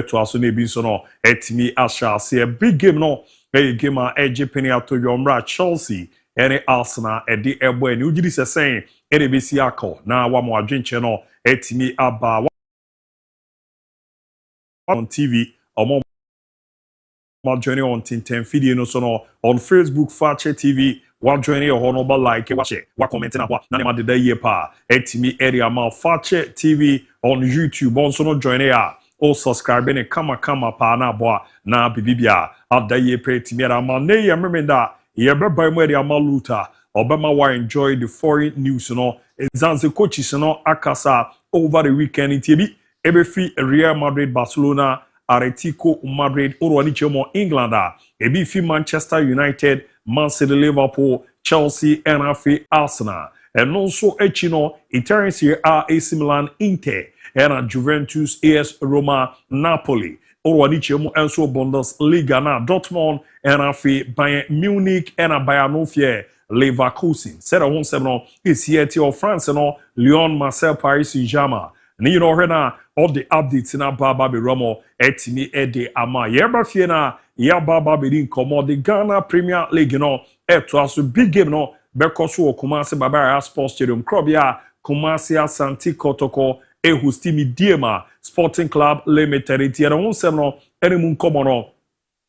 to aso na ebi so no etimi asha se big game no e game a eje penny ato yomra Chelsea ene Arsenal edi ebo eni ugiri sesen ene besi akọ na wa mo adwenche no etimi aba on TV omo ma joining on Tinten video no so no on Facebook Fakye TV wa joining your honorable like wa share wa comment na ma de ye pa etimi area ma Fakye TV on YouTube also no join ya o subscribe ne kama pa na boa na bibibia adaye pretimi era ma ne ye memenda ye beba mu area ma luta obama wa enjoy the foreign news no example coaches no akasa over the weekend itiebi ebefi Real Madrid Barcelona Atletico Madrid Orwani Chemo England ebi fi Manchester United Man City Liverpool Chelsea and Arsenal and also echino Italians here are AC Milan Inter and Juventus AS Roma Napoli Orwani Chemo and so Bundesliga na Dortmund and Bayern Munich and Bayern Munich Leverkusen said on 7 is here to France no Lyon Marseille Paris Saint-Germain. You know, all the updates in Baba Romo, etimi ede ama yeba fiena ya Baba Bedin komo the Ghana Premier League, you know, to us big game, no, Bekosu Kumasi Baba Sports Stadium, Krobia, Kumasi Santi Kotoko, Hustimi Diema, Sporting Club Limited, Tiara 17, Erimun Komono,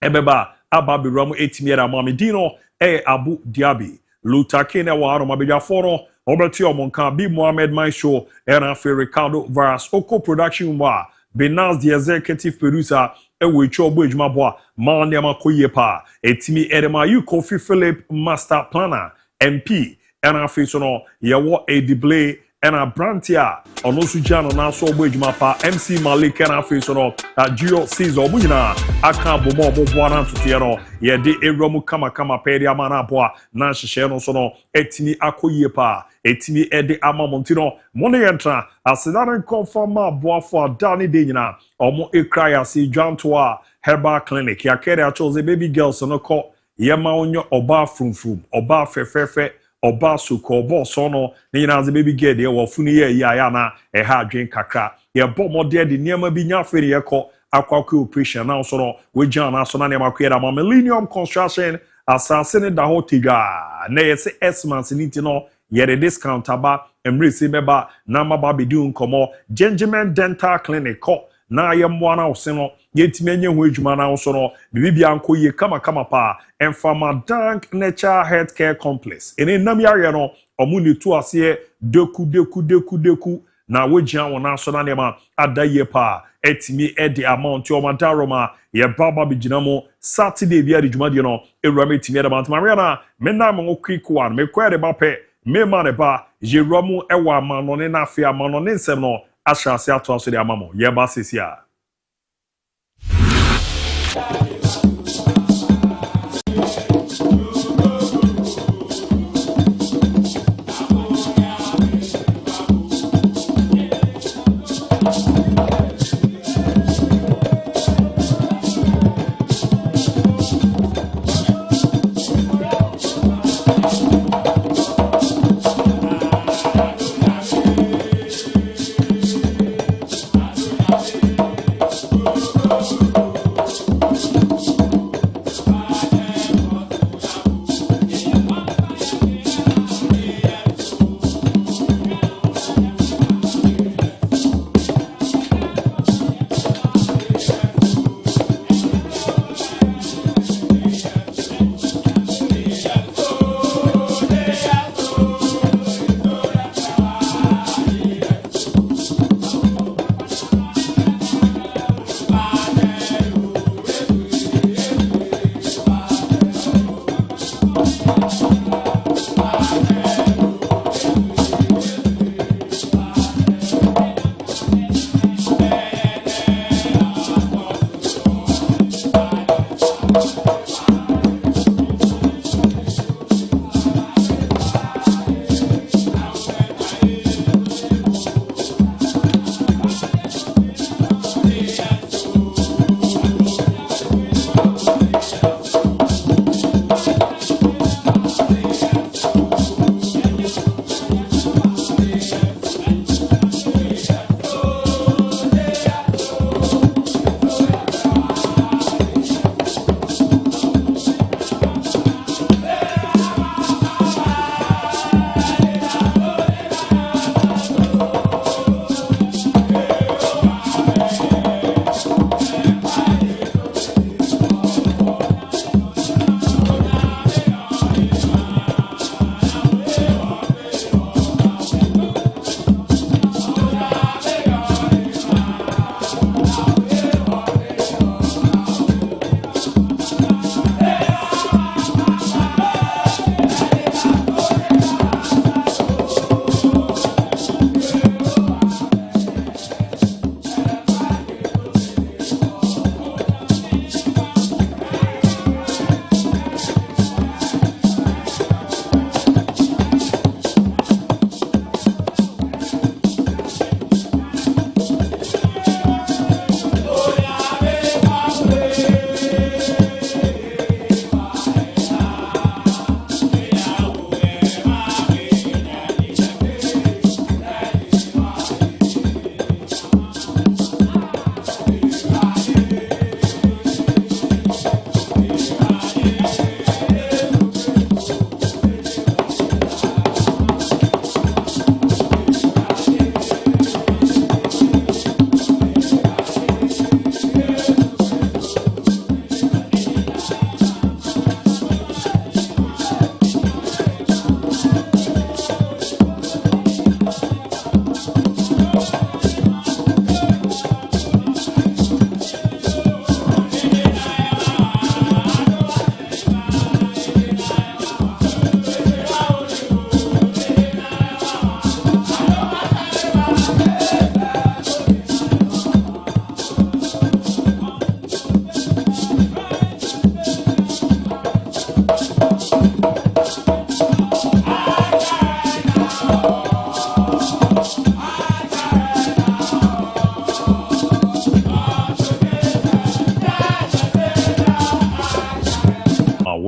Ebeba, Ababi Romo, etimi ama Dino, ABOU DIABY, Lutakene Waro Mabija Foro. Obertio Monka B. Mohamed Maisho and Afe Ricardo Varas Oko Production Wa Benaz the executive producer Ewe Chobo Ejmabwa Manyama Koyepa Etimi Edema you Kofi Philip Master Planner MP and Afe Sono Yawo Edible and a Brantia Onosujano Naso Bojmapa MC Malik and Afe Sono Gio Caesar Bujina Aka Bomo Bwana Tufiano Yede Eromu Kama Peria Manabwa Nashisheno Sono Etimi Akoyepa etimi ede ama montino mone yentra asedaren confirm boafo adani denyina omo ekraya si dwantoa herbal clinic ya kere achoze baby girls no ko yema onyo oba frumfrum oba fefefe oba suko oba sono nyina ze baby girl de wo funu ye ya na ha adwen kakra ye bo mode de niam bi nya fere ye ko akwaku operation na so no we jana so na niam akwera ma Millennium Construction assassin da hotiga na yesi esmans nitino yere discount aba emresi beba na maba bidun komo Gentleman Dental Clinic ko na yemwa na oseno yetimenye ho adwuma na so no bibia anko ye kama pa Enfama Dank Nature Healthcare Complex ene nam yare no omuni tu ase deku na wojia wona so na nema adaye pa etimi ede amount o madaroma ye baba bijinamo Saturday bia de dwuma de no ewura etimi ede amount mariana menna mo quick one me kwere ba pe me maneba Jeromu ewa manone na afia manone nsem no ahyase ato aso de amamo ye ba sesia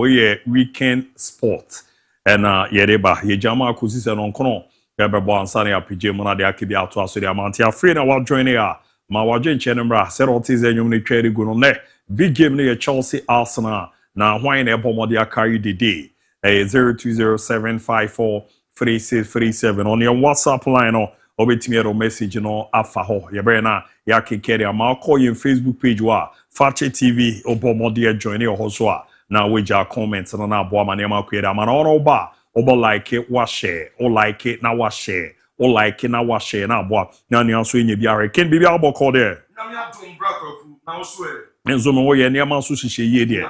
we weekend sport and yereba ye jama kusi se non kono ya bebo ansane ya pije mo na de akibia ato aso de amante afre na wa join ya ma wa join chenemra se rotiz enyum ne twere gu no ne big game ne Chelsea Arsenal na hwan na ebo mo de carry the day 0207543637 on your WhatsApp line or obetimi ero message no afa ho ye be na ya kekere ama call your Facebook page wa Fakye TV obo mo de join your hoso a na we ja comment na abo ama na ma kwere ama na ono ba obo like it wa share or like it na wa share or like it na wa share na abo na ni anso enye biare ken bibia abo call there na me atom brakoku na so e enzo me wo ye ne ma so hihye ye de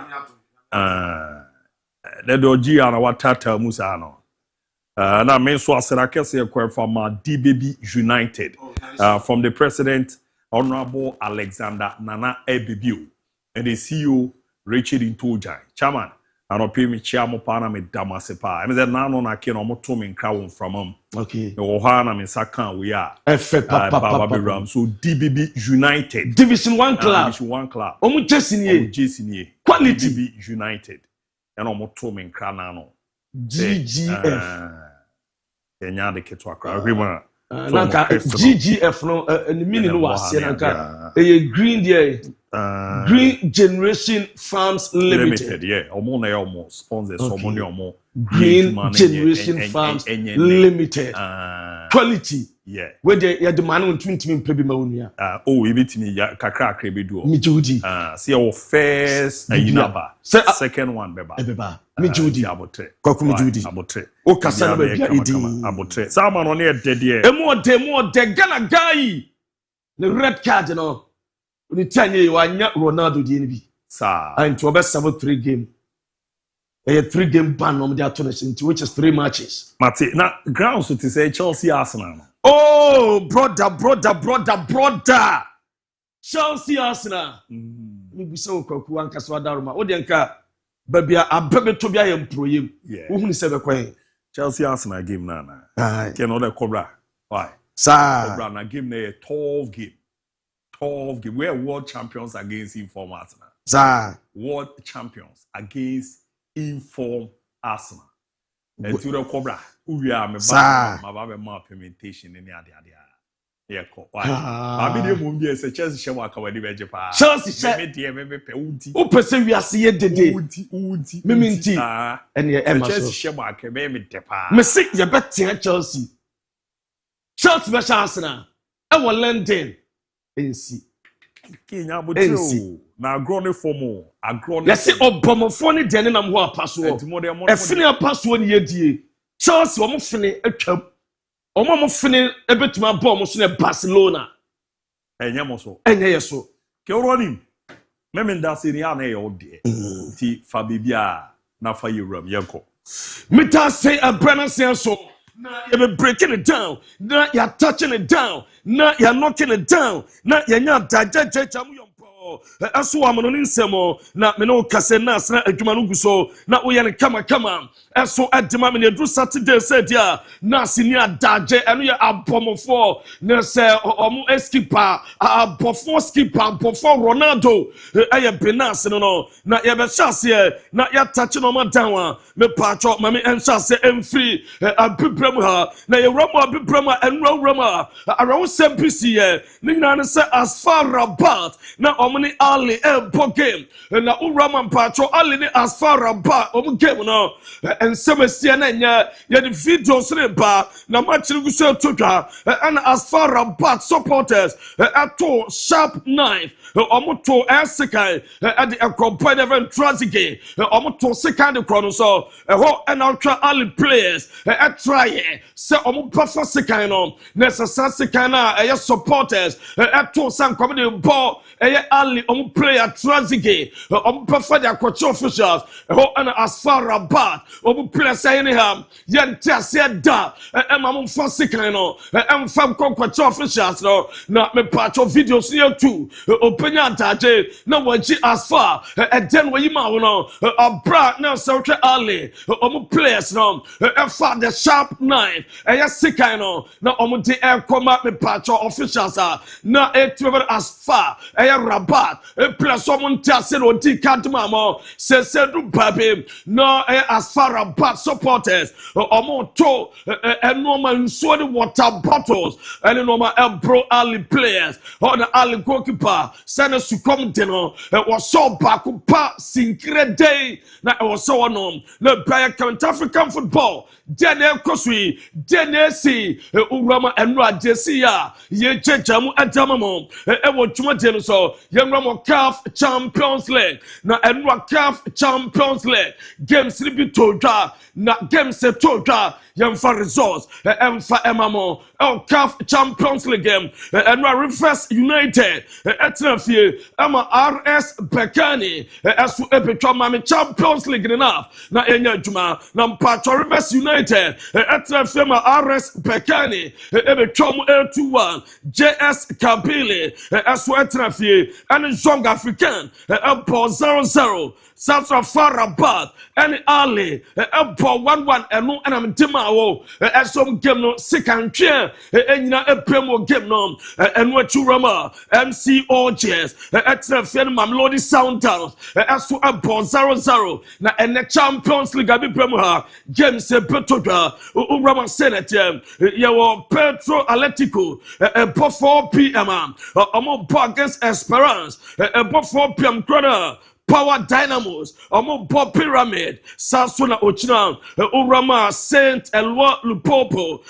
the doji ana watata musa no na me so asera kese kwa from DIABY United from the president Honorable Alexander Nana ABOU and the CEO Richard Intojai chairman and pay me chairman pana me damasepa I mean that na no na ke no moto me nkra from him okay no ha na me saka we are papa so DIABY United Division 1 club omu Jesini quality DIABY United and moto me nkra na no GGF Kenya de keto akra agreement nanka GGF no meaning no wase nanka green there Green Generation Farms Limited yeah omo na omo sponsors omo ne omo Green Generation Farms Limited quality yeah where they the man on 20 min prebi ma wonu oh ebetimi kakra akra bedu mi judi see our first ayinaba second one beba mi judi abotre kwaku mi judi abotre o kasa na ba bia idi abotre sama no ne de de emu de Ghana guy the red card no ni tanye wanya Ronaldo di ni bi sa and to obesa 3 game a 3 game ban on the tournament which is 3 matches mate na grounds to say Chelsea Arsenal oh brother Chelsea Arsenal me bi so kwaku anka so adaroma wo de nka babia abebeto bia ye mproyem wo hunu se be kwen Chelsea Arsenal game na ke no de cobra why sa cobra na game na 12 game we are world champions against inform Arsenal sa world champions against inform Arsenal and to the cobra we are me ba ma permutation ni ade yeah ko why abi de mo bi ese Chelsea she wa ka wadi beje pa Chelsea me de me pe unti o pese wi ase ye dede unti me minti ene ye ema so Chelsea she wa ka me de pa me say ye betia Chelsea be Arsenal e wo London ensi Kenya botro na agro ne fomo agro ne yesi obomofo ne de ne nam ho apaso e fini apaso ne yedie Chelsea omo fini atwam omo fini ebetuma ball mo so ne Barcelona enye mo so enye yeso ke oronim memenda se ni ana ye ode ti fa bibia na fa yewram yenko mita say a brand so na you're breaking it down na you're touching it down na you're knocking it down na you're jajajajamu aso amano ni nsemo na me no kase na asra adwuma no guso na wo ye ne kama eso adima me ne dru Saturday said ya na sini adaje eno ye abomofo na se omo skipper abofo skipper abofo Ronaldo eye Benas no na ye be chance na ya touch no ma down me pacho ma me enchase emfiri abibram ha na ye romo abibram enwuram around SMPC ye ni na se as far Rabat na ni Ali game na Uraman Pacho Ali ni as far about game no and semesia na nya ye the videos ba na match ni guso totwa and as far about supporters ato sharp knife omoto esekai at the company event transige omoto second chrono so ho and ultra Ali players try say omoto for second no necessary second na supporters ato san comedy ball Ali player transige prefer the coach officials and as far about player say anyhow yenta say da mam for second no fam coach officials no na me part of videos here too open adaje na waji as far den we ma no abra na so Ali players no for the sharp knife second no na de come me part of officials na it as far Rabat Rabat plus someone tasted or decantmamo says Babe no as far as bad supporters or more to and normal soda water bottles and normal bro alley players or the alley goalkeeper send us to come dinner was so back pa sincre day na was so on no by African football Dene Kosui Dene si Urama and Rajesia ye chechamu atamamo ewo chuma so Yangramo CAF Champions League na enwa CAF Champions League games libi toja na games se toja yamfa results emfa emamo CAF Champions League game enwa Rivers United etrafie ama RS Bekani esu ebetwa mame Champions League enough na enya juma na mpacho Rivers United etrafie ma RS Bekani ebetwa mu 2-1 JS Kabili esu etrafie and Young African Empo 0-0 South Farabat and Ali Empo 1-1 and no and Timao as some game no second chair and a premo game no and what you rama MCOGS at the film Mamlodi Soundtowns as to Empo 0-0 na and the Champions League abi premo James Petoga Urama Senate yawo Petro Atletico Empo 4 p.m. Among against Esperance above 4 p.m. Corner Power Dynamos Bob Pyramid Sasuna Ochina Urama Saint Elwa Lupopo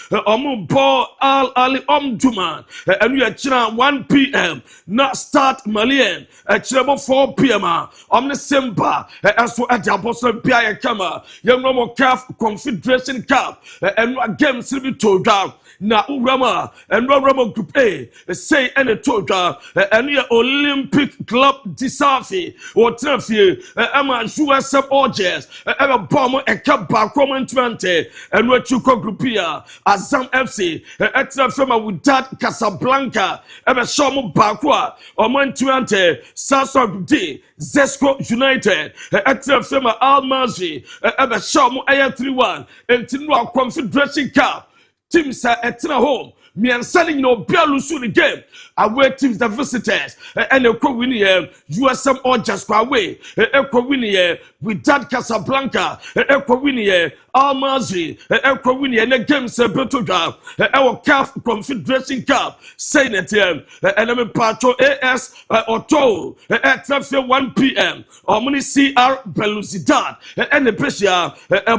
Bo Al Ali Omduman and we are China 1 p.m. Not start Malian at 4 p.m. The Simba as for at the Apostle Pia Kama Young Romo CAF Confederation Cup and what games will be told down na Urama and Rama Group A say any toga and the Olympic Club Disafi or Trafie Emma USF Orges ever bomb a cup back 20 and what you call Groupia Azam FC at Trafema with that Casablanca ever Shomo Bakwa or 20 Sasa D Zesco United at Trafema Almazi ever Shomo Air 3-1 and Tinua Confederation Cup. Teams are at home. Me and selling no Bialusu the game. Away teams the visitors and a winning USM or just away. Winning with that Casablanca. Winning Almazi. Winning and the games a Betoga. Our CAF Confederation Cup. Saying it and I'm Pacho AS Otto at 1 p.m. Omni CR Belusidad and the pressure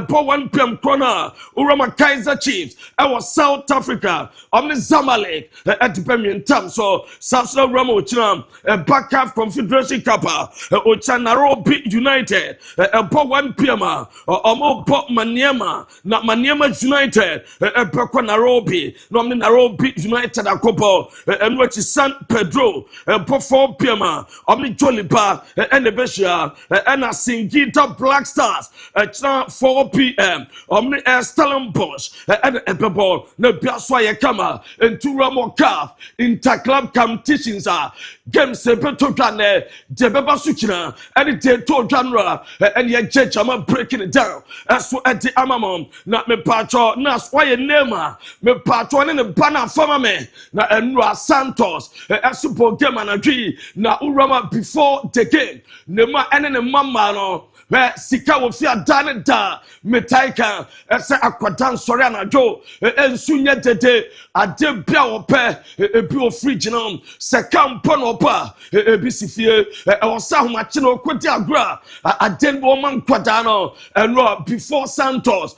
1 p.m. corner. Urama Kaiser Chiefs. Our South Africa. Zamalek at the Premier Tam so Sasha Ramo Cham back half Confederation Kappa Ochanarobi United 1 p.m. Omo Maniema not Maniema United Narobi Nomni Narobi United Akopo and which is San Pedro 4 p.m. Omni Jolipa and the Beshia and a Singita Black Stars at 4 p.m. Omni Stellenbosch and Ebebo Nebiaswaya Kama and two Ramo CAF interclub competitions are games Petokane, Debeba Suchina, and the to genre and yet judge I'm breaking it down. As for at the Amamon, not me patro, Nas why a nema, me patron and a banner for me, na Enra Santos, as support game and agree, na Urama before the game, Nema and a mamma. Where Sika will fear Danita, Metaika, as a quadan Soriana Joe, and Sunya Tete, a dead Biao Pe, a pure free genome, Sakam Ponopa, a Bicifia, or Sao Machino Quatiagra, a dead woman Quadano, and before Santos,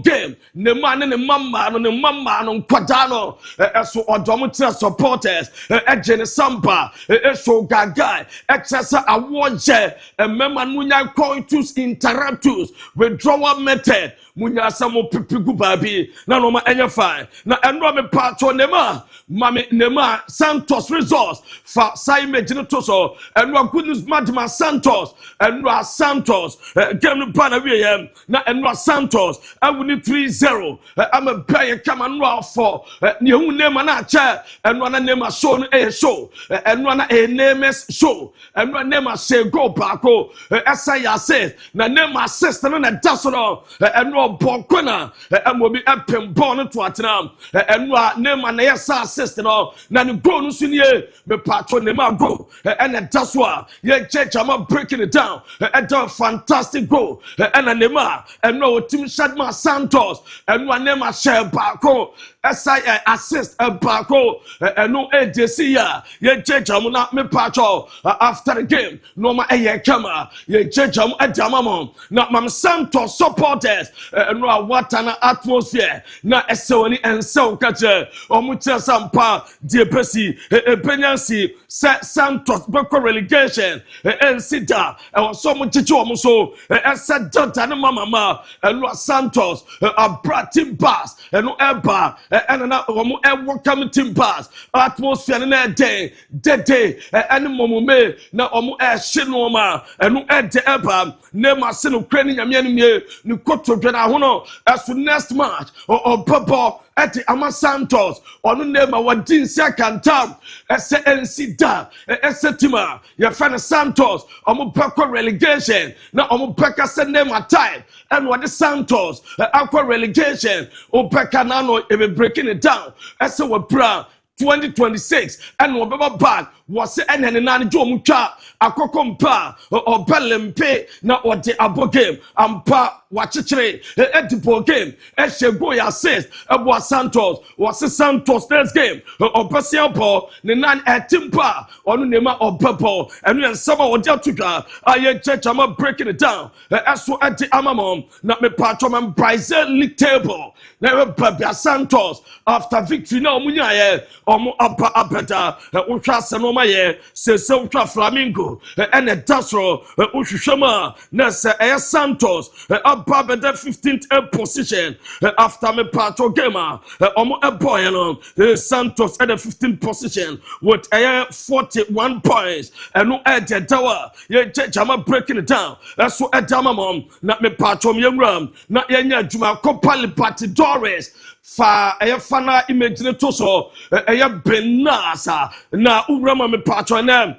game, the man and the mamma and the mamma on Quadano, as for Odometer supporters, a Genesampa, a so gagai, excess a watcher, a Memanunya coin. Interruptus withdrawal method munya samo pipigu babi na no ma enya fine na enro me patro nema mame nema Santos resource fa sai imagine to so enro goodness madma Santos enro Santos game pa na we na enro Santos awuni 3-0 am a pay come enro for ne hu nema na cha enro na nema show no e show enro na e names show enro nema say go back esaya says na nema assist na daso no enro Bokona, and will be a pin born to Atanam, and a Neymar na yesa assist no na ne goal no so nie me patro Neymar goal and that's why ye church am breaking it down and a fantastic goal and Neymar and no team Shadma Santos and one Neymar share baako assist baako and no AJC ya ye church am na me patro after the game no ma ye kama ye church am adamam na mam Santos supporters and no what an atmosphere na esewani ensew kache omutia sampa die pesi penyansi Santos beko relegation ensida e was so much so dota no mama and Santos a team pass and no eba and na omo welcome team pass atmosphere na day and momume na omo hye ma and no eba Neymar se no krani nyame ni ni koto dwena ho no as next match or purple at Ama Santos or no Neymar wadin sekantam ese ensida ese tima your friend Santos omo peko relegation na omo peka se Neymar time and what the Santos aqua relegation o peka na no e be breaking it down ese we bra 2026 and we be back was and nan jo mutwa akokompa o belempe na o de abo game ampa wachechire edipo game eshego ya assist ebo Santos was Santos next game o pasiapo ne nan etimpa onu nema opepo enu ensama o dia tuka aye church am breaking it down eso edi amamom na me patrom Brazil league table na be Santos after victory na omunya ye omo apa abeta ohwa senoma ye se utwa Flamingo and dasro uhwehwema na se Santos abba the 15th position after me patro gamer omo boy no Santos at the 15th position with 41 points and no the tower ye jama breaking it down so edama mom na me patro yemram na yenya juma Copa Libertadores fa fana imagine to so benasa na urama me patro na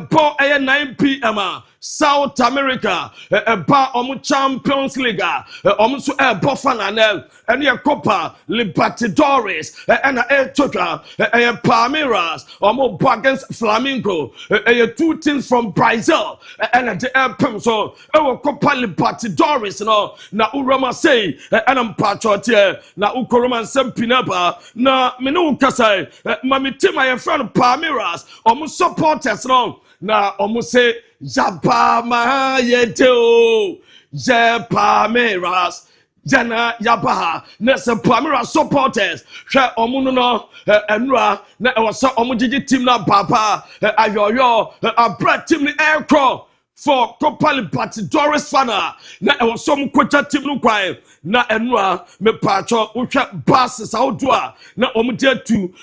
bo 9 p.m. South America ba Champions League so bofana na and your Copa Libertadores and toka Palmeiras against Flamingo two teams from Brazil and the so Copa Libertadores no na urama say and am patriote na ukoroma sempinaba na me no kasa mami team my friend Palmeiras supporters no na say Japama yeteo Palmeiras Jana Yabaha Nessa Palmeiras supporters share omuno enra na was omujiji team na papa ayoyo a bread team aircraft for Copa Libertadores fana na e was some quota team no kwai na enra me patcho uhwe passes outdoor na omde tu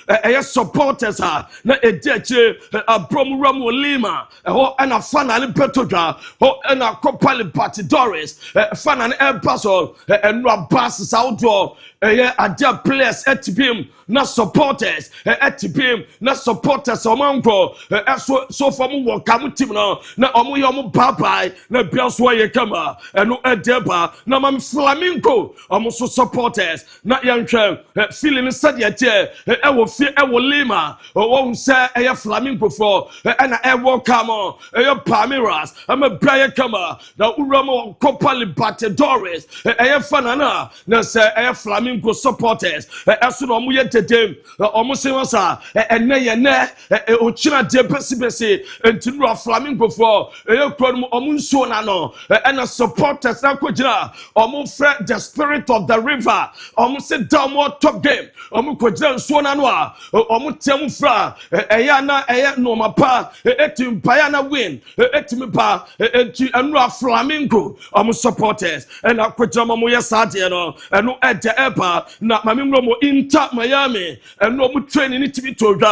supporters ha na ediache abromuram Lima ho na fana le petodwa ho na Copa Libertadores fana na passo enra passes outdoor adia players etipim na supporters etipim na supporters omanko so for mu welcome team na omo yo bye na biaso ye kama eno edeba na mam Flamingo so supporters na yanhwe feeling sadia tie ewo Lima won say Flamingo for na welcome Palmeiras am bra kama na uramo Copa Libertadores fanana na say Flamingo supporters eso no mo ye tedem se wasa enne ochina de besi entinu Flamingo for omunso na no and supporters na kojira fred the spirit of the river sit down more top game kojira nso na no a tem fra na no mapa etim pa na win etim pa enu Flamingo supporters and akojira mo ye sade no enu eba na mamimro mo Inter Miami and no training to be told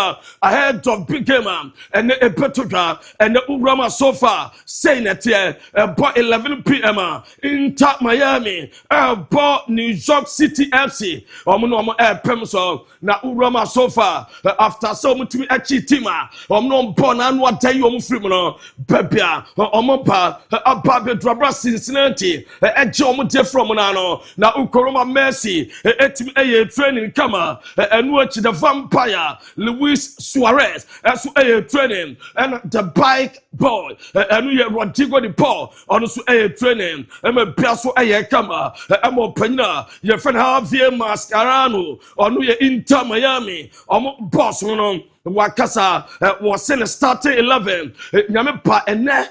ahead of big game and ebetodwa and urama so far saying that about 11 p.m. Inter Miami, about New York City FC. Omo pem so na urama so far after so mutumi achi tima. Omo born and what day omo free no bebia omo pa ababe drabra Cincinnati eje omo de from na ukoroma Messi etimi eye training kama enu achi the vampire Luis Suarez so eye training and the bike boy enu ye Rodrigo de Paul ono so eye training e bia so eye kama e mo panyina ye fen Javier Mascherano ono ye Inter Miami omo boss no wakasa was in starting 11 nyame pa ene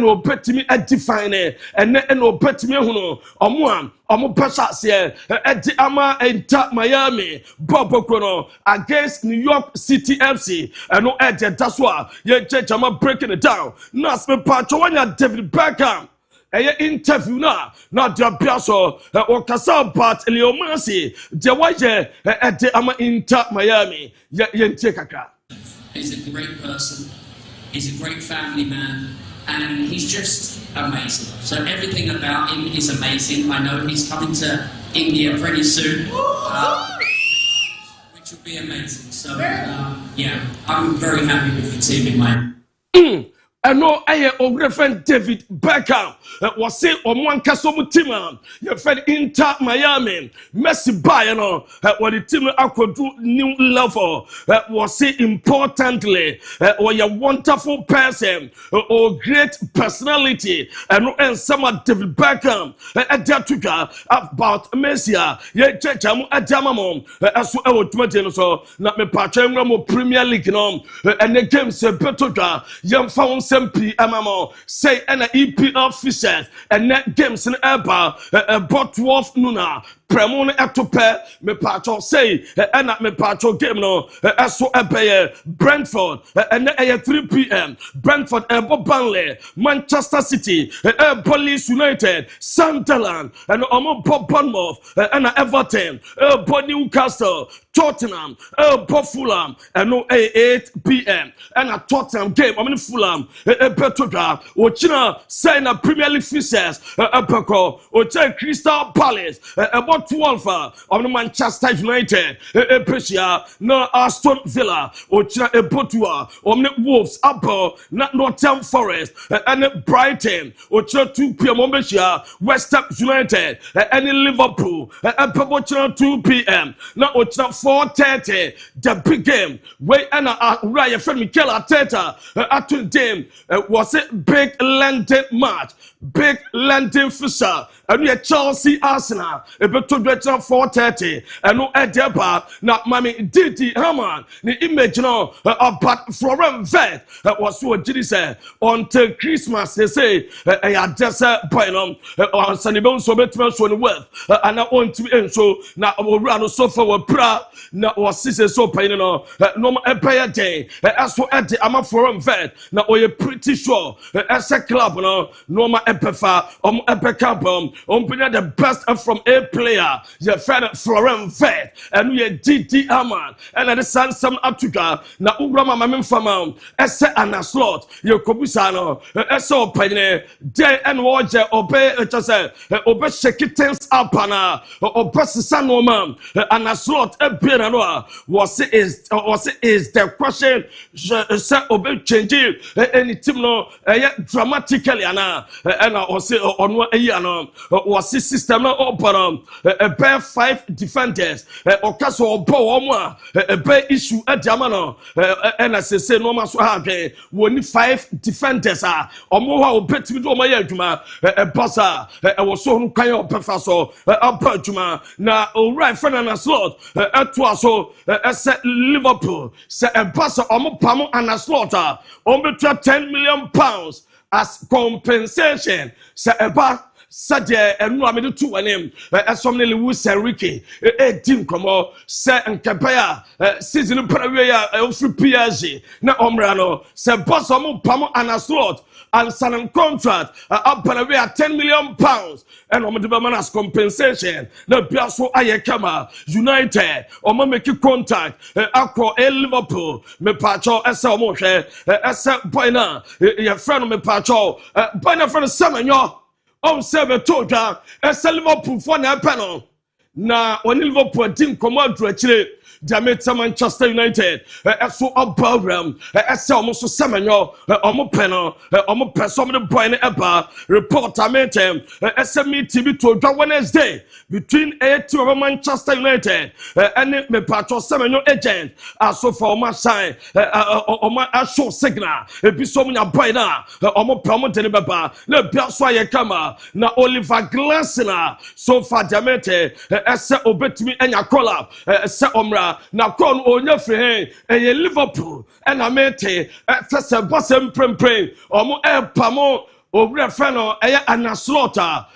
obetimi define ene obetimi hunu omo pesa se edi ama Inter Miami Bobo against New York City FC eno daswa ye chama breaking it down nas me pa chwanya David Beckham interview na the piaso or kasa part Leo Messi de waje ama Inter Miami yente kaka. He's a great person, he's a great family man, and he's just amazing. So everything about him is amazing. I know he's coming to India pretty soon, which will be amazing. So yeah, I'm very happy with the team in mind. I know our friend David Beckham was saying on one castle team. Your friend Inter Miami, Messi Bayern, what the team could do new level was say importantly, or your wonderful person or great personality, and some David Beckham about Messi, ye church Adamamon, as well as so not me patron Premier League, and the game se better, young found. SMP amamo say an EP officers and net games in Eba bought 12 nuna Premone atope me patro say and me patro game no so ebe Brentford and 3 p.m. Brentford Burnley Manchester City Police United Sunderland and Bournemouth and Everton Newcastle Tottenham Fulham and 8 p.m. and a Tottenham game Fulham Petroga Ochina say na Premier League fixtures Oche Crystal Palace about 12 of the Manchester United Prussia no Aston Villa Ochina Botua Omni Wolves Apple not Nottingham Forest and Brighton Ochina 2 p.m. West Ham United and Liverpool and 2 p.m. now Ochina 4:30 the big game where Ryan friend Mikel Arteta at today was a big London match, big London fixture. And we are Chelsea Arsenal. A bit to 4:30. And no Edeba. Now, Mammy Didi Haman. The image now about Florent Vet was so Jiddy said until Christmas. They say I had just on Sunday Bones so better so worth. And I want to be so now I will run so for pra. Now was sister so pain no empire day. As for Eddie, I'm a Florent Vet. Now we're pretty sure as a club no ma epefa epekabom. The best from a player, your friend Florent Vet, and we are Didi Aman, and the son some Atuka, na Urama Mamim Famam, Esse and slot, your Kobusano, Esso Pene, Day and Wager, obey obey Shekitens Apana, or Passan Woman, and a slot, a Piranoa, was it is the question, obey changing any team dramatically, and I also on what was this system open a bear 5 defenders or castle or a bear issue at Jamano and as I say no matter how we need 5 defenders are or more bet to do my juma a bossa I was so kind of professor up juma now all right friend and a slot at so set Liverpool set a bossa pamo and a slaughter on between £10 million as compensation set a bar Sadia and no amid to an name as some Lewis Enrique team come set and Capaya season Paravia of free PSG na Omrano se boss pamo and a slot and signing contract up and away at £10 million and on the man as compensation. The Piasso Ayekama United or make contact Aqua Liverpool me pacho essa mohe essa boyna your friend me pacho boyna friend Semenyo on 7 toga essa Liverpool for na panel na on Liverpool team command actually Jamaica Manchester United so ABOU essa almost Semenyo omo panel omo person the boy na eba report ametem essa meeting to Wednesday between 8 of Manchester United and me pacho Semenyo agent so for my sign my show signal ebi so munya boy na omo promote ne baba na bia so ayekama na Oliver Glasner so far Jamaica essa obetimi enya collab essa omra na kon onya free e Liverpool and amete essa bossem prempren omo pamo obra feno anaslota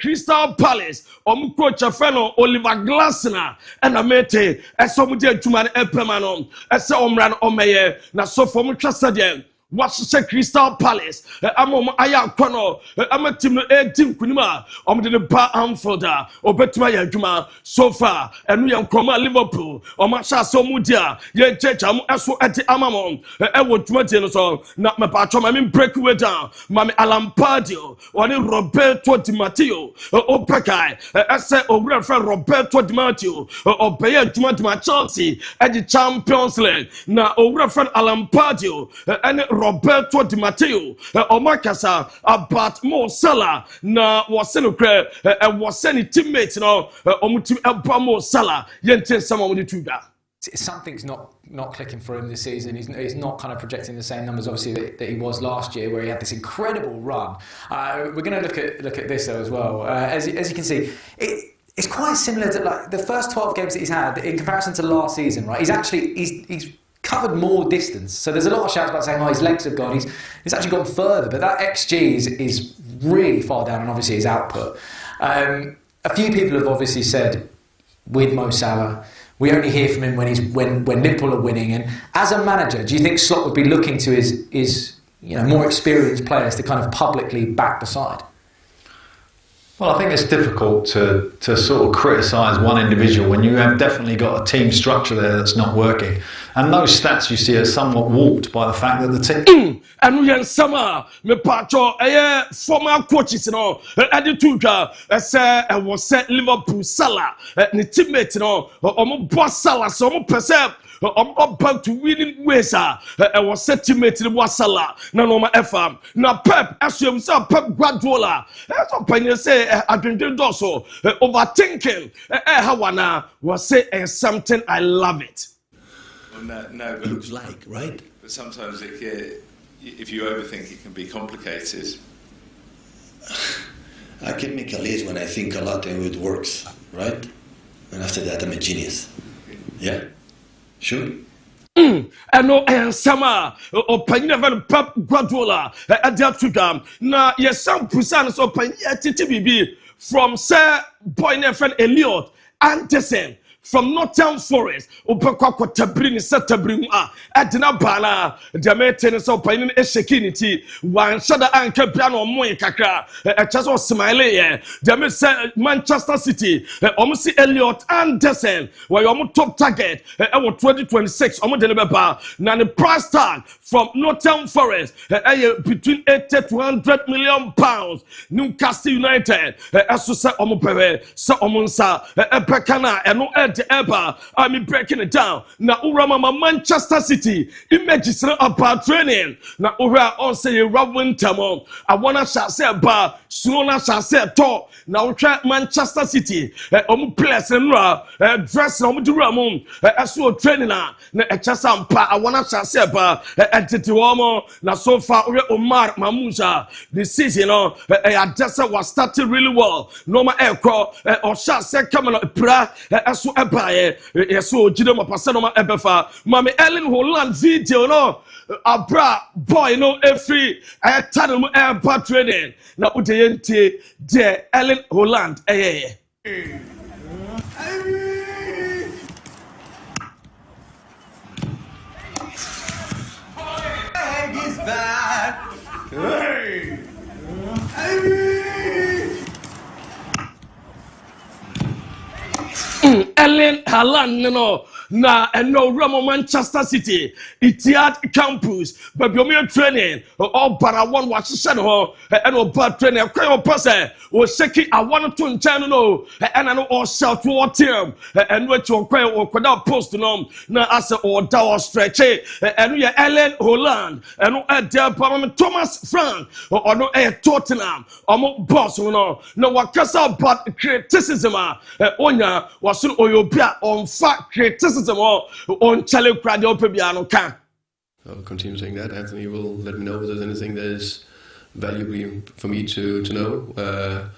Crystal Palace coach feno Oliver Glasner and amete esomudi adwuma epemano essa omra omeye na so for trustadian Watch the Crystal Palace. I'm aya kono. I'm a team kunima. The bar Amfolder. Obetuma Juma so far. And we am Coma Liverpool. Masha so mudia. Ye church am aso at Amamon. Would so not my patron. I mean breakaway down. Mammy Alampadio. Or Roberto Di Matteo. Opakai. I said over friend Roberto Di Matteo. Or Bayer Juma Chelsea at the Champions League. Now over friend Alampadio. And Roberto Di Matteo, Omakasa, about Mo Salah, na was no credit, and was any teammates, Mo Salah, Yente, someone with the Something's not clicking for him this season. He's not kind of projecting the same numbers, obviously, that he was last year, where he had this incredible run. We're going to look at this though as well. As you can see, it's quite similar to like the first 12 games that he's had in comparison to last season, right? He's covered more distance. So there's a lot of shouts about saying, oh, his legs have gone. He's actually gone further, but that XG is really far down, and obviously his output. A few people have obviously said with Mo Salah, we only hear from him when Liverpool are winning. And as a manager, do you think Slot would be looking to his more experienced players to kind of publicly back the side? Well, I think it's difficult to sort of criticise one individual when you have definitely got a team structure there that's not working. And those stats you see are somewhat warped by the fact that the team... And we are summer, me pacho, former coaches, attitude, was set Liverpool Salah, the teammate, boss Salah, so percent. I'm about to winning ways. Was set teammate in the Salah. No, my FM. Now, Pep, as you himself, Pep Guardiola. That's what you say. I didn't do so. Overthinking. Hawana was say something. I love it. Well, no, but looks like, right? But sometimes if you overthink, it can be complicated. I can make a list when I think a lot and it works, right? And after that, I'm a genius. Yeah. Sure. And no, and summer or Panyava Pep Guardiola at the Africa. Now, yes, some persons or TTBB from Sir Boyne friend Elliot Anderson. From Nottingham Forest, Opakwa Tabrini Satabrim Adina Bana, the maintenance of Pain Eshekinity, one shudder anchor piano Moy Kakra, a Chaso Smiley, the Manchester City, almost Elliot Anderson, where you're top target, our 2026, almost the now the price tag from Nottingham Forest, between 80 to £100 million. Newcastle United, as to say Omopere, Sa Omonsa, Epekana, and no ever, I'm breaking it down. Now, Urama Manchester City, images about training. Now, Ura on say Robin Tamon. I wanna shall say about Sooner shall say talk. Now, try Manchester City, place and dress on the Ramon, as you training. Now, I wanna shall say about Titiwamo. Now, so far, Omar Mamuja, the season, Adessa was starting really well. Norma Echo, or shall say, come on, as you so Jidoma Pasanoma Ebefa, Mammy Ellen Holland video, no, Abra boy, no, every tunnel airport training. Now, Udayente, dear Ellen Holland, He's back. Hey! Ellen Haaland no na eno Ramo Manchester City Etihad campus but you training all para one watch ho and oba training kwa person o sheki awon to nchen no and no all shout to team and what you kwa okoda post no na as o da stretch and you Ellen Haaland and there Thomas Frank or no Tottenham omo boss no wakasa about criticism onya was oyobia on fact criticism on challenge crowd opebiano can. I'll continue saying that. Anthony will let me know if there's anything that is valuable for me to know.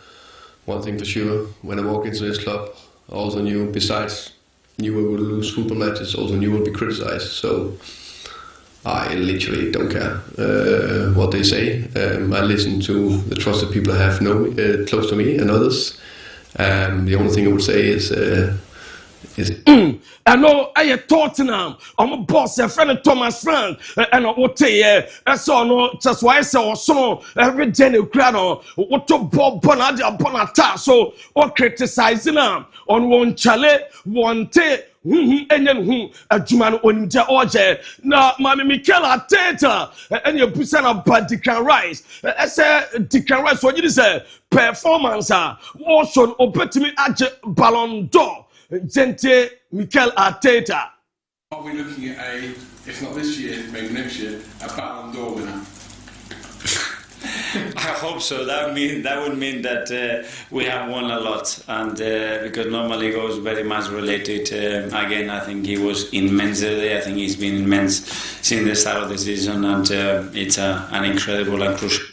One thing for sure, when I walk into this club, I also knew, besides knew I would lose football matches, also knew I would be criticized. So I literally don't care what they say. I listen to the trusted people I have close to me and others. The only thing I would say is I know I Tottenham. I'm a boss, a friend of Thomas Frank, and I will tell you, I saw no just why I saw so every day the crowd what to Bob Bonadi upon a task so or criticizing them on one chale, one day. And then a Juman on the order. Now, Mammy Mikel Arteta, and your percent of bad Declan Rice. I said, Declan Rice, what you say? Performance, also open to me at Ballon d'Or. Gente Mikel Arteta. Are we looking at if not this year, maybe next year, a Ballon d'Or winner? I hope so. That would mean that we have won a lot, and because normally it goes very much related. Again, I think he was immense today. I think he's been immense since the start of the season, and it's an incredible and crucial.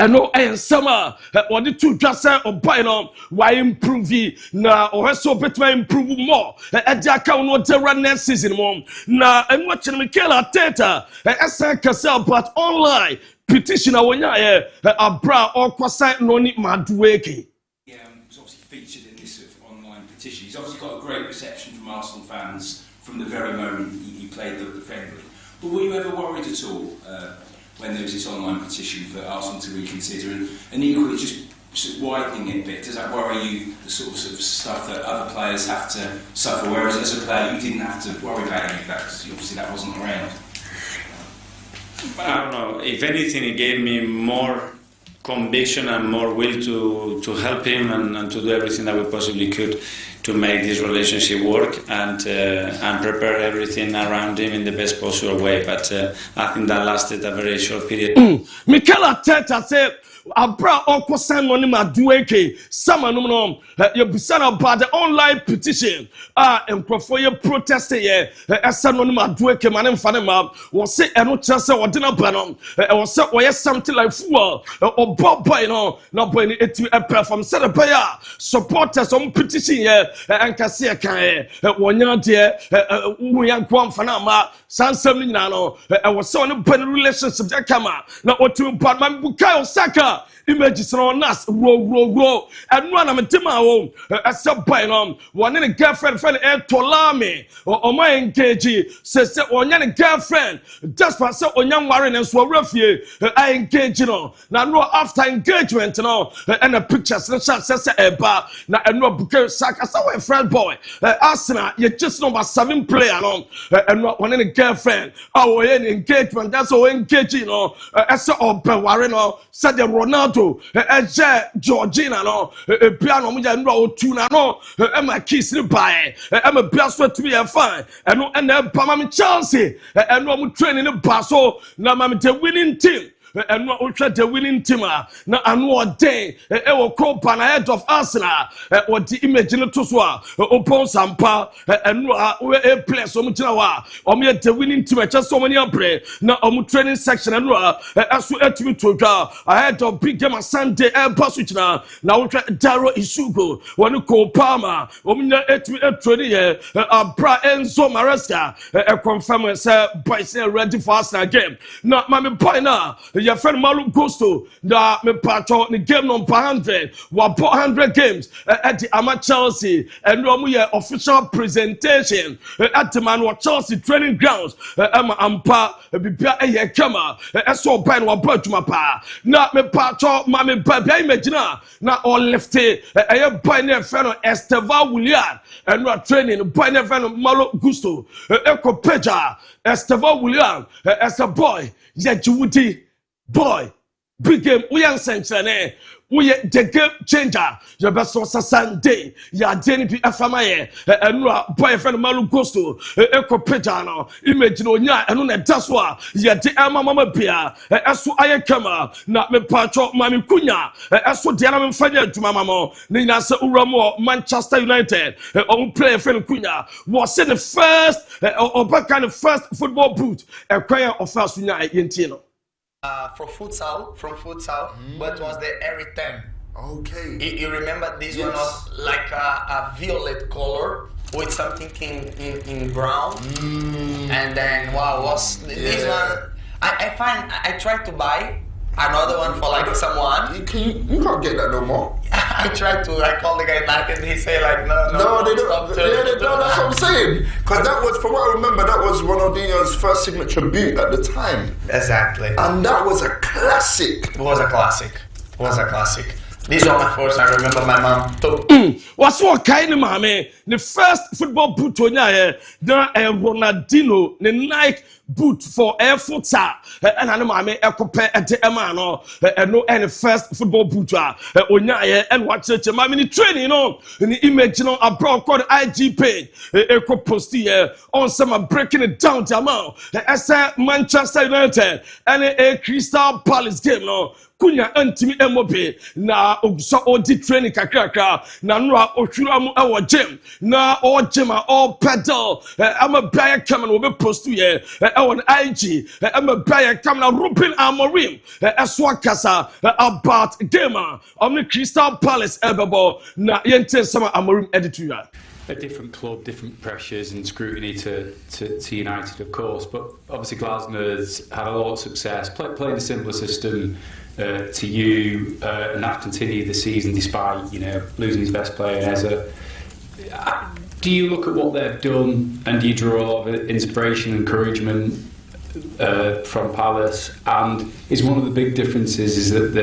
And no, and summer, what the two just said or buy on why improve now or so better improve more. At the account what the run next season mom now and watching Mikel Arteta as I can sell but online petition a bra or quasi no need madueke. Yeah, he's obviously featured in this sort of online petition. He's obviously got a great reception from Arsenal fans from the very moment he played the friendly. But were you ever worried at all when there was this online petition for Arsenal to reconsider and equally just sort of widening it a bit? Does that worry you, the sort of stuff that other players have to suffer, whereas as a player you didn't have to worry about any of that because obviously that wasn't around? I don't know. If anything, it gave me more conviction and more will to help him and to do everything that we possibly could to make this relationship work and prepare everything around him in the best possible way. But I think that lasted a very short period. Mikel Arteta said, Abra Uncle Simon Madueke, Samanum, you be sent about the online petition. And for your protest here, as Sanon Madueke, man, and Fanema was say, and not just or dinner banner, or so, or something like football, or Bob Boyno, not when it perform set up supporters on petition here, and Cassia Kaye, one year, dear, we are Guam Fanama, San Seminano, and was so in a relationship that come out, not what to Batman Bukayo Saka. Images on us, row, and one of them home. As a boy, one in a girlfriend, friend, Tolame, or my engagee, says, one young girlfriend, just for so young Warren and Swarovie, I engage, now no after engagement, and a picture, says a bar, now and no book, sack, as a friend boy, Arsenal, you just know about 7 player, and not one in a girlfriend, our engagement, that's all engaging, as a Warren, said the Ronaldo. Georgina no piano mo ja no tuna no e ma kiss ni bae e ma bia so to be fine e no e na pa ma me Chelsea e no mo training ni ba so na ma me the winning team and what ultra the winning team na anu day e wo copa na head of Arsenal what the image no to so upon sampa and a place o mo gina wa o me the winning team just so many play na o mo training section and aso atimi to dwa ahead of big game Sunday e pass gina na ultra Daro Isugo wonu copa ma o mo nya atimi training here Abra Enzo Maresca confirm say boys ready for Arsenal game na ma me boy na your friend Malu Gusto, the me pato the game number 100, wa 100 games at the Ama Chelsea, and we official presentation at the man Chelsea training grounds. Emma Ampa, Bibia Eye Kama, so pen wa Botmapa. Na me pato, Mammy Baby Imagina, na all lefty, a boy near friend Esteva William, and we are training boy near friend Malu Gusto, Echo Peja, Esteva William, as a boy, yet you would boy, big game, we are sanctioned. We the game changer. Your best was a Sunday. Ya Jenny P. Afamaye, and boyfriend Malu Gusto, Echo Pejano, Image no ya, and on a Taswa, ya the Ama Mama Pia, as so I come, not me patro, Mammy Cunha, as so Diana Fanya to Mamma, Nina Uramo, Manchester United, own player friend Cunha, was in the first, or back kind of first football boot, a choir of first United in Tino. From futsal, but was the Airy 10. Okay. You remember this one was like a violet color with something in brown, and then was this one? I tried to buy another one for like someone. You can't get that no more. I tried to. I called the guy back and he said like no, they don't. That's what I'm saying. Because that was, from what I remember, that was Ronaldinho's first signature boot at the time. Exactly. And that was a classic. It was a classic. This was my first. I remember my mom told. What's what kind of mommy? The first football boot on there, Ronaldinho, the Nike boot for air futsal, and I'm a compare at the Emano, and no any first football boot on and watch it. Mammy training in the image a broad called IG page, a post here on some breaking it down to amount. As Manchester United and a Crystal Palace game no. Kunya antimi emobe na ogso odi training kakrakra na no a ohwura mu e gym na o gym a o pedal ama bia come na we post ye on IG ama bia come na Ruben Amorim eso kasa about game on Crystal Palace ebebo na yente sama Amorim editorial. A different club, different pressures and scrutiny to United, of course. But obviously Glasner's had a lot of success playing a similar system to you, and that continued the season despite losing his best player. Do you look at what they've done and do you draw a lot of inspiration and encouragement from Palace? And is one of the big differences is that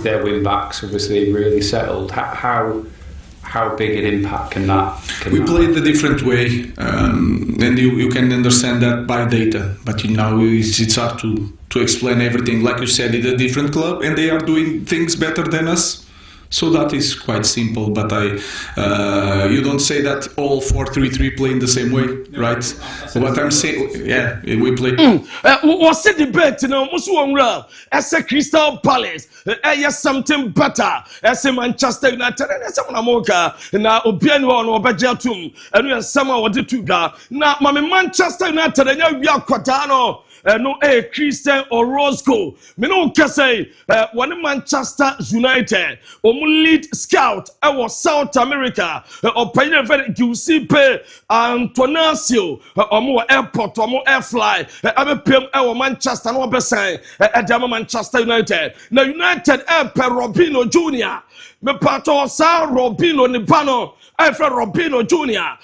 their win backs obviously really settled? How big an impact can that? We played a different way, and you can understand that by data. But now it's hard to explain everything. Like you said, it's a different club, and they are doing things better than us. So that is quite simple. But you don't say that all 4-3-3 play in the same way, right? What I'm saying, yeah, we play. What's the debate now? As a Crystal Palace, yes, something better. As a Manchester United, and as a America, now Obiano or Bajatum, and we are someone what the two guys. Now, Manchester United, and we are Quatano. No Christian or Roscoe. Me no can say one Manchester United lead scout was South America or pioneer Giuseppe Antonasio or airport or air fly PM Manchester no besign at Manchester United. Now United per Robinho Jr. Me pato sa Robinho Nipano Alfred Robinho Jr.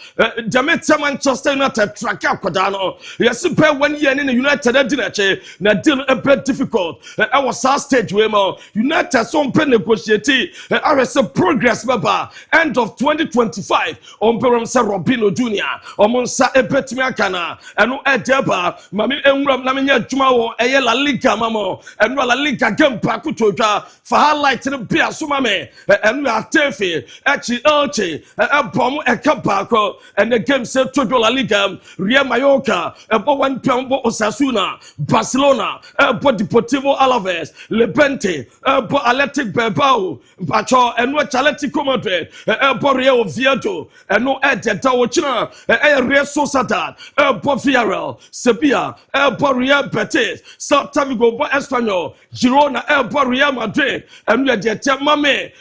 Jamaica Manchester United track out Kodano. Yes, per 1 year in the United Dinache, na deal a bit difficult. I was our stage where United some pen negotiate. I was a progress baba end of 2025 on Peram Sa Robinho Jr. On Sa Ebetmiakana and no Edeba, Mami Emram Lamina Jumao, a La Liga Mamo, and La Liga game Pakutoka for highlighting the beer Sumame, and we are Tefi, actually Elche. A bomb a Capaco and the game set to La Liga, Real Mallorca, about 1 Piambo Osasuna, Barcelona, about Deportivo Alaves, Levante, about Athletic Bilbao, Pacho, and what Atletico Madrid, about Real Oviedo, and no Edeta Ochina, Real Sociedad, about Villarreal, Sevilla, about Real Betis, South Vigo, Espanyol, Girona, about Real Madrid, and we are the Mame,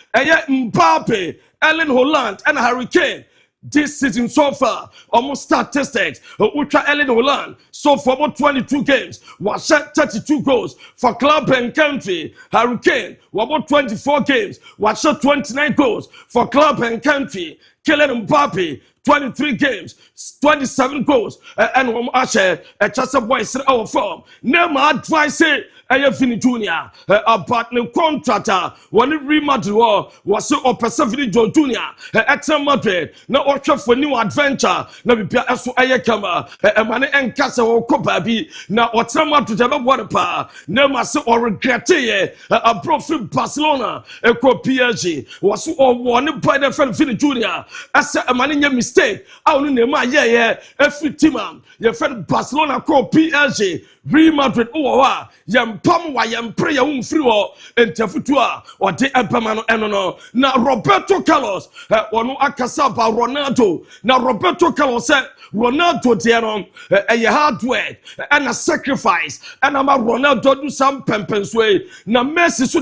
Mbappe. Ellen Holland and Harry Kane. this season so far, almost statistics, Ultra Ellen Holland, so for about 22 games, was shot 32 goals for club and country. Hurricane, about 24 games, was shot 29 goals for club and country. Kylian Mbappe, 23 games, 27 goals, and Asher, a Chassa Boys our form. Name my advice. Fini Junior, about the contractor, when it remodeled was so Opera Junior, at Madrid, no order for new adventure, no be so Ayakama, a money and castle Copabi, now what's some to the water, no master or regret a profit Barcelona, a PSG, was so one by the friend Fini Junior, as a money mistake, I only name my every team, your friend Barcelona called PSG. Real Madrid, yam pam wa yam pray yam free or interfutua or de empamano enono. Na Roberto Carlos, wanu akasaba Ronaldo. Na Roberto Carlos said Ronaldo dearon a hard work and a sacrifice. And I'm a Ronaldo do some pempens way. Na Messi so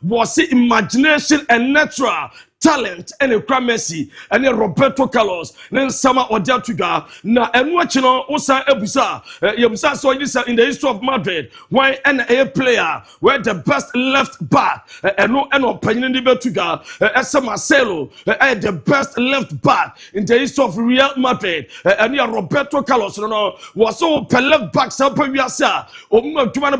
was it imagination and natural talent and a Messi and a Roberto Carlos then Sama Odiatuga na enwachino osa ebusa yebusa so this in the history of Madrid why an a player where the best left back and no opinion in Betuga Esa Marcelo the best left back in the history of Real Madrid and Roberto Carlos no was so left back sa pewiasa o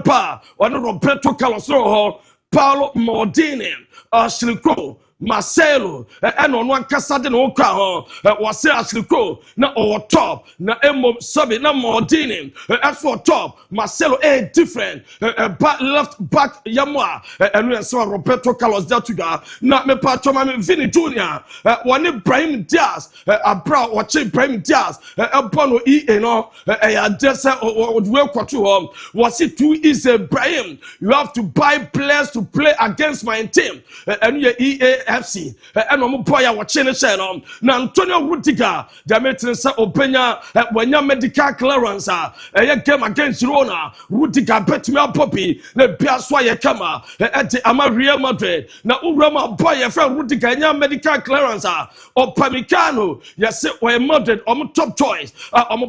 pa Roberto Carlos no Paulo Maldini Shilko Marcelo and on one Casade no car was Ashliko na or top na emo sabi na Maldini as for top Marcelo different back left back Yamwa and we saw Roberto Carlos Datuga na me patoma Vini Junior one Ibrahim Diaz abra watching Ibrahim Diaz upon no adesa or well home was it too easy Ibrahim you have to buy players to play against my team and your FC and no boy watching the channel na Antonio Rudiger Diameter sa openya when your medical clearance a game against Rona Rudiger bet me up poppy na biaswa ye kama at ama Real Madrid na urama boy your friend Rudiger your medical clearance or Pamicano yes we Madrid top choice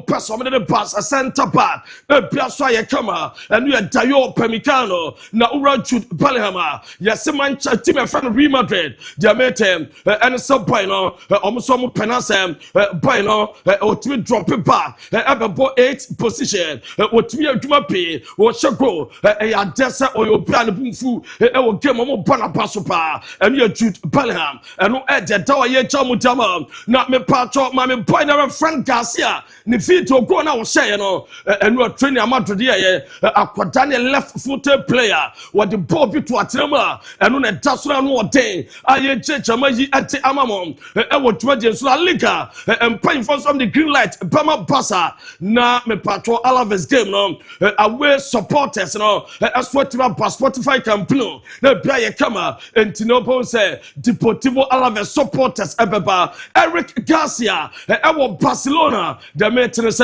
person the pass a center back na biaswa ye kama and you Dayo Pamicano na ura Jude Bellingham yes Manchester team friend Real Madrid Diameter and some boy no almost some penasem boy no or to drop it back about 8th position what to be a duma pay or shago a dessa or your plan bumfu will game on Panapasopa and you Jude Bellingham and no edge tower ye chamutama not me patch my boy never Frank Garcia Nifito go now say no and we are training a Madrid here a Quadani left footed player what the ball be to Atrema and on a Tasra no day I Chamaji at Amamon what to La Liga and paying for some the green light Bama Bassa na me patro Alaves game no away supporters no as what Spotify campaign na Brian Kama and Tinopo say Deportivo Alaves supporters ebeba Eric Garcia our Barcelona the maintenance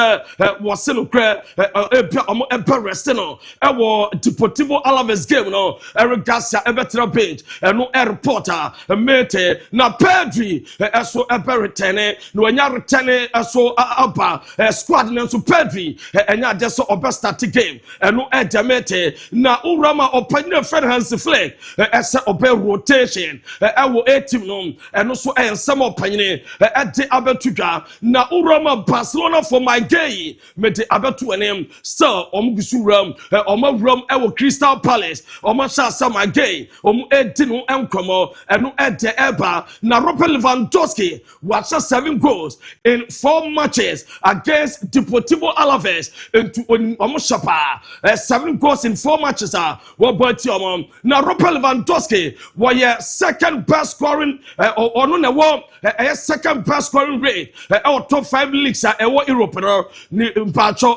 was still Restino our Deportivo Alaves game no Eric Garcia ebetra bench and no reporter mete na Pedri so return no anya return so aba squad na so Pedri anya just oba start game no edamete na urama opanya friend Hans Flick ese oba rotation wo team no no so some opanya ede abetuga na urama Barcelona for my gay mete abetu enem still omugusu ram omawram wo Crystal Palace omasha sama gay edi no enkomo no ede eba na Robert Lewandowski was 7 goals in 4 matches against Deportivo Alaves into Omoshapa 7 goals in 4 matches what about na Robert Lewandowski was second best scoring or no one second best scoring rate our top 5 leagues Europe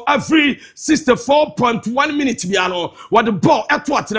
every 64.1 minutes biano what the ball at what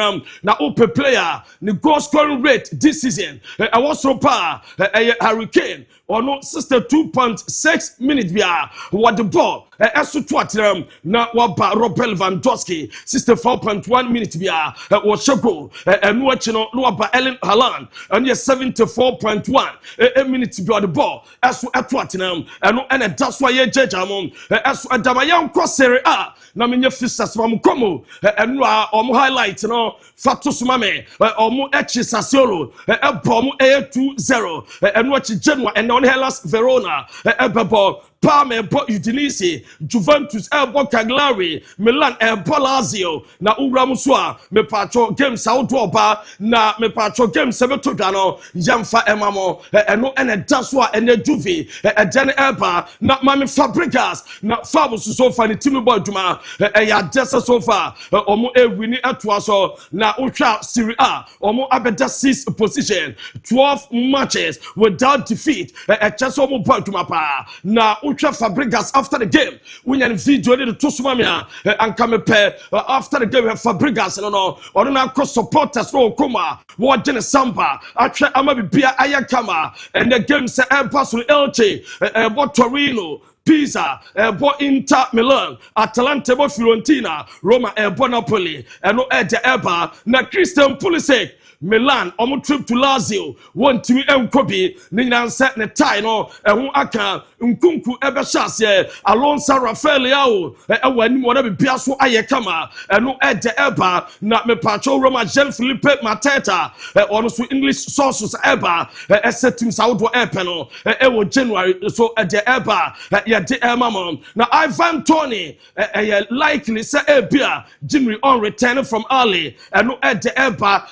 na open player the goal scoring rate this season I was so Hurricane or no 62.6 minutes bia what the ball ɛso to atenam na waba Robert Lewandowski 64.1 minutes bia wɔhyɛ goal ɛno akyi no na waba Erling Haaland ɛno 74.1 minutes bia the ball ɛso ɛto atenam ɛno ɛna da so ayɛ gyagya mo ɛso ɛdamayɛ nkɔ Serie A na menye fixtures ma mkomo ɛno a ɔmo highlight no fato soma me ɔmo ɛkyi Sassuolo ɛbɔ ɔmo 2-0 ɛno akyi Genoa ɛna ɔno Hellas Verona ɛbɛbɔ Parma ɛbɔ Udinese, Juventus ɛbɔ Cagliari, Milan ɛbɔ Lazio na uram so a mepacho games awdo ba na mepacho games sebeto dwa no yamfa emamo ɛno ɛna da so a ɛna Juve ɛdɛn ɛba na Mami Fabregas na Fabus so fa ne team bɔ adwuma ɛya desa so fa ɔmo ewini ɛtoa so na utwa Serie A ɔmo abɛda 6th position 12 matches without defeat ɛkyɛ so ɔmo bɔ adwuma pa na Fabregas after the game when you video need to sumamia and come after the game Fabregas no or na cross supporters no kuma what Jenny Samba atwe amabi bia ayakama and the game say pass with Elche what Torino Pisa, Ebo Inter Milan, Atalanta, Ebo Fiorentina, Roma, Ebo Napoli, and no Ede Eba, na Christian Pulisic. Milan, omo trip to Lazio, want to Kobe, Nina set ne tie no, aka, Nkunku ebe shasye, Alonso Rafael Yao, when whatever Piasso Ayekama, and no Ede Eba, not me Pacho Roma Jean Philippe Mateta, also English sources Eba, set him South Epeno, Ewo January, so at the Eba, ya de Mamon. Now Ivan Tony, likely say Ebia, Jimmy on returning from early, and no at the Eba,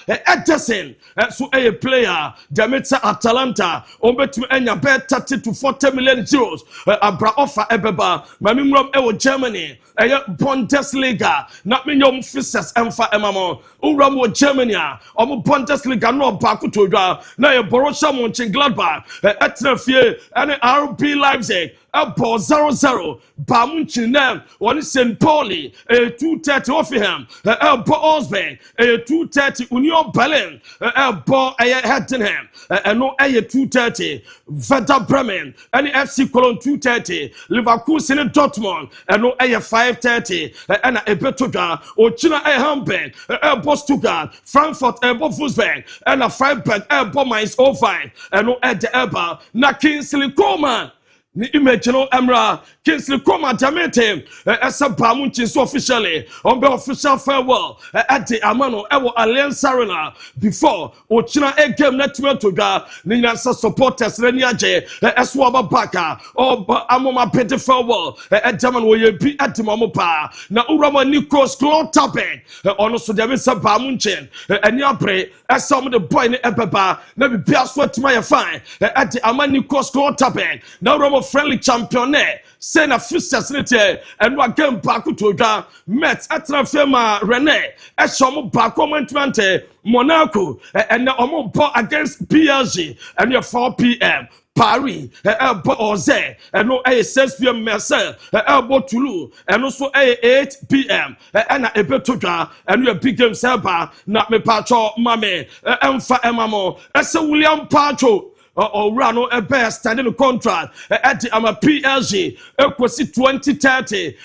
so a player Demetsa Atalanta obetu enya bet 30 to 40 million euros abra offer ebeba mamimrom ewo Germany Bundesliga na menyom fixtures emfa emamo uram wo Germany omo Bundesliga no ba ko todwa na ye Borussia Mönchengladbach etrafie ene RB Leipzig Abo 0-0 Bamunchinem one St. Pauli 230 Offenham Abo Osberg 230 Union Berlin Abo Heidenheim no 230 Werder Bremen and FC Cologne 230 Leverkusen Dortmund no 530 and Ebetoga Ochina Hamburg Abo Stuttgart Frankfurt Abo Wolfsburg and Freiburg Abo Mainz 05 no at the Eba na Kingsley Coman ni image no Emra Kingsley Coman Jamete esa Bamunchi so officially on the official farewell at the Amano Ewo Alliance Arena before Ochina a game network to ga ni nyansa supporters reniaje eswa baka or amoma pete farewell at German wo ye bi at mamo pa na urama Nikos Klotapen ono so de esa Bamunchi eni abre esa mo the boy ni ebeba na bi bia so tima ye fine at the Amani Nikos Klotapen na urama friendly championne say na fixtures nete and wa game back to da met atrafema Rene esom back commitment Monaco and omo ball against PSG and 4 p.m. Paris, Elbo Oze, and no 6 p.m. Marseille, Elbo Toulouse, and also 8 p.m. and a Betoga, and your big game server, not me Pacho, Mame, Emfa Emamo, as a William Pacho. Or Rano a best standing contract at the PSG equals 2030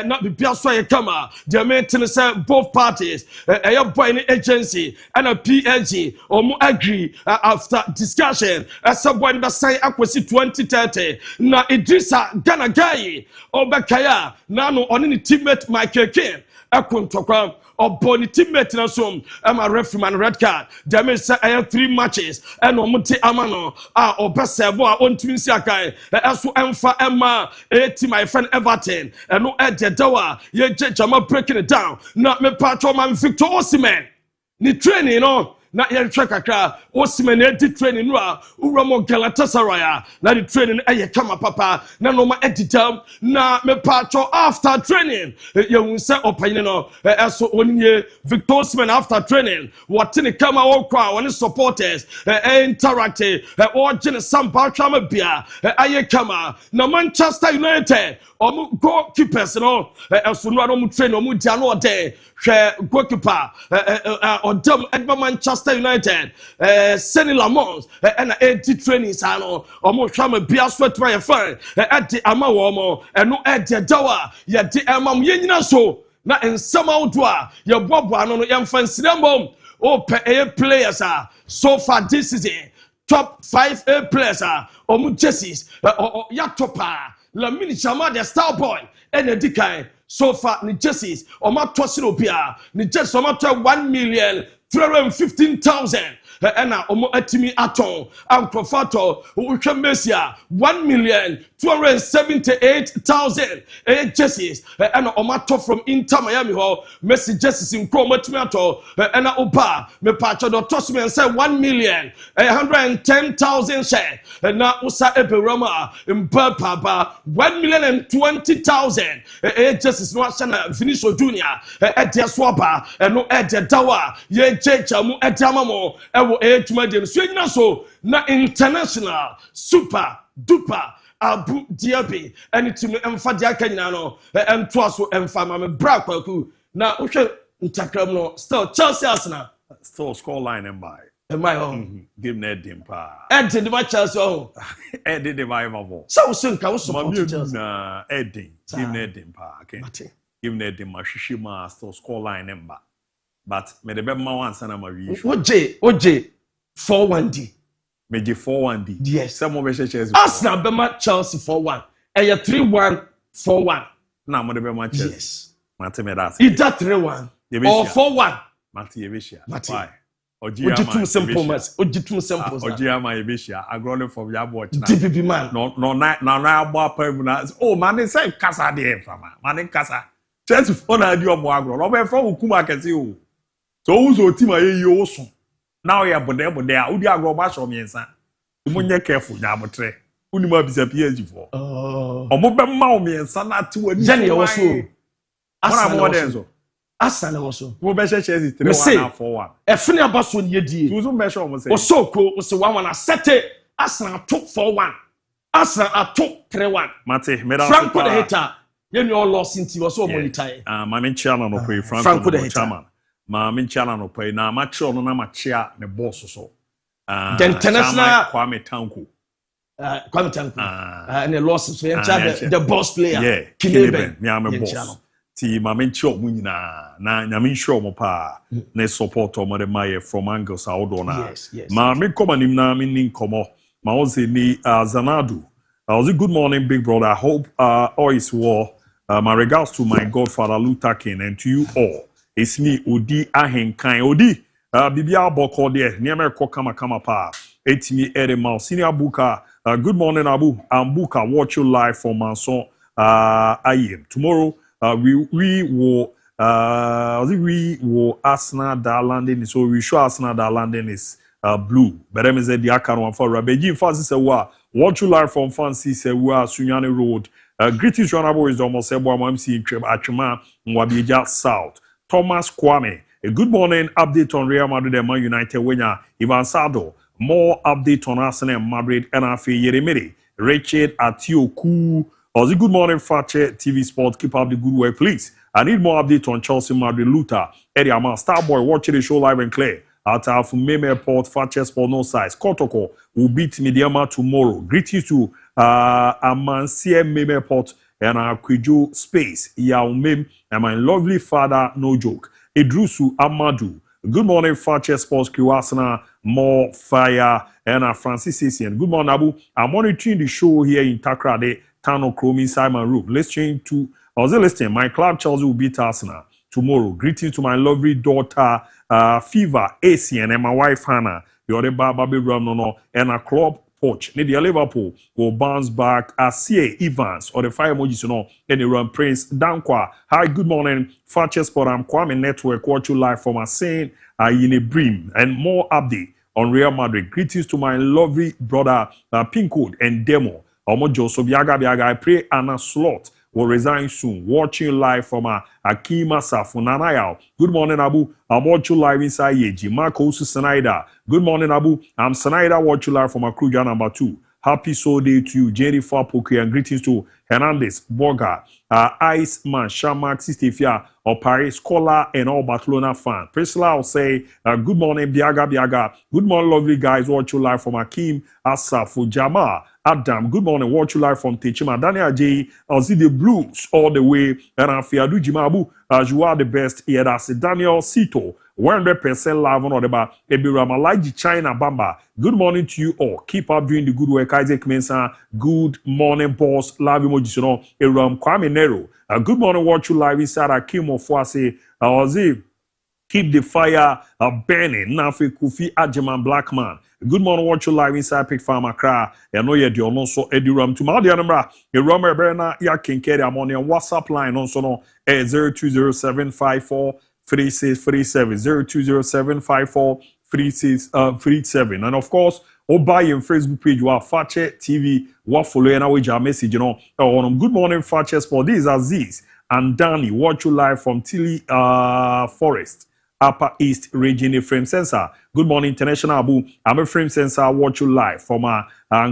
not the Piasso Kama the maintenance both parties a buying agency and a PSG or more agree after discussion as someone that say equals 2030 now Idrissa Gana Guy or Bakaya Nano on any teammate Michael King Akuntokram or Bonnie teammate na som a referee man red card dem say I have 3 matches and omote amano obeservo a ontimi siakai eso emfa emma eti my friend Everton and no ededawa ye jama breaking it down na me patcho man Victor Osimhen ni training no na yɛhwɛ kakra Osimhen edi training no a uramo Galatasaray na the training kama papa na no ma editam na me patcho after training yɛhu sɛ ɔpanyin no ɛso onye Victor Osimhen after training what ne kama wɔkɔ a wɔne supporters interact ɔgye samba twama bia kama na Manchester United goalkeepers no ɛso no train no dia no ɔde hwɛ goalkeeper ɔdam Manchester Manchester United, Senny Lamont, and 80 trainings. I know, almost come a beer sweat my friend, at the Amawomo, and no at the Dawa, yet the Amam Yenina so. Na in some outdoor, your Bob one on your fancy number. Oh, players are so far this is it. Top 5 A players are Jesse's or Yatopa, La Mini Chama, the star boy, and the Dikai. So far, the Jesse's or Matosopia, the Jess or 1,315,000. And omo etimi aton amprofato uche Messi 1,278,000 jerseys and omato from Inter Miami ho Messi jerseys in chrome etimi ato and oba me pacho do toss me say 1,110,000 share and na usa eberama mbapa ba 1,020,000 jerseys no asana finish junior e swaba no e dawa ye jeja mu e damamo so na international super duper ABOU DIABY anytime emfa dia kanyina no emto so emfa ma me bra kwaku na wohwe ntakram no still Chelsea Arsenal still score line and by am I home give net dim pa enti the Chelsea oh edi the vibe so nka wo support Chelsea na edi give net dim pa okay give net dim ma hwehwe ma still score line and by but me the be ma wan sana ma wi oje 4-1D. Maybe 4-1D. Yes. Some of Chelsea. Arsenal Bema Chelsea 4-1. And you're 3-1, 4-1. Now, I'm Bema Chelsea. Yes. Mate me that's. Either 3-1 or 4-1. Mate Yebishia. Why? Oji simple mas. Oji too simple. Ojiama Yebishia. I grown from Yabo. DPP man. No, now, oh, man, they say Casa de Fama. Man, Casa. Chelsea for na di omo agro. Robert from Ukuma kesi o. So who's your team aye you also? Now you are bode udi agro ba so miensa. Umunye careful nya abotre. Uni ma bisa PSG for. Omo be ma o miensa na ti wani. Jani also. Arsenal also. Wo be Chelsea 3-1 4-1. E fini abaso ni yedie. Tu so be sure omo say. Osoko o se 1-1 asete. Arsenal took 4-1. Arsenal took 3-1. Mate, me da Franco the hater. You all lost into was so monitor. Ma men channel no pay Franco the chairman. Ma men channel no pay na match no na matchia ne boss so. The international Kwame Tanku. Kwame Tanku. And the loss so the boss player. Yeah, Kileben. Me am a boss. Ti ma men chop mu nyina na nyame show mo pa na support o mo de maye from angles outdoor na. Yes. Ma me come anim na me nin komo. Ma o say ni Zanadu. I was a good morning, big brother. I hope all is well. My regards to my godfather Luther King and to you all. It's me, Odi Ahenkan. Odi, Bibia Boko there, near me kama pa. It's me, Eddie Senior Buka. Good morning, Abu. I'm Buka. Watch you live from Manson. Tomorrow, we will Arsenal that landing. So we show Arsenal that landing is blue. But then is the Akar one for Rabeji. Francis watch you live from Fancy Sewa Sunyani Road. Greetings, Honorable is almost MC Achuma Mwabija South. Thomas Kwame. A good morning update on Real Madrid and Man United winner Ivan Sado. More update on Arsenal and Madrid and Afi Yeremiri. Richard Atioku. Also, good morning, Fakye TV Sport. Keep up the good work, please. I need more update on Chelsea Madrid Luther. Eddie Aman Starboy watching the show live and clear. At Meme Airport, Fakye Sport no size. Kotoko will beat Mediama tomorrow. Greetings to Amansie Meme Airport and Kwijo Space. Yaumem and my lovely father, no joke. Idrusu Amadu. Good morning, Fakye Sports, Kiwasana, more fire, and Francis Sisian. Good morning, Abu. I'm monitoring the show here in Takrade, Tano Kromi, Simon Rook. Let's change to, I was listening, my club Chelsea will beat Arsenal tomorrow. Greetings to my lovely daughter, Fever, ACN, and my wife, Hannah. You're the Baby Ramnono, and a club coach. Nidia Liverpool will bounce back as C.A. Evans or the fire emojis, and the run Prince Dankwa. Hi, good morning, Fakye Sport. I'm Kwame Network. Watch you live from a scene in a brim and more update on Real Madrid. Greetings to my lovely brother, Pinkwood and Demo. Omojo Sobiaga. I pray Anna Slot will resign soon. Watching live from Akima Safunanayao. Good morning, Abu. I'm watching live inside Yeji. Marcos Snyder. Good morning, Abu. I'm Snyder. Watching live from Akruja number 2. Happy soul day to you, Jennifer Poku, and greetings to Hernandez, Borga, Iceman, Shamak, Sistefia, or Paris, Scholar, and all Barcelona fan. Priscilla will say, good morning, Biaga. Good morning, lovely guys. Watch you live from Akim, Asaf, Jamal, Adam. Good morning, watch you live from Techima. Daniel J. I'll see the blues all the way. And Afiadu Jimabu, as you are the best. Yeah, that's Daniel Sito. 100% live on the bar. Ebiramalai China Bamba. Good morning to you all. Keep up doing the good work. Isaac Mensah. Good morning, boss. Love emoji. Eram Kwame Nero. Good morning, watch you live inside Akim Ofuase. Ozzy. Keep the fire burning. Nafi Kufi Ajeman Blackman. Good morning, watch you live inside Pick Farm Accra. I know you're the also Eddie Ram to my dear number. A Romer Berna Yakin I'm on your WhatsApp line also no 020754 3637 020754 3637. And of course, buy your Facebook page, you are Fakye TV, what follow and away your message, you know. Good morning, Fakye Sport. This is Aziz and Danny. Watch you live from Tilly Forest, Upper East Region Frame Sensor. Good morning, International ABOU. I'm a Frame Sensor. Watch you live from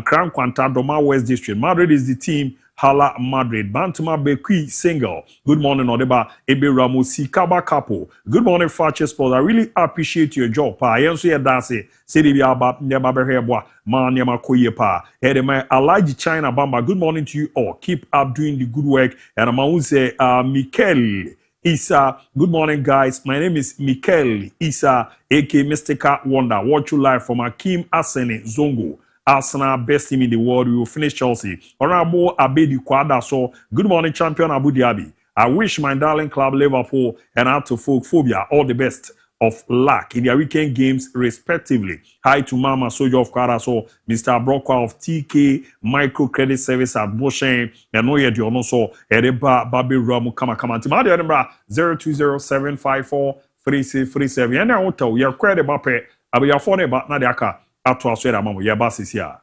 Crown Quanta Doma West District. Madrid is the team. Hala Madrid. Bantuma Bekwi single. Good morning, Odeba Ebe Ramosi Kaba Kapo. Good morning, Fakye Sports. I really appreciate your job. Pa, I answer that say, Sidi Biaba, Nebaberhebwa, Man Yamakoye Pa. Edema, Alaji China Bamba. Good morning to you all. Keep up doing the good work. And I'm going to say, Mikel Isa. Good morning, guys. My name is Mikel Isa, aka Mystica Wonder. Watch you live from Akim Asene Zongo. Arsenal, best team in the world. We will finish Chelsea. Honorable Abedi Kwada. So, good morning, champion Abu Dhabi. I wish my darling club Liverpool and out to folk phobia all the best of luck in their weekend games, respectively. Hi to Mama Soja of Kwada. So, Mr. Brockwa of TK Microcredit Service at Boshen. And no yet, you also Ereba Babi Ramu Kama Timadi number 020754 3637. And I will tell you, credit Bape. I will afford about Nadiaka. Ato aswera mamu ya basi siya.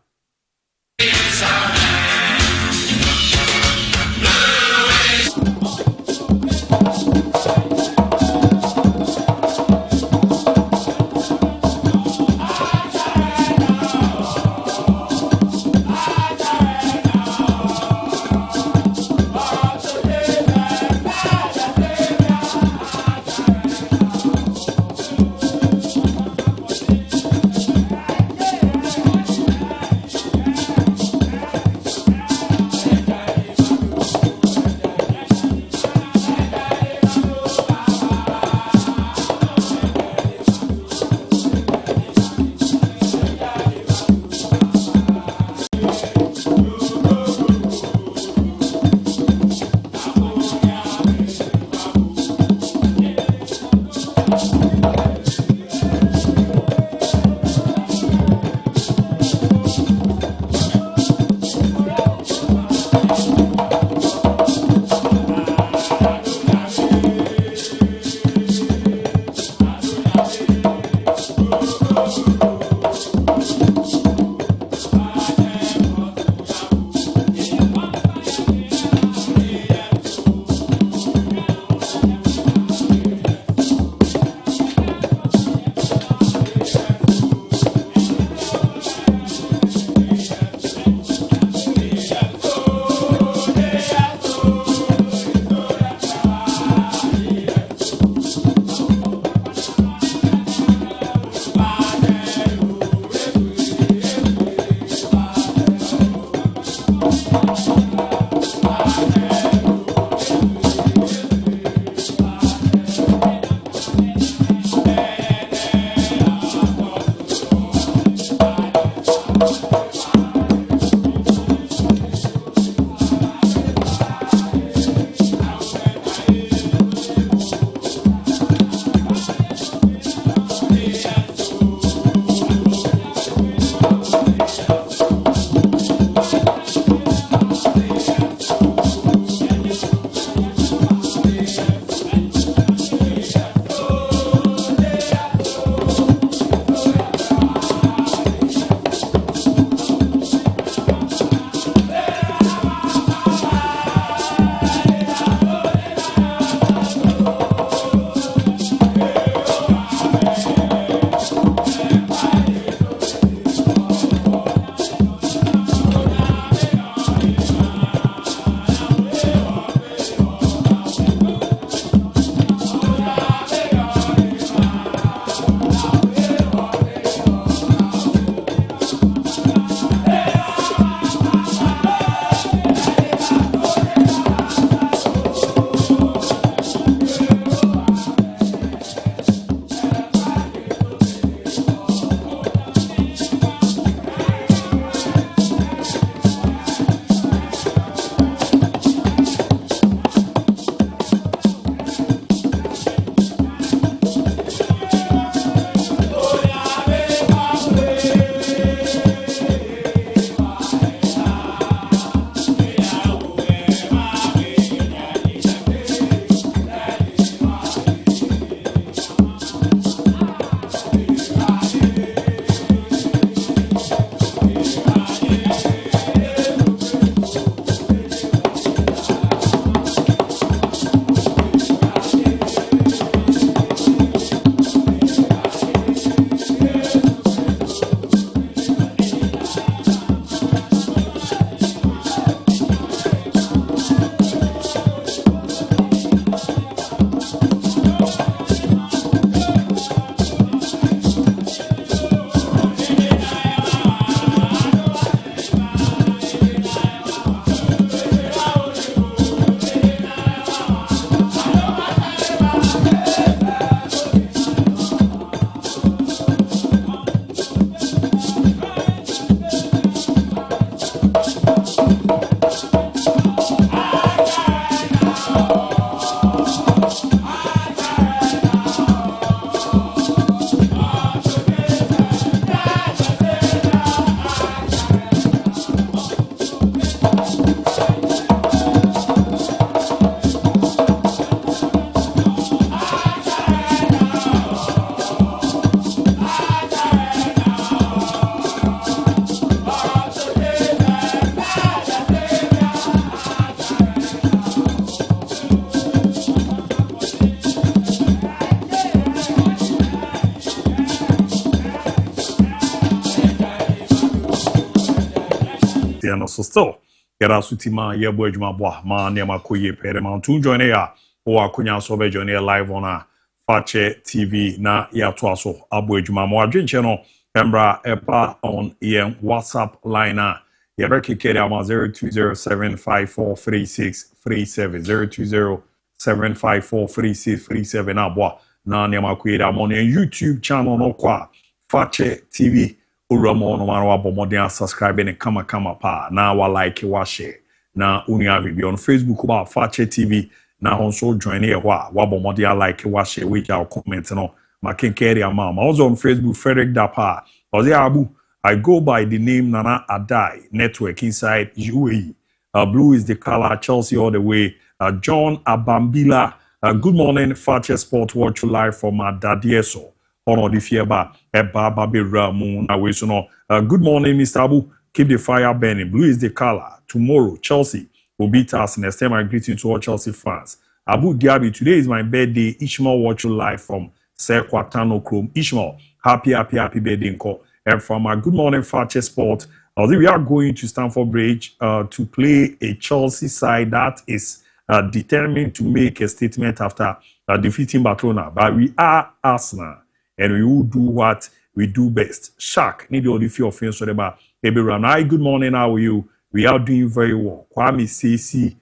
and also still get us with ma ye boy juma boa ma ne ma koye pere ma to join ya o akunya so be join live on Fakye TV na ya to aso ABOU juma mo adwenche no embra epa on yen WhatsApp line na ye be kekere ama 0207543637 0207543637 na boa na ne ma koye da mo ne YouTube channel no kwa Fakye TV Uramo no mara wa subscribe and kama pa na wa like wa share na unia be on Facebook ba Fakye TV na also join here wa bomode like wa share we ja comment no making carry am also on Facebook Frederick Dapa ozi Abu I go by the name Nana Adai network inside UAE. Blue is the color, Chelsea all the way. John Abambila good morning Fakye Sport watch you live from Dadieso ono di fieba eba babe ramu na we so no good morning Mr. Abu, keep the fire burning. Blue is the color. Tomorrow Chelsea will beat us. Next time I greet you to all Chelsea fans. Abu Diaby, today is my birthday. Ishmael watch you live from Sekwatano Chrome. Ishmael, happy birthday and from our good morning Fakye Sport. We are going to Stamford Bridge to play a Chelsea side that is determined to make a statement after defeating Barcelona, but we are Arsenal and we will do what we do best. Shaq, need all the few offense so about hi, good morning, how are you? We are doing very well. Kwame CC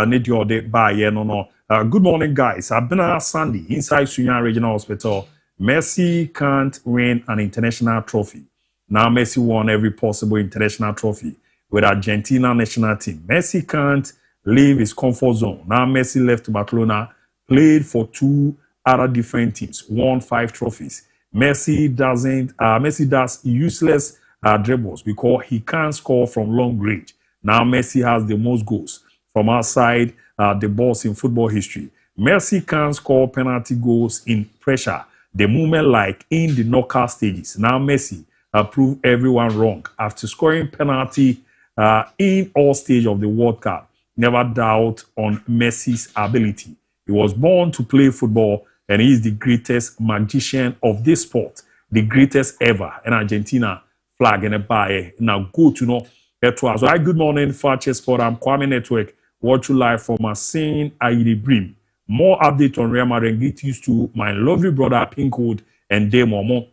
need your day by no. Good morning, guys. Abena Sandy inside Sunya Regional Hospital. Messi can't win an international trophy. Now Messi won every possible international trophy with Argentina national team. Messi can't leave his comfort zone. Now Messi left Barcelona, played for 2 other different teams, won 5 trophies. Messi does useless dribbles because he can't score from long range. Now Messi has the most goals from outside the box in football history. Messi can't score penalty goals in pressure, the moment like in the knockout stages. Now Messi proved everyone wrong after scoring penalty in all stages of the World Cup. Never doubt on Messi's ability. He was born to play football and he is the greatest magician of this sport, the greatest ever. In Argentina flag and a buy. Now go to know that was. Hi, good morning, Fakye Sport. I'm Kwame Network. Watch you live from Asin Aidibrim. More update on Real Madrid. Get used to my lovely brother Pinkwood and Demomo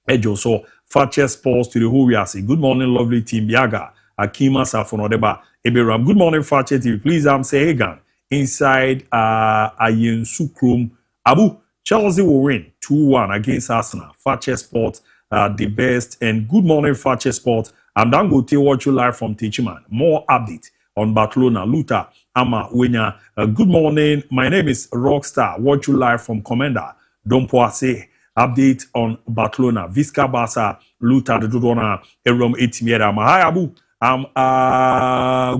Ejo. So Fakye Sports to the whole we are saying. Good morning, lovely team. Biaga Akima Safonodeba Eberam. Good morning, Fakye TV. Please, say again inside Ayen Sukrum. Abu, Chelsea will win 2-1 against Arsenal. Fakye Sport, the best. And good morning, Fakye Sport. I'm Dan Gote, watch you live from Techiman. More update on Barcelona. Luther, Ama, Wenya. Good morning. My name is Rockstar. Watch you live from Commander. Dompoase. Update on Barcelona. Visca Barca. Luther, the Dodona. Erom Etimiera. Hi, Abu. I'm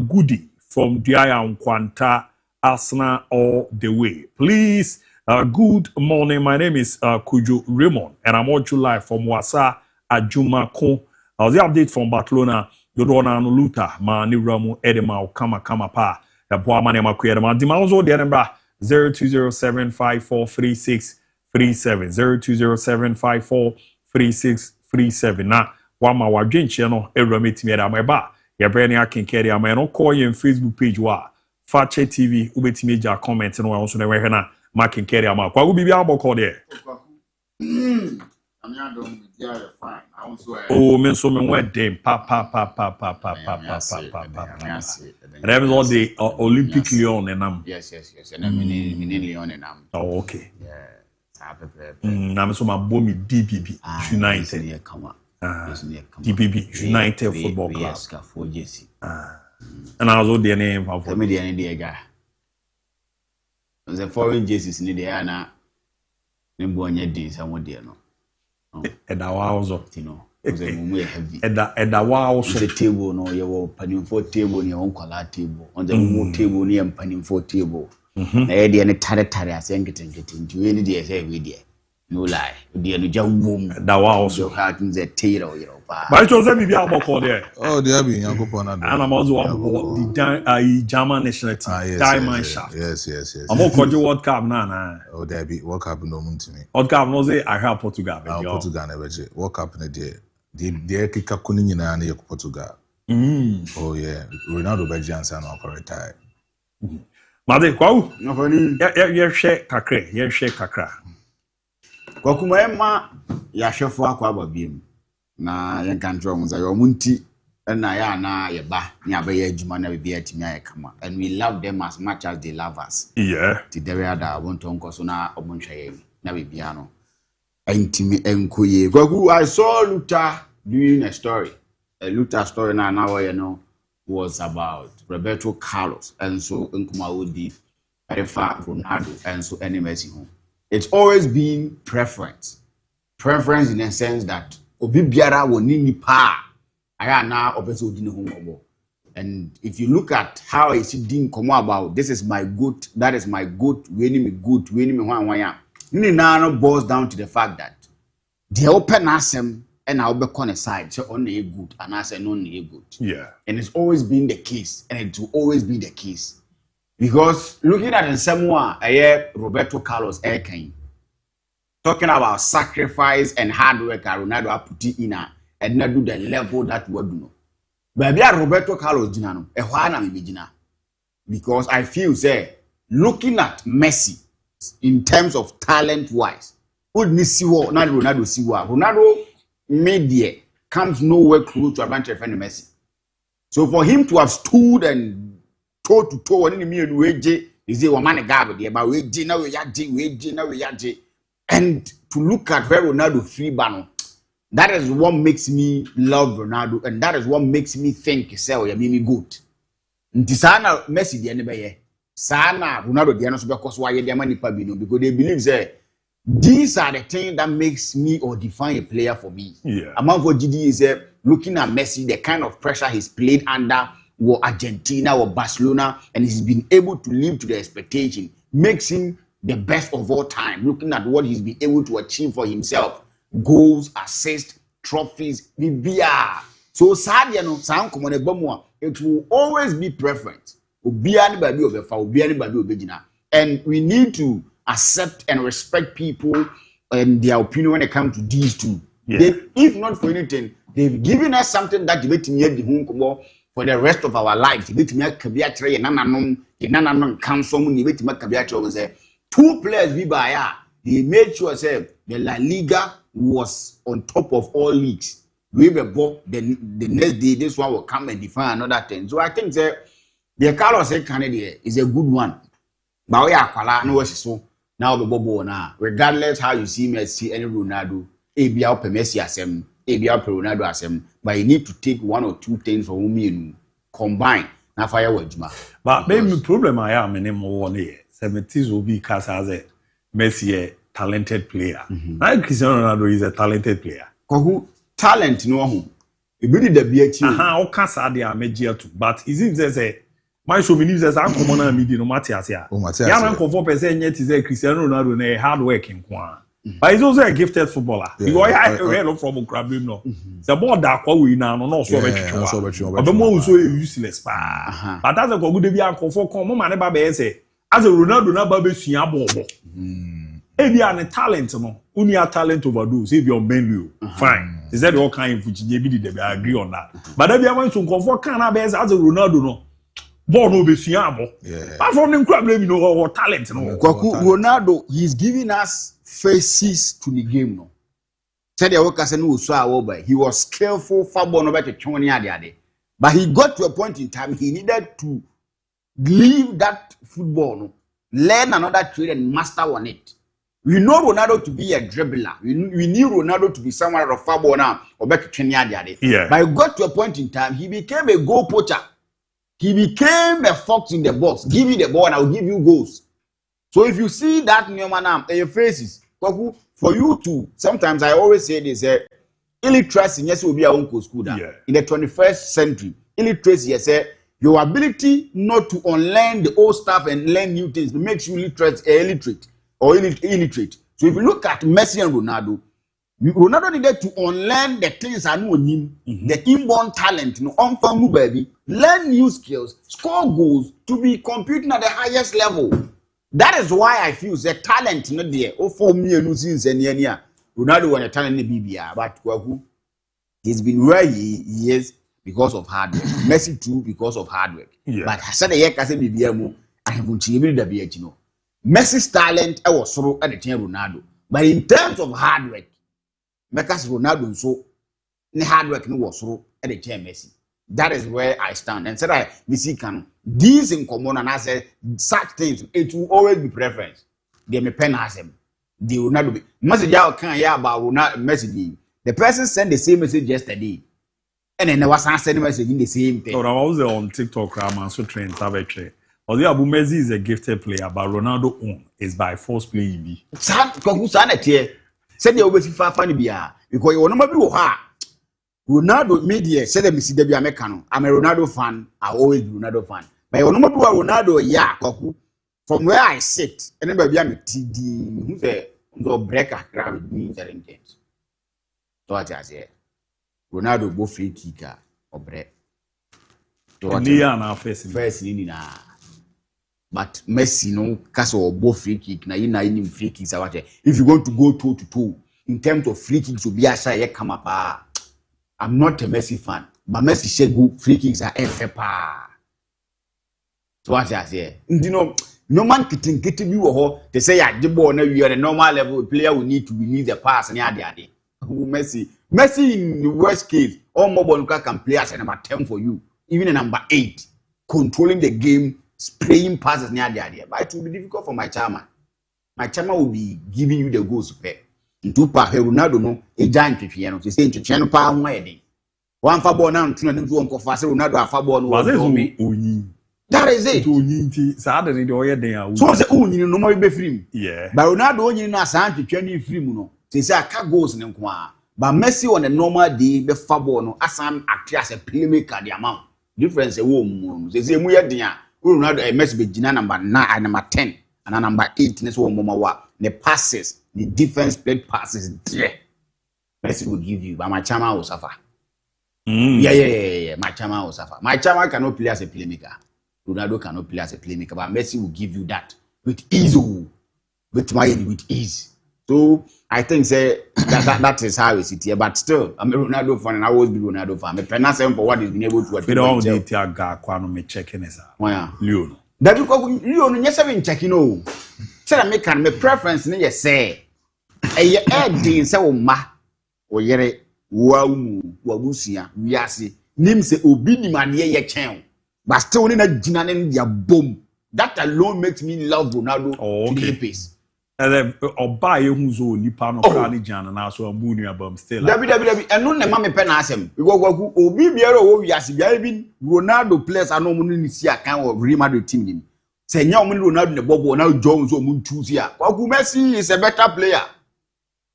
Goody from Diaby Kwanta. Arsenal all the way. Please. Good morning. My name is Kujo Raymond, and I'm watching live from Wasa Ajumako. The update from Barcelona. Dodona Luther, Mani Ramu Edema Kama Pa. Boa Mane Makuyama. Dimauzo the number 0207543637. 0207543637. Na wama wajinche no erometi mera meba. Ya brand akin carry am no call you Facebook page wa Fakye TV ubetimi ja comment no also na we na makin carry am kwa go bibia aboko there. Oh, men so men wet them. Pa. And that was all the Olympic Lyon and Yes. And I'm in Lyon and Oh, okay. Yeah. I'm so my bomi DBB United. DBB United Football Club. And I was all the name of the guy. The foreign jerseys in the Anna. Nembonya days and what dear no. And our house of Tino. Heavy. And the wow the table no your panning for table near uncle table on the more table near panning for table. Eddie and a tarry as getting to any day every day. No lie. The young woman that was also having the tail, you know. But it was a maybe about there. Oh, DIABY, and I'm also the German national team. Diamond Shaft. Yes. I'm going to call World Cup now. Oh, DIABY, World Cup no moon to me. World Cup no say I help Portugal. Portugal never. World Cup ne de. The kika kuni nyina na Portugal. Oh yeah, Ronaldo Bejiansa no retired. Mate, kwao. Yeah, share kakra. Kwa kuma ema ya shefo akwa babiem. Na yen kan tro munza yo munti na ya na ye ba ni abaye adwuma na bibia timi aye kama. And we love them as much as they love us. Yeah. Ti there ada wonto nkoso na omonhwe ye na bibia no. Intimi enkoye. Kwaku I saw Luther doing a story. A Luther story now you know was about Roberto Carlos and so Nkuma Odi Refa Ronaldo and so any Messi home. It's always been preference in the sense that obi biara woni nipa aya na obeso odi ne home. And if you look at how is it being come about, this is my goat, that is my goat, we me wan ya. Ni na boils down to the fact that the open asem and I'll be on a side, so only good, and I say no good. Yeah. And it's always been the case, and it will always be the case. Because looking at someone, I hear Roberto Carlos Erkane talking about sacrifice and hard work, Ronaldo put it in and not do the level that we do. But Roberto Carlos Ginano, because I feel say looking at Messi in terms of talent wise, would Messi not Ronaldo Siwa. Ronaldo media comes nowhere close to advantage of Messi. So for him to have stood and toe to toe on me and Weje is a woman gab there, but Weje now we and to look at where Ronaldo free banner, that is what makes me love Ronaldo, and that is what makes me think say ya me good. Ntisana Messi the anybody sana Ronaldo the no because why they money because they believe say these are the things that makes me or define a player for me. Yeah. Among for GD is looking at Messi, the kind of pressure he's played under or Argentina or Barcelona, and he's been able to live to the expectation, makes him the best of all time. Looking at what he's been able to achieve for himself, goals, assists, trophies, BBR. So Sadia no sound come on a bomb. It will always be preference. And we need to accept and respect people and their opinion when it comes to these two. Yeah. They, if not for anything, they've given us something that for the rest of our lives. Two players they made sure say the La Liga was on top of all leagues. We were both the next day this one will come and define another thing. So I think the Carlos Kennedy is a good one. But we are no so now the bobo na regardless how you see Messi and Ronaldo, ABOU Messi asem, ABOU Ronaldo asem, but you need to take one or two things from me and combine. Na fire wajuma. But maybe problem I am in more 70s will be cast as a Messi a talented player. Now Cristiano Ronaldo is a talented player. Who talent no who? It be the BH. All cast they are major too. But is it say my so many says I'm common and media no Matias here. Yeah, man, for 4% yet is a Cristiano Ronaldo a hard working one. But he's also a gifted footballer. Because I read from Ukraine no. The ball that we now no so much. But more so useless. But that's a good be uncle for common man baby say as a Ronaldo na baby suya bobo. If you are a talent no, only a talent overdose if you're Benlu. Fine. Is that all kind of which they agree on that. But if you are going to comfort can as a Ronaldo no. Born no be fiable. But from them crab you know or talent no. Ronaldo, he's giving us faces to the game no. Said the workers no so he was skillful football no better choni ade. But he got to a point in time he needed to leave that football no, learn another trade and master on it. We know Ronaldo to be a dribbler. We need Ronaldo to be someone of football now or better choni ade. But he got to a point in time he became a goal poacher. He became a fox in the box. Give me the ball and I'll give you goals. So if you see that new man your faces, for you to, sometimes I always say this, illiteracy, yes, will be our own school. In the 21st century, illiteracy, yes, your ability not to unlearn the old stuff and learn new things makes you illiterate or illiterate. So if you look at Messi and Ronaldo needed to unlearn the things I know him, the inborn talent, unfamiliar baby, learn new skills, score goals to be competing at the highest level. That is why I feel the talent not there. Oh, for me, since Ronaldo was a talent in the BBR, but he's been where he is because of hard work. Messi too because of hard work. Yeah. But I said the say BBM, I have to Messi's talent was through at the team Ronaldo. But in terms of hard work, because Ronaldo so the hard work was through at the team Messi. That is where I stand. And said I see can these in common and I said such things it will always be preference. They may pen as him. They will not be message out can hear about Ronaldo messaging. The person sent the same message yesterday. And then there was sending message in the same thing. No, I was on TikTok, I'm so trained, have a trade. Although Abu Messi is a gifted player, but Ronaldo is by force playing. Said they always funny because you want to be Ronaldo media said that Messi Debbie Americano. I'm a Ronaldo fan. I always be Ronaldo fan. But you know Ronaldo, yeah, from where I sit, and then maybe I'm a TD who's a breaker crowd with me in games. So I just say Ronaldo go free kicker or break. First in but Messi no castle both free kick na in free kicks. If you want to go toe to toe in terms of free kicks to be a shy come up. I'm not a Messi fan, but Messi said good free kicks are FFA. So what I say, you know, no man can get you they say at the ball now you are a normal level player will need to release the pass and yadi. Messi in the worst case, all mobile can play as a number 10 for you, even a number 8, controlling the game, spraying passes near the idea. But it will be difficult for my chairman. My chairman will be giving you the goals to pay. Into pa Ronaldo no a giant piano to say into channel pa wedding. One for born and two and two uncle Fast Ronaldo for born was that is it. So say you no more be free. Yeah. But Ronaldo only na santi twani free mu no. Say I can goals in kwa. But Messi on a normal day be fa ball no asan act as a playmaker the amount. Difference e wo mu. Say mu ye den a Ronaldo Messi be gina number 9 number 10 and number 8 ne so mama wa. The passes the defense played passes there. Messi will give you, but my chairman will suffer. Yeah. My chairman will suffer. My chairman cannot play as a playmaker. Ronaldo cannot play as a playmaker, but Messi will give you that with ease. With ease. So I think that is how we sit here. But still, I'm a Ronaldo fan and I always be Ronaldo fan. I'm penance for what he's been able to achieve. We don't need to go me checking this out. Leon. That because Leon, yes, I've been checking. Say I make my preference ne ye say e din say o ma o yere wa mu wa busia wiase nim say obi ni mane ye chen but still ne na gina ne dia bom that alone makes me love Ronaldo to the pace and then oba ye hu so nipa no ka ne gina na so amu nu abam still www eno ne ma me pe na asem igwagwagu obi biara wo wiase bia bi Ronaldo players anomu ni si akan o Real Madrid team ni say nyam Ronaldo ne bobo now Jones so mun choose here. Messi is a better player.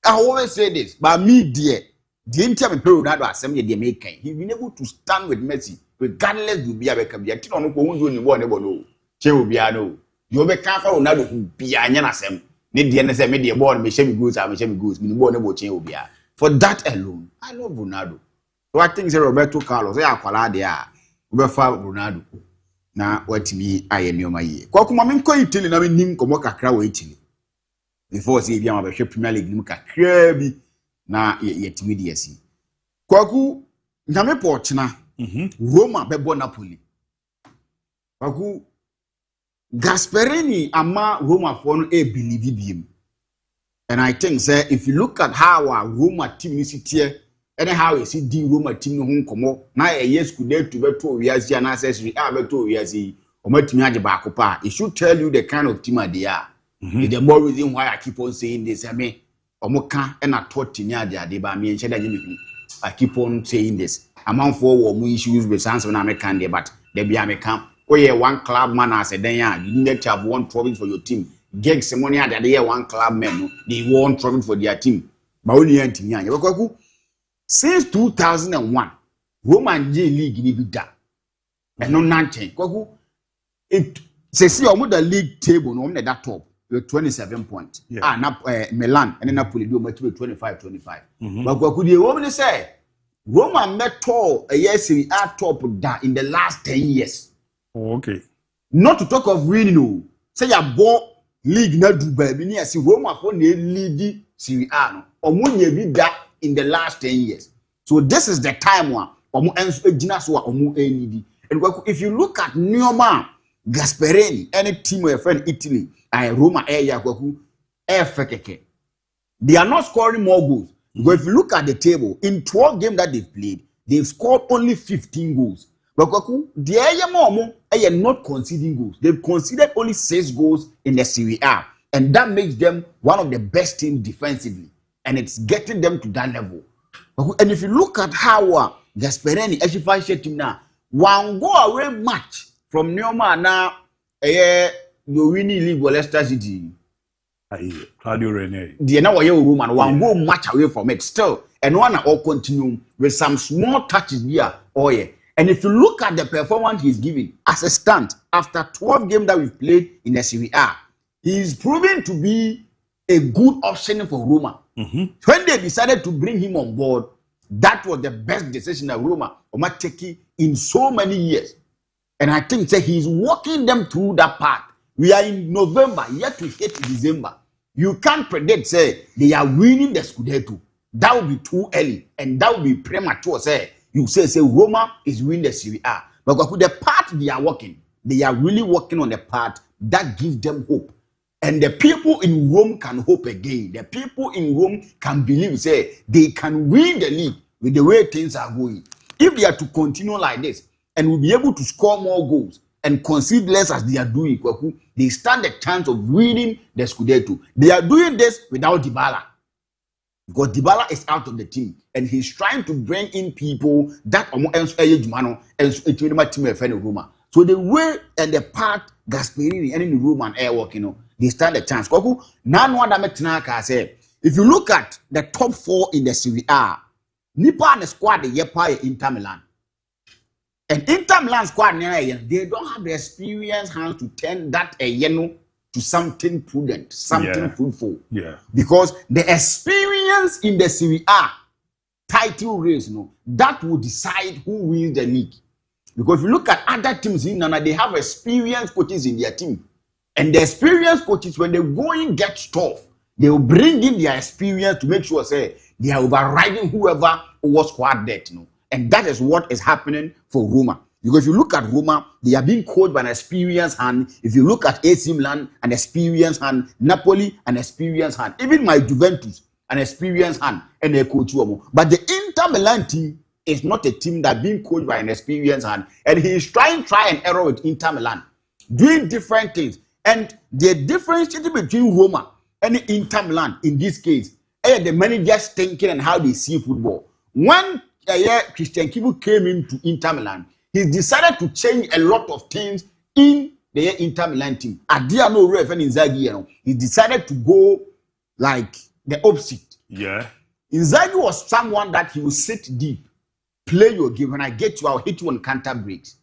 I always say this, but me dear, the entire Ronaldo assembly they make he been able to stand with Messi regardless you be a become the no go won you one no. Che obi no. You be can for Ronaldo who be anya na sem. Ne dear ne say me the ball me share me goals me ball ne bo chen obi a. For that alone, I love Ronaldo. So I think say Roberto Carlos say akwala there. We fa Ronaldo. Na watimi aye nioma ye kwa kuma me nko Italy na me nim komo kakra wa Italy before say bia ma be hwe Premier League nim kakra bi na yetimi de asi kwa ku na me porchna Roma be bo Napoli kwa ku Gasperini ama Roma for no e believe biem and I think say if you look at how our Roma team is here anyhow you see the Roma team no nkomo na yes could there to beto wiase and accessory beto wiase o matimi age ba akopa it should tell you the kind of team they are. The more reason why I keep on saying this me omoka and I thought team ade ba me enche da me I keep on saying this amount for wo mu issues with sans na me can there but there be American oh yeah one club man as a then you need to have one trophy for your team gigs money ade there one club men they want trophy for their team but only team ya kwaku since 2001, Roman J League ni bida. And no nanchen. Kwaku it says you the league table no that top with 27 points. Milan and Napoli do much with 25. But kwaku the woman say Roman met tall a year Serie A top that in the last 10 years. Okay. Not to talk of winning no. Say ya bought league na Dubai bi ni see Roma for na league Serie A no. Omunye bi da in the last 10 years. So this is the time one omo enso ejina so a omo enidi. And if you look at Neoma Gasperini, any team of friend Italy, and Roma area kwaku Fakye, they are not scoring more goals. Because if you look at the table, in 12 games that they've played, they've scored only 15 goals. But the area more are not conceding goals. They've conceded only 6 goals in the Serie A. And that makes them one of the best teams defensively. And it's getting them to that level. And if you look at how Gasperini actually team now, one go away match from Neoma now, you winning league with Leicester City. Claudio Rene. The now Roman one go match away from it still, and one all continue with some small touches here. Oh yeah. And if you look at the performance he's giving as a stand after 12 games that we've played in the Serie A, he's proven to be a good option for Roma. When they decided to bring him on board, that was the best decision that Roma might take in so many years. And I think he's walking them through that path. We are in November, yet to hit December. You can't predict, they are winning the Scudetto. That would be too early, and that would be premature. You say Roma is winning the Serie A. But the path they are really working on the path that gives them hope. And the people in Rome can hope again. The people in Rome can believe, they can win the league with the way things are going. If they are to continue like this, and will be able to score more goals and concede less as they are doing, they stand a chance of winning the Scudetto. They are doing this without Dybala. Because Dybala is out of the team. And he's trying to bring in people that are Roma. So the way and the path Gasperini and in Roma and Airwork, they stand a chance. If you look at the top 4 in the Serie A, Nipa and the squad the Yepa Inter Milan. And Inter Milan squad, they don't have the experience hands to turn that to something prudent, something fruitful. Yeah. Because the experience in the Serie A title race, that will decide who wins the league. Because if you look at other teams in Nana, they have experienced coaches in their team. And the experienced coaches, when the going gets tough, they will bring in their experience to make sure they are overriding whoever was squad debt. And that is what is happening for Roma. Because if you look at Roma, they are being coached by an experienced hand. If you look at AC Milan, an experienced hand. Napoli, an experienced hand. Even my Juventus, an experienced hand. And they coach you. But the Inter Milan team is not a team that being coached by an experienced hand. And he is try and error with Inter Milan. Doing different things. And the difference between Roma and Inter Milan, in this case, the managers thinking and how they see football. When Christian Kibu came into Inter Milan, he decided to change a lot of things in the Inter Milan team. Adiano Reven Inzaghi, he decided to go like the opposite. Yeah. Inzaghi was someone that he would sit deep, play your game. When I get you, I'll hit you on counter breaks.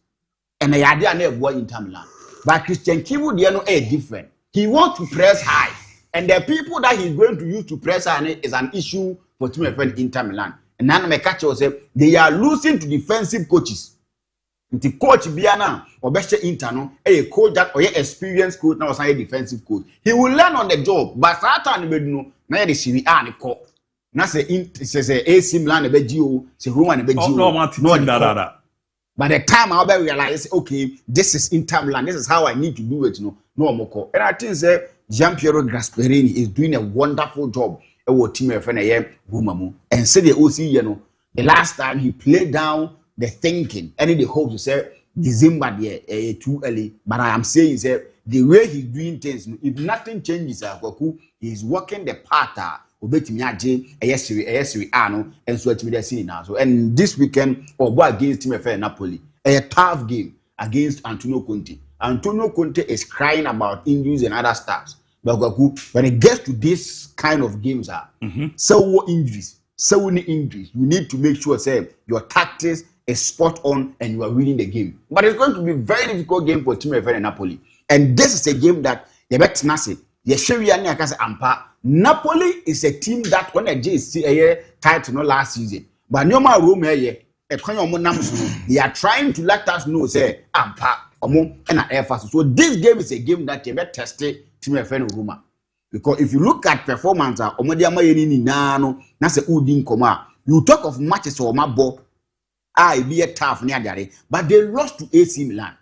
And I never go Inter Milan. But Christian Kibu, they are different. He wants to press high. And the people that he's going to use to press high is an issue for team friend Inter Milan. And now my catch will say they are losing to defensive coaches. The coach Biana or best Inter, a coach that or experienced coach now a defensive coach. He will learn on the job. But Satan now the Serie A the call. Now say AC Milan be Gio, say Roma be Gio. By the time I'll realize, okay, this is Inter Milan. This is how I need to do it. No more call. And I think Gianpiero Gasperini is doing a wonderful job. Team Roma. And say the OC, the last time he played down the thinking, and the hope to say December too early. But I am saying the way he's doing things, if nothing changes, he's working the path. And so now. So and this weekend, against Team FA Napoli, a tough game against Antonio Conte. Antonio Conte is crying about injuries and other stuff. But when it gets to this kind of games, so injuries, you need to make sure your tactics is spot on and you are winning the game. But it's going to be a very difficult game for Team FA Napoli. And this is a game that you bet Nasi. Napoli is a team that when a title last season, but no more room here. They are trying to let us know so this game is a game that you bet tested Team FA Roma. Because if you look at performance, you talk of matches or my ball. I be a tough near there, but they lost to AC Milan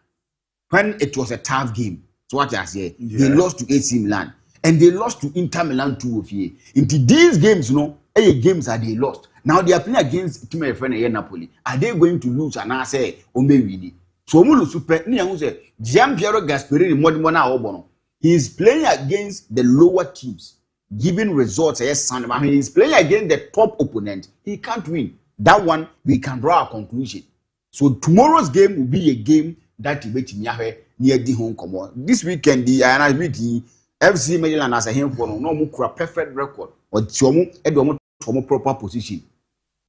when it was a tough game. So what I say, they lost to AC Milan and they lost to Inter Milan 2 of year. Into these games, games are they lost. Now they are playing against team friend here Napoli. Are they going to lose? And I say, Ombe so Mulu Super Giampiero Gasperini Modimona Obono. He is playing against the lower teams, giving results. Yes, I mean, he's playing against the top opponent. He can't win. That one, we can draw a conclusion. So tomorrow's game will be a game that will be near the home common. This weekend, the FC Milan as a him for no perfect record or Chomo proper position.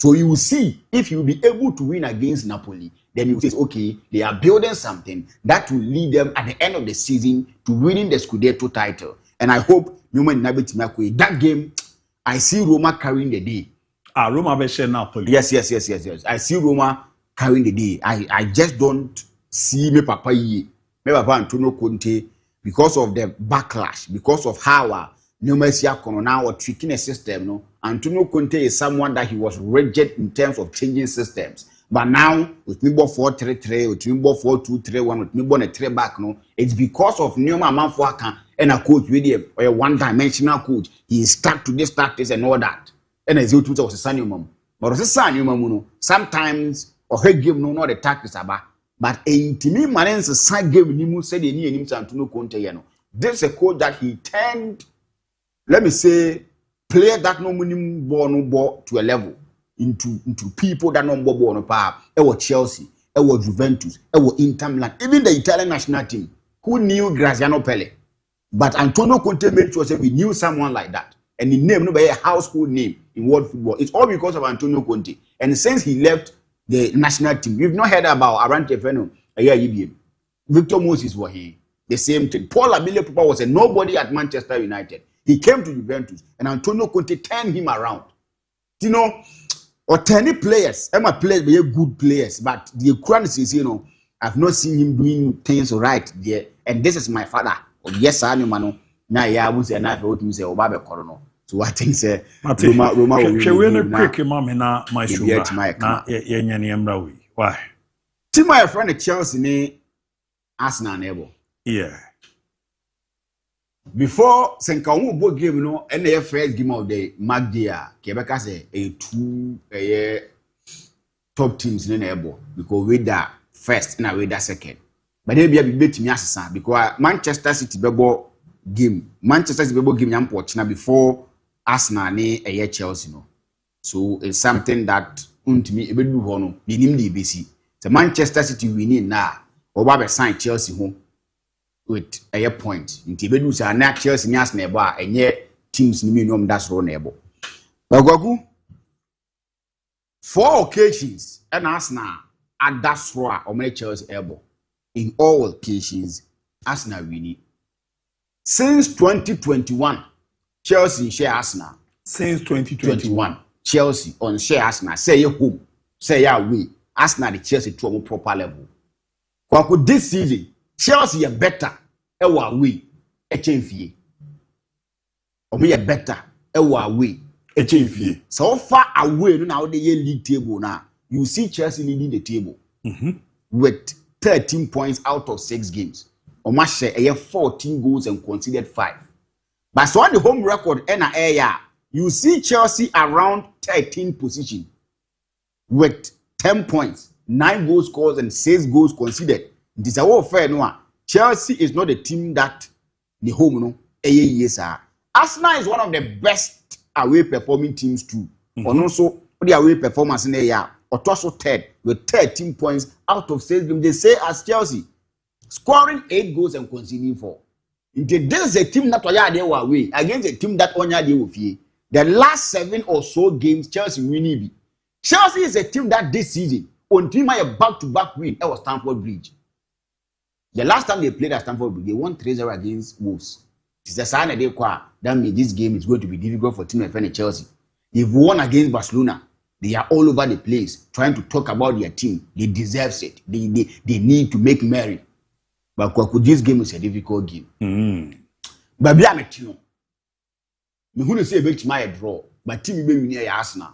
So you will see if you will be able to win against Napoli, then you say, okay, they are building something that will lead them at the end of the season to winning the Scudetto title. And I hope that game, I see Roma carrying the day. Roma be Napoli. Yes. I see Roma carrying the day. I just don't see me Papa Antonio Conte because of the backlash, because of how Messi now or tricking a system. Antonio Conte is someone that he was rigid in terms of changing systems. But now, with me 4-3-3, with me 4-2-3-1, with me 3 back, it's because of Neoma Manfwaka and a coach really a one-dimensional coach. He is stuck to this tactics and all that. And as you was a sunny mom. But as a sunny mom, sometimes or her give not the tactics about. But a Timmy Man's a side game, Nimu said he knew him Antonio Conte. This is a coach that he turned, let me say, player that no minimum ball to a level into people that no ball no power. It was Chelsea, it was Juventus, it was Inter Milan, even the Italian national team who knew Graziano Pelle. But Antonio Conte made sure we knew someone like that. And the name, no, a household name in world football. It's all because of Antonio Conte. And since he left the national team, we've not heard about Arante Feno, Victor Moses was here. The same thing. Paul Abile Papa was a nobody at Manchester United. He came to Juventus, and Antonio Conte turned him around. Or 10 players, Emma players were good players, but the Ukrainians is, I've not seen him doing things right there. And this is my father. Yes, I know, now I will say, and I wrote him say, Obabe Corono. So I think, say, Roma will quick, Mamma, na my sugar. Why? See, my friend, Chelsea, ne Arsenal, neighbor. Yeah. Before Senkawu both game, and the first game of the Magdia, Quebec say a top teams in the neighbor because we that first and we that second. But they be a bit me as because Manchester City bebo game, Manchester City bebo game yam before Arsenal ne a Chelsea no. So it's something that me ebe do hono. The name the BC. The Manchester City winning now. Oba sign Chelsea home. With a point. In Tibedu, say, na Chelsea ni Arsenal ba, and yet teams ni minimum that's wrong able. But Gogu, 4 occasions, and Arsenal at that's wrong or make Chelsea able. In all occasions, Arsenal winning. Since 2021, Chelsea share Arsenal. Since 2021, Chelsea on share Arsenal. Say your home, say your way. Arsenal the Chelsea to a more proper level. Gogu this season. Chelsea are better. Ewa we HMFA. We are better. Ewa we HMFA. So far away now the league table now. You see Chelsea leading the table with 13 points out of 6 games. Omashe a 14 goals and conceded 5. But so on the home record you see Chelsea around 13th position with 10 points, 9 goals scored and 6 goals conceded. This is a fair no. Chelsea is not a team that the home no. Arsenal is one of the best away performing teams too. And also the away performance in the year. Also third with 13 points out of 6 games. They say as Chelsea scoring 8 goals and conceding 4. This is a team that they were away against a team that onya they will fear. The last 7 or so games Chelsea winning. Chelsea is a team that this season on team a back-to-back win. It was Stamford Bridge. The last time they played at Stamford Bridge, they won 3-0 against Wolves. It's a sign that that means this game is going to be difficult for team friend Chelsea. They've won against Barcelona. They are all over the place trying to talk about their team. They deserve it. They need to make merry. But this game is a difficult game. But I'm a team. I'm going to say a bit my draw. But team will be near Arsenal.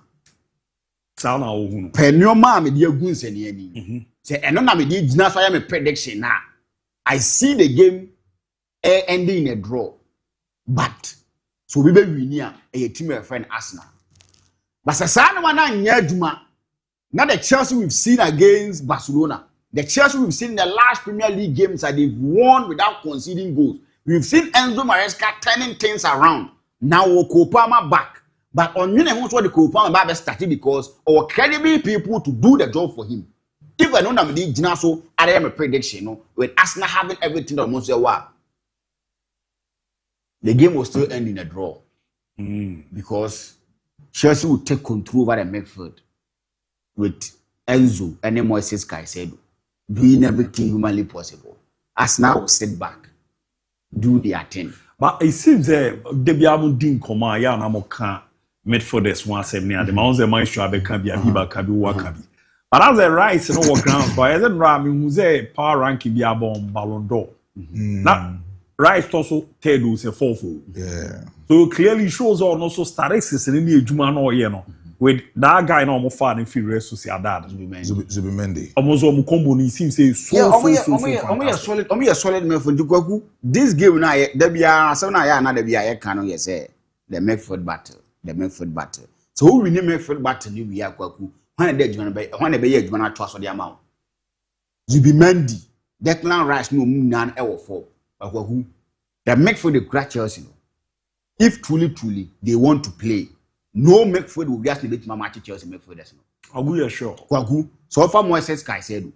Sana ohunu. Penoma me dia gun sene ani. Say eno na me dia gina so ya me prediction na. I see the game ending in a draw. But so we be win a team of friend Arsenal. But Sasana wana nya adwuma. Now the Chelsea we've seen against Barcelona. The Chelsea we've seen in the last Premier League games that they've won without conceding goals. We've seen Enzo Maresca turning things around. Now Kopama back. But on you know what the Kopama back started because our credible people to do the job for him. If I know that the Ginaso, I am a prediction, no, with Arsenal having everything that most wow. The game will still end in a draw. Because Chelsea will take control over the midfield with Enzo and Moises Caicedo doing everything humanly possible. Arsenal will sit back, do their thing. But it seems that Debiamu din koma ya na moka midfielders one seven near the mountains the maestro abeka bi abiba kabi wakabi. But as a Rice no work grounds, but as a Rami who's a power ranking be abon Ballon d'Or. Now Rice also third who's a fourfold. Yeah. So clearly shows on also statistics in the Juma no you know. With that guy no more far in Furious to see a dad. Zubimendi. Almost all combo ni seems say so solid man for Dukaku. This game now there be a so now ya na there be a canon yes the midfield battle. The midfield battle. So who win the midfield battle you be Kwaku. When they Jumana trust for the amount. Zubimendi, Declan Rice no none ever fall. Who they make for the crack Chelsea. If truly they want to play, no midfield will just be to match Chelsea midfielders. Agu sure. Kwaku. So far Moises Caicedo,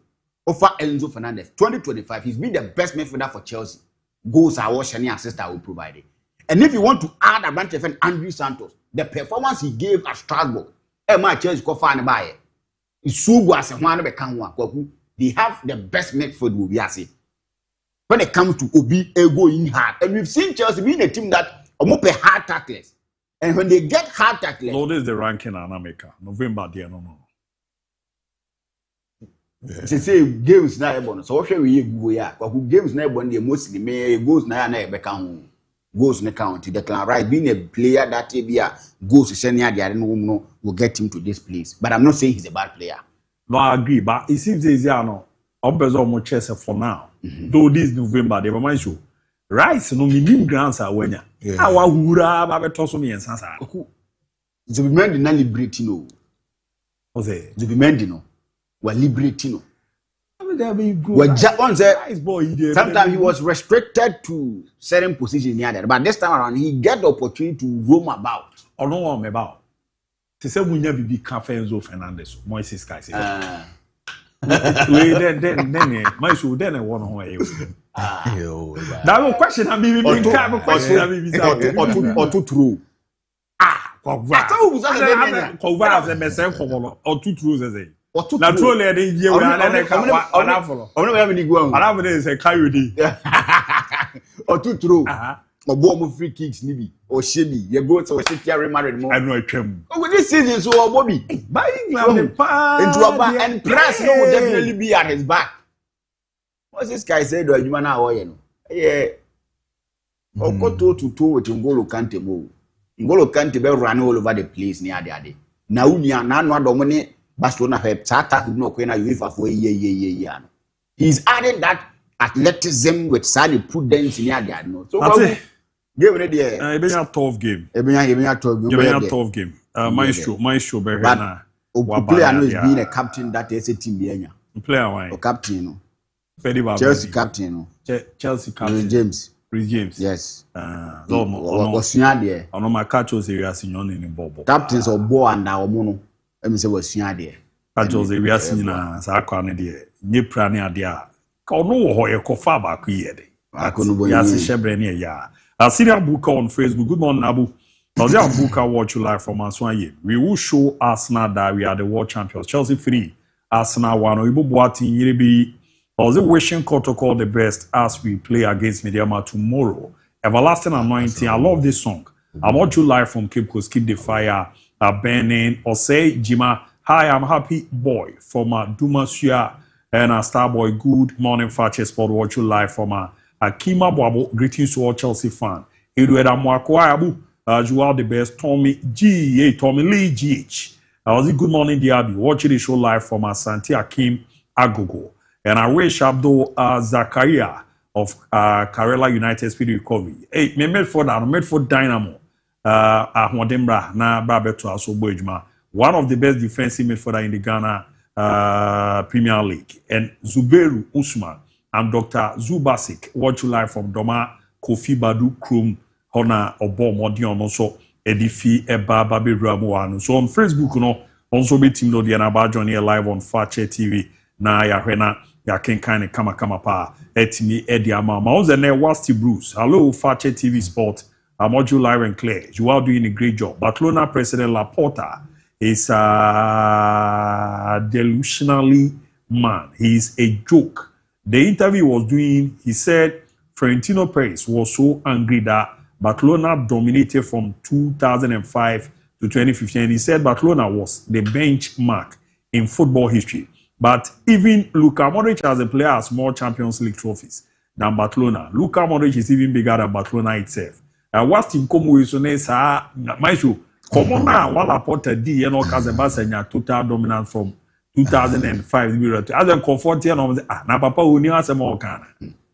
offer Enzo Fernandez. 2025, he's been the best midfielder for Chelsea. Goals are what Shani assist will provide it. And if you want to add a bunch of Andrew Santos, the performance he gave at Strasbourg. My Chelsea go find by Isugu as a one be kan one Kwaku. They have the best midfield will be as when it comes to Obi ego in hard. And we've seen Chelsea being a team that almost pay hard tacklers. And when they get hard tacklers, no, this is the ranking in America. November there no. They say games na ebon. So what we go ya? Kwaku games na ebon the mostly me goals na be kan goals na count. Declan Rice being a player that Abia goes to send no will get him to this place. But I'm not saying he's a bad player. No, I agree. But it seems easy no. Obezo mo Chelsea for now. Though this November they remind you. Rice no minimum grants are wenya. Awa hura ba beto so me ensansa. Zubimendi na liberty no. Ose Zubimendi no. Wa liberty no. Sometimes he was restricted to certain positions near there, but this time around he get the opportunity to roam about. Or no one about. To say we never be Enzo Fernandez, Moises Caicedo. Then my show then I want to that one question I mean question I mean or too true. I thought was a message or too true as a naturally the year we are follow. Only have any go. I have is a coyote or too true. Or bomb free kicks nibi or shibby. You go to a city married more. I know I came. Oh, this season so Bobby buying into a back and press will definitely be at his back. What's this guy said? Do you man now? Yeah. Or go to with Ngolo Kante go. Ngolo Kante be run all over the place near the other. Now we are now dominate Barcelona have Sata who no kwena UEFA for yeah. He's adding that athleticism with side prudence near the other. So game ready there. It been a tough game. It been a tough game. Maestro be na. Player no is being a captain that is a team behind. Player why? O captain no. Chelsea captain no. Chelsea captain. Chris James. Yes. No. Osua there. Ono my catch was area senior ni bobo. Captains of Bo and Omo no. Let me say osua there. Catch was area senior sa akwa ne there. Nye pra ne ade a. Ka ono wo ho ye kofa ba ku ye de. Ya se shebre ne ya. Senior Booker on Facebook. Good morning, Abu. Senior Booker watch you live from Answaye. We will show Arsenal that we are the world champions. Chelsea 3, Arsenal 1. Oyibo Boati Yiribi. I was wishing Kotoko the best as we play against Mediama tomorrow. Everlasting Anointing. I love this song. I watch you live from Cape Coast. Keep the fire burning. Or say, Jima, hi, I'm Happy Boy from Dumasia and Starboy. Good morning, Fakye Sport. Watch you live from Akima Boabo. Greetings to all Chelsea fans. Eduardo Mwako Abu. You are the best. Tommy Lee GH. I was in Good Morning DIABY, watching the show live from Asante Akim Agogo. And I wish Abdul Zakaria of Karela United Speed Recovery. Hey, me Medford Dynamo. Ahmodembra na Babeto Asobojma. One of the best defensive midfielder in the Ghana Premier League. And Zubairu Usman and Dr. Zubasic watch you live from Doma Kofi Badu Krum Hona Obo Modion also Edifi Eba Babi Ramuanu. So on Facebook, also be team no Diana Johnny live on Fakye TV. Na ya hwena ya kenkane kama pa etimi edi ama ma unze ne Wasti Bruce. Hello Fakye TV Sport. I'm you live and clear. You are doing a great job. Barcelona President Laporta is delusionally man. He is a joke. The interview was doing, he said Florentino Perez was so angry that Barcelona dominated from 2005 to 2015. And he said Barcelona was the benchmark in football history. But even Luka Modric as a player has more Champions League trophies than Barcelona. Luka Modric is even bigger than Barcelona itself. What's in common with my show? Common now, while I put a D and all Kazabasanya total dominance from 2005. As a comfort here, na papa who knew as a more can.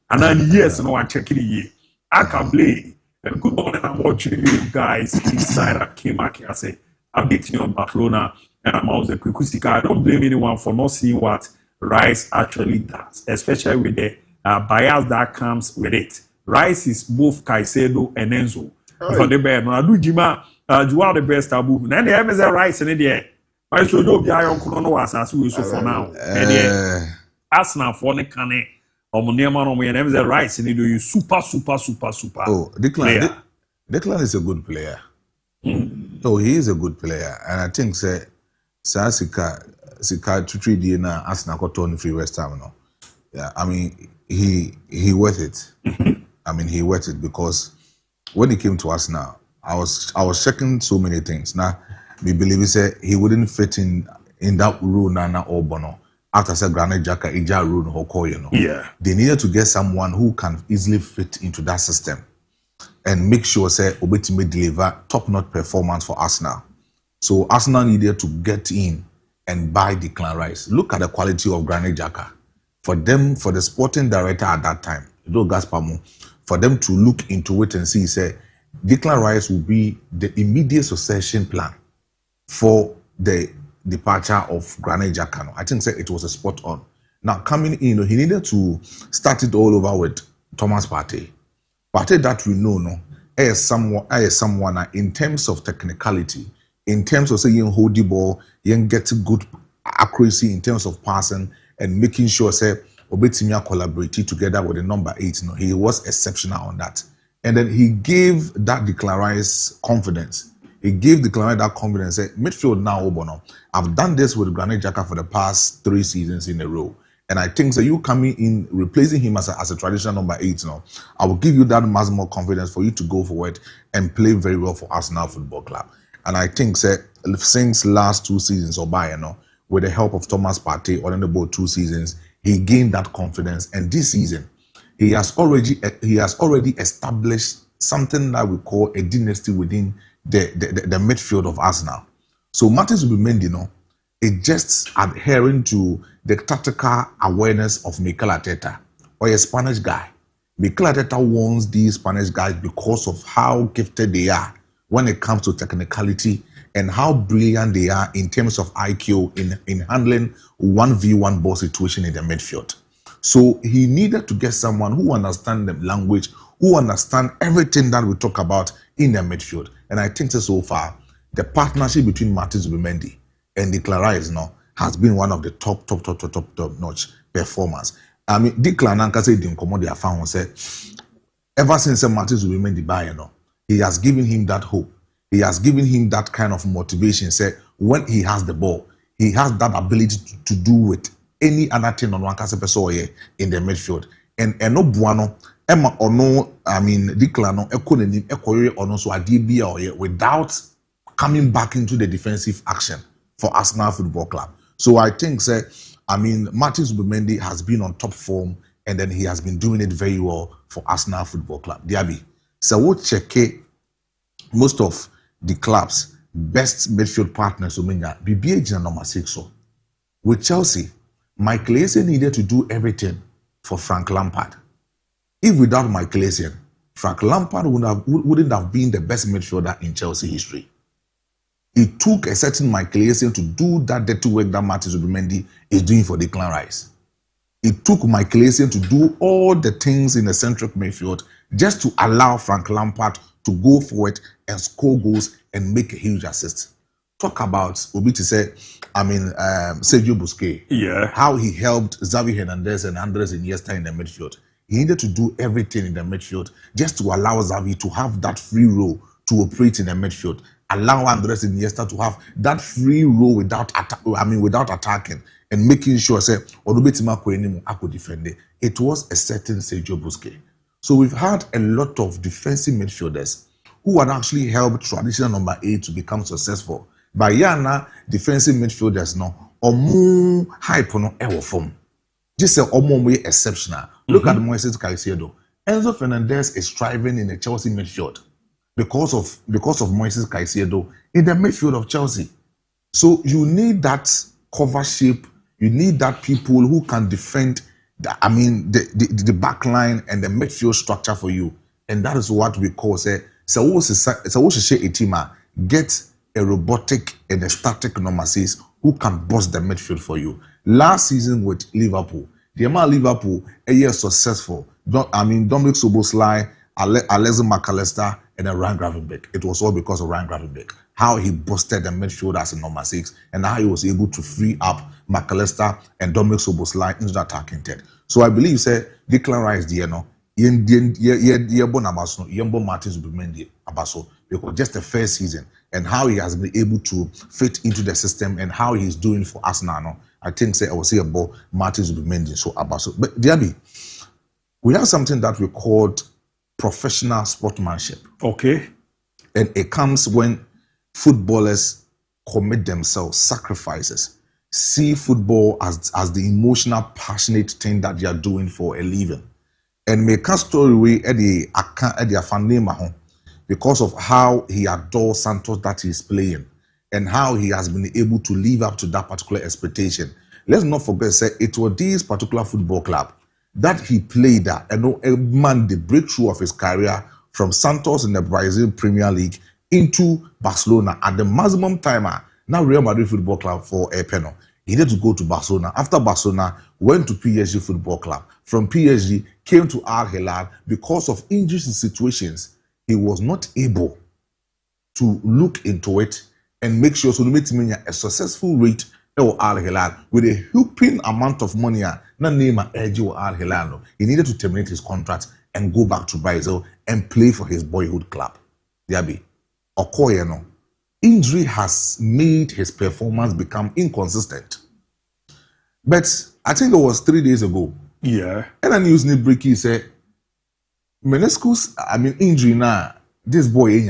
And then yes, no one checking it. I can play. Good morning, I'm watching you guys inside a Kimaki. I say, I'm getting on Barcelona and I'm out the Kukusika. I don't blame anyone for not seeing what Rice actually does, especially with the bias that comes with it. Rice is both Caicedo and Enzo. For the best, I do Jima, you are the best ABOU. Then they have a Rice in the air. I should know the Iron Kuno as we so for now. And Arsenal for the Cane or Moneman, and there Rice in the super. Oh, Declan is a good player. Oh, he is a good player. And I think, Sika 2-3 na Arsenal got Tony free West Ham. No? Yeah, I mean, he worth it. I mean, he worth it because when he came to us now, I was checking so many things. Now, we believe he wouldn't fit in that role Nana or Bono. After say Granit Xhaka, Ija rule Hoko, Yeah. They needed to get someone who can easily fit into that system and make sure Obetime deliver top-notch performance for Arsenal. So Arsenal needed to get in and buy Declan Rice. Look at the quality of Granit Xhaka. For the sporting director at that time, Gaspamo, for them to look into it and see, Declan Rice will be the immediate succession plan for the departure of Granit Xhaka. I think it was a spot on. Now coming in, he needed to start it all over with Thomas Partey. Partey that we know, is someone in terms of technicality, in terms of saying hold the ball, you get good accuracy in terms of passing and making sure Obetimia collaborated together with the number 8. He was exceptional on that. And then he gave that Declan Rice confidence. He gave Declan Rice that confidence. Midfield now, Obono. I've done this with Granit Xhaka for the past 3 seasons in a row. And I think you coming in, replacing him as a traditional number 8 now, I will give you that much more confidence for you to go forward and play very well for Arsenal Football Club. And I think since last 2 seasons or with the help of Thomas Partey or in about 2 seasons, he gained that confidence. And this season, he has already established something that we call a dynasty within the midfield of Arsenal. So Martins Zubimendi, it's just adhering to the tactical awareness of Mikel Arteta, or a Spanish guy. Mikel Arteta wants these Spanish guys because of how gifted they are when it comes to technicality and how brilliant they are in terms of IQ in handling 1v1 ball situation in the midfield. So he needed to get someone who understands the language, who understands everything that we talk about in the midfield. And I think so far, the partnership between Martin Zubimendi and Declan Rice has been one of the top notch performers. I mean, Declan Anka said in Commodity found ever since Martin Zubimendi buy, he has given him that hope. He has given him that kind of motivation. When he has the ball, he has that ability to do with any other thing on one person in the midfield. And no buano, Emma or no, I mean, Declan or no, so a DIABY without coming back into the defensive action for Arsenal Football Club. So I think, Martin Zubimendi has been on top form and then he has been doing it very well for Arsenal Football Club. DIABY. So we'll check most of the clubs best midfield partners Omenya BBA number 6 so. With Chelsea, Michael Essien needed to do everything for Frank Lampard. If without Michael Essien, Frank Lampard wouldn't have been the best midfielder in Chelsea history. It took a certain Michael Essien to do that dirty work that Martin Zubimendi is doing for Declan Rice. It took Michael Essien to do all the things in the central midfield just to allow Frank Lampard to go forward and score goals and make a huge assist. Talk about Sergio Busquets. Yeah. How he helped Xavi Hernandez and Andres Iniesta in the midfield. He needed to do everything in the midfield just to allow Xavi to have that free role to operate in the midfield. Allow Andres Iniesta to have that free role without attacking and making sure say I could defend it. It was a certain Sergio Busquets. So we've had a lot of defensive midfielders who had actually helped traditional number 8 to become successful. But Yana defensive midfielders no omu hype no ewo form. Just say omu exceptional. Look at Moises Caicedo. Enzo Fernandez is thriving in the Chelsea midfield because of Moises Caicedo in the midfield of Chelsea. So you need that cover shape. You need that people who can defend the back line and the midfield structure for you. And that is what we call say get a robotic and a static number 6 who can bust the midfield for you. Last season with Liverpool, the amount Liverpool a year successful. Dominic Szoboszlai, Alexis McAllister, and then Ryan Gravenberch. It was all because of Ryan Gravenberch. How he busted the midfield as a number 6 and how he was able to free up McAllister and Dominic Szoboszlai into the attacking third. So I believe say Declan Rice Martin Zubimendi Abaso, because just the first season and how he has been able to fit into the system and how he's doing for Arsenal. No, I think say I will say about Martin Zubimendi so Abaso. But DIABY, we have something that we called professional sportsmanship. Okay. And it comes when footballers commit themselves, sacrifices, see football as the emotional, passionate thing that they are doing for a living. And make a story way at the Afandema because of how he adores Santos that he is playing and how he has been able to live up to that particular expectation. Let's not forget, say, it was this particular football club that he played at, and the breakthrough of his career from Santos in the Brazil Premier League into Barcelona at the maximum timer. Now Real Madrid Football Club for a penal. He needed to go to Barcelona. After Barcelona, went to PSG Football Club. From PSG, came to Al Hilal. Because of injuries and situations, he was not able to look into it and make sure so to make a successful rate at Al Hilal with a whooping amount of money. Al Hilal. He needed to terminate his contract and go back to Brazil and play for his boyhood club. DIABY, Okoye, injury has made his performance become inconsistent. But I think it was 3 days ago. Yeah. And a news need break, he said, meniscus, injury now, this boy,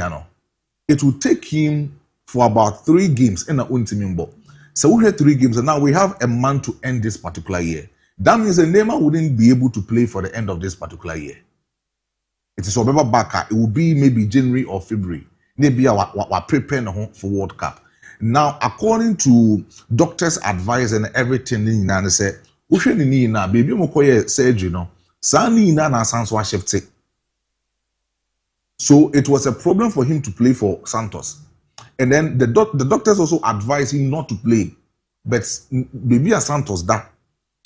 it will take him for about 3 games in a untimimbo. So we had 3 games and now we have a month to end this particular year. That means the Neymar wouldn't be able to play for the end of this particular year. It is Obeba Baka. It will be maybe January or February. Maybe we're preparing for World Cup. Now, according to doctors' advice and everything, they say, baby, mokoye surgery no. Sani na sanswa shift. So it was a problem for him to play for Santos. And then the doctors also advised him not to play. But baby Santos that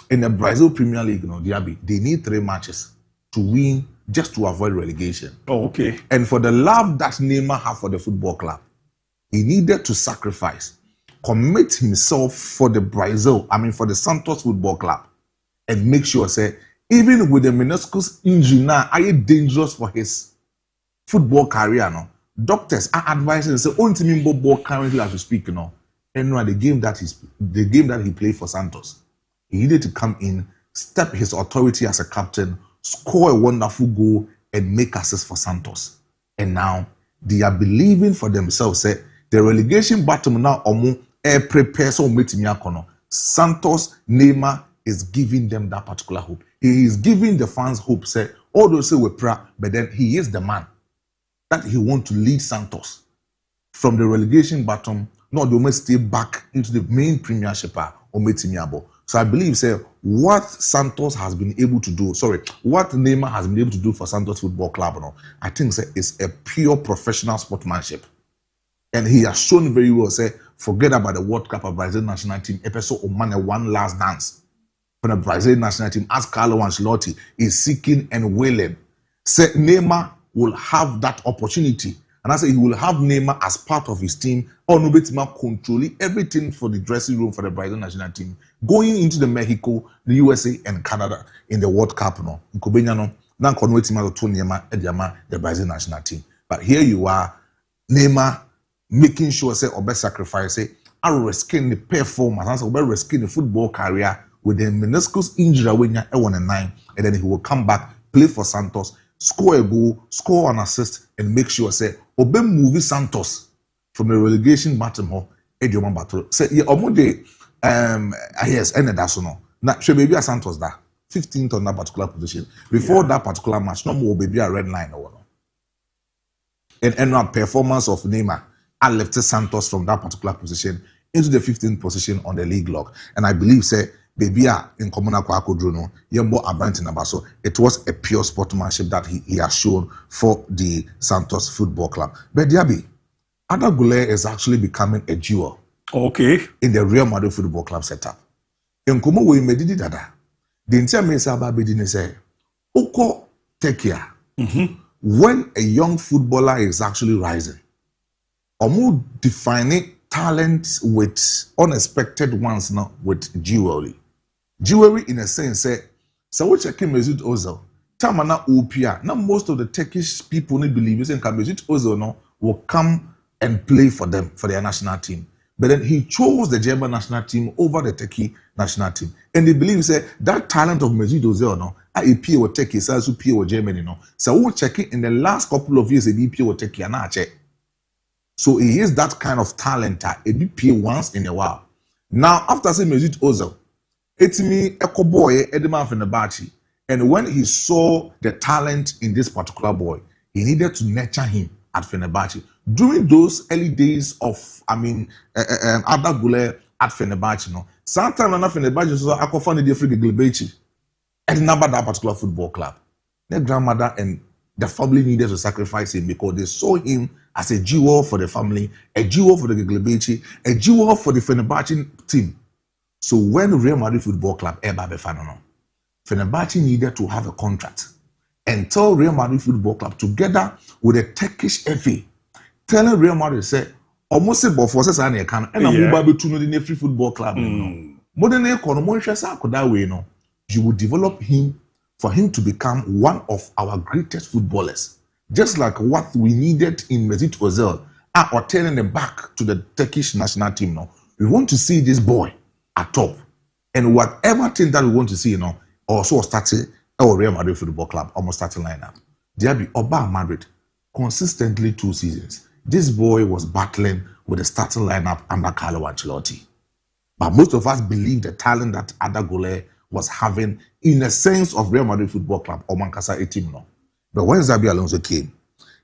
in the Brazil Premier League, DIABY, they need 3 matches to win just to avoid relegation. Oh, okay. And for the love that Neymar had for the football club, he needed to sacrifice, commit himself for the for the Santos Football Club, and make sure, say, even with the meniscus injury now, are you dangerous for his football career? No, doctors are advising, say, only Timimbo ball currently as we speak, and the game that he played for Santos, he needed to come in, step his authority as a captain, score a wonderful goal, and make assist for Santos. And now they are believing for themselves. Say the relegation battle now prepare so Santos Neymar is giving them that particular hope. He is giving the fans hope. Say although say we're proud, but then he is the man that he want to lead Santos from the relegation bottom, not they must stay back into the main premiership or metimiabo. So I believe, say, what Santos has been able to do, what Neymar has been able to do for Santos Football Club, I think, say, is a pure professional sportsmanship. And he has shown very well, say, forget about the World Cup of Brazil national team, episode of man one last dance for the Brazil national team, as Carlo Ancelotti is seeking and willing. Say, Neymar will have that opportunity. And I say he will have Neymar as part of his team, or Nubetima controlling everything for the dressing room for the Brazil national team, going into the Mexico, the USA, and Canada in the World Cup. No, now Neymar to Neymar the Brazil national team. But here you are, Neymar making sure say or best sacrifice say I risking the performance, or risking the football career with the meniscus injury when you're 1-9, and then he will come back, play for Santos, score a goal, score an assist, and make sure say Obe movie Santos from the relegation bottom Edioma battle. Say yeah, omode yes, and that's no. Now she baby a Santos that 15th on that particular position. Before that particular match, no more baby a red line or no. And now performance of Neymar, I lifted Santos from that particular position into the 15th position on the league log. And I believe say baby in common Drono, Yembo Abanti Nabaso, it was a pure sportsmanship that he has shown for the Santos Football Club. But DIABY, Arda Güler is actually becoming a jewel. Okay. In the Real Madrid Football Club setup. In Kumo we medidi dada. The entire mesa babidi say, Oko Tekia. When a young footballer is actually rising, Omu defining talent with unexpected ones now with jewelry. Jewelry in a sense, say, so we check Mesut Ozil. Tamana Opia. Now most of the Turkish people need believe you say Mesut Ozil no will come and play for them for their national team. But then he chose the German national team over the Turkey national team. And they believe say that talent of Mesut Ozil no, a P or Turkey, so P or Germany no. So we check it in the last couple of years a BP or Turkey and I check. So he is that kind of talent a BP once in a while. Now after saying Mesut Ozil, it's me Echo boy Edema Fenerbahce, and when he saw the talent in this particular boy, he needed to nurture him at Fenerbahce. During those early days of Arda Güler at Fenerbahce, no, sometimes when Fenerbahce so I could find the different Gilbechi and number that particular football club. Their grandmother and the family needed to sacrifice him because they saw him as a jewel for the family, a jewel for the Gilbechi, a jewel for the Fenerbahce team. So when Real Madrid Football Club Fenerbahce needed to have a contract and tell Real Madrid Football Club together with the Turkish FA, telling Real Madrid say almost say for say and I'm able to know the free football club. Modern economy you will develop him for him to become one of our greatest footballers. Just like what we needed in Mesut Ozil, or turning them back to the Turkish national team now. We want to see this boy at top. And whatever thing that we want to see, also starting our Real Madrid Football Club, almost starting lineup. DIABY Oba Madrid, consistently 2 seasons. This boy was battling with the starting lineup under Carlo Ancelotti. But most of us believe the talent that Arda Güler was having in a sense of Real Madrid Football Club or Manchester team. But when Xabi Alonso came,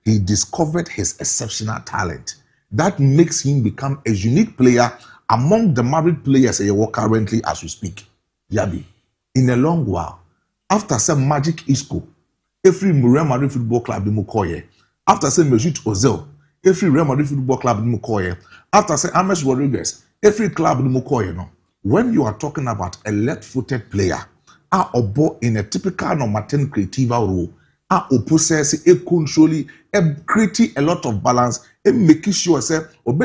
he discovered his exceptional talent. That makes him become a unique player among the Madrid players currently as we speak. DIABY, in a long while, after some magic Isco, every Real Madrid Football Club in Mukoye, after some Mesut Ozil, every Real Madrid Football Club in Mukoye, after some James Rodriguez, every club in Mukoye. When you are talking about a left-footed player, obo in a typical number 10 creative role, possess a controlling, creating a lot of balance, and making sure say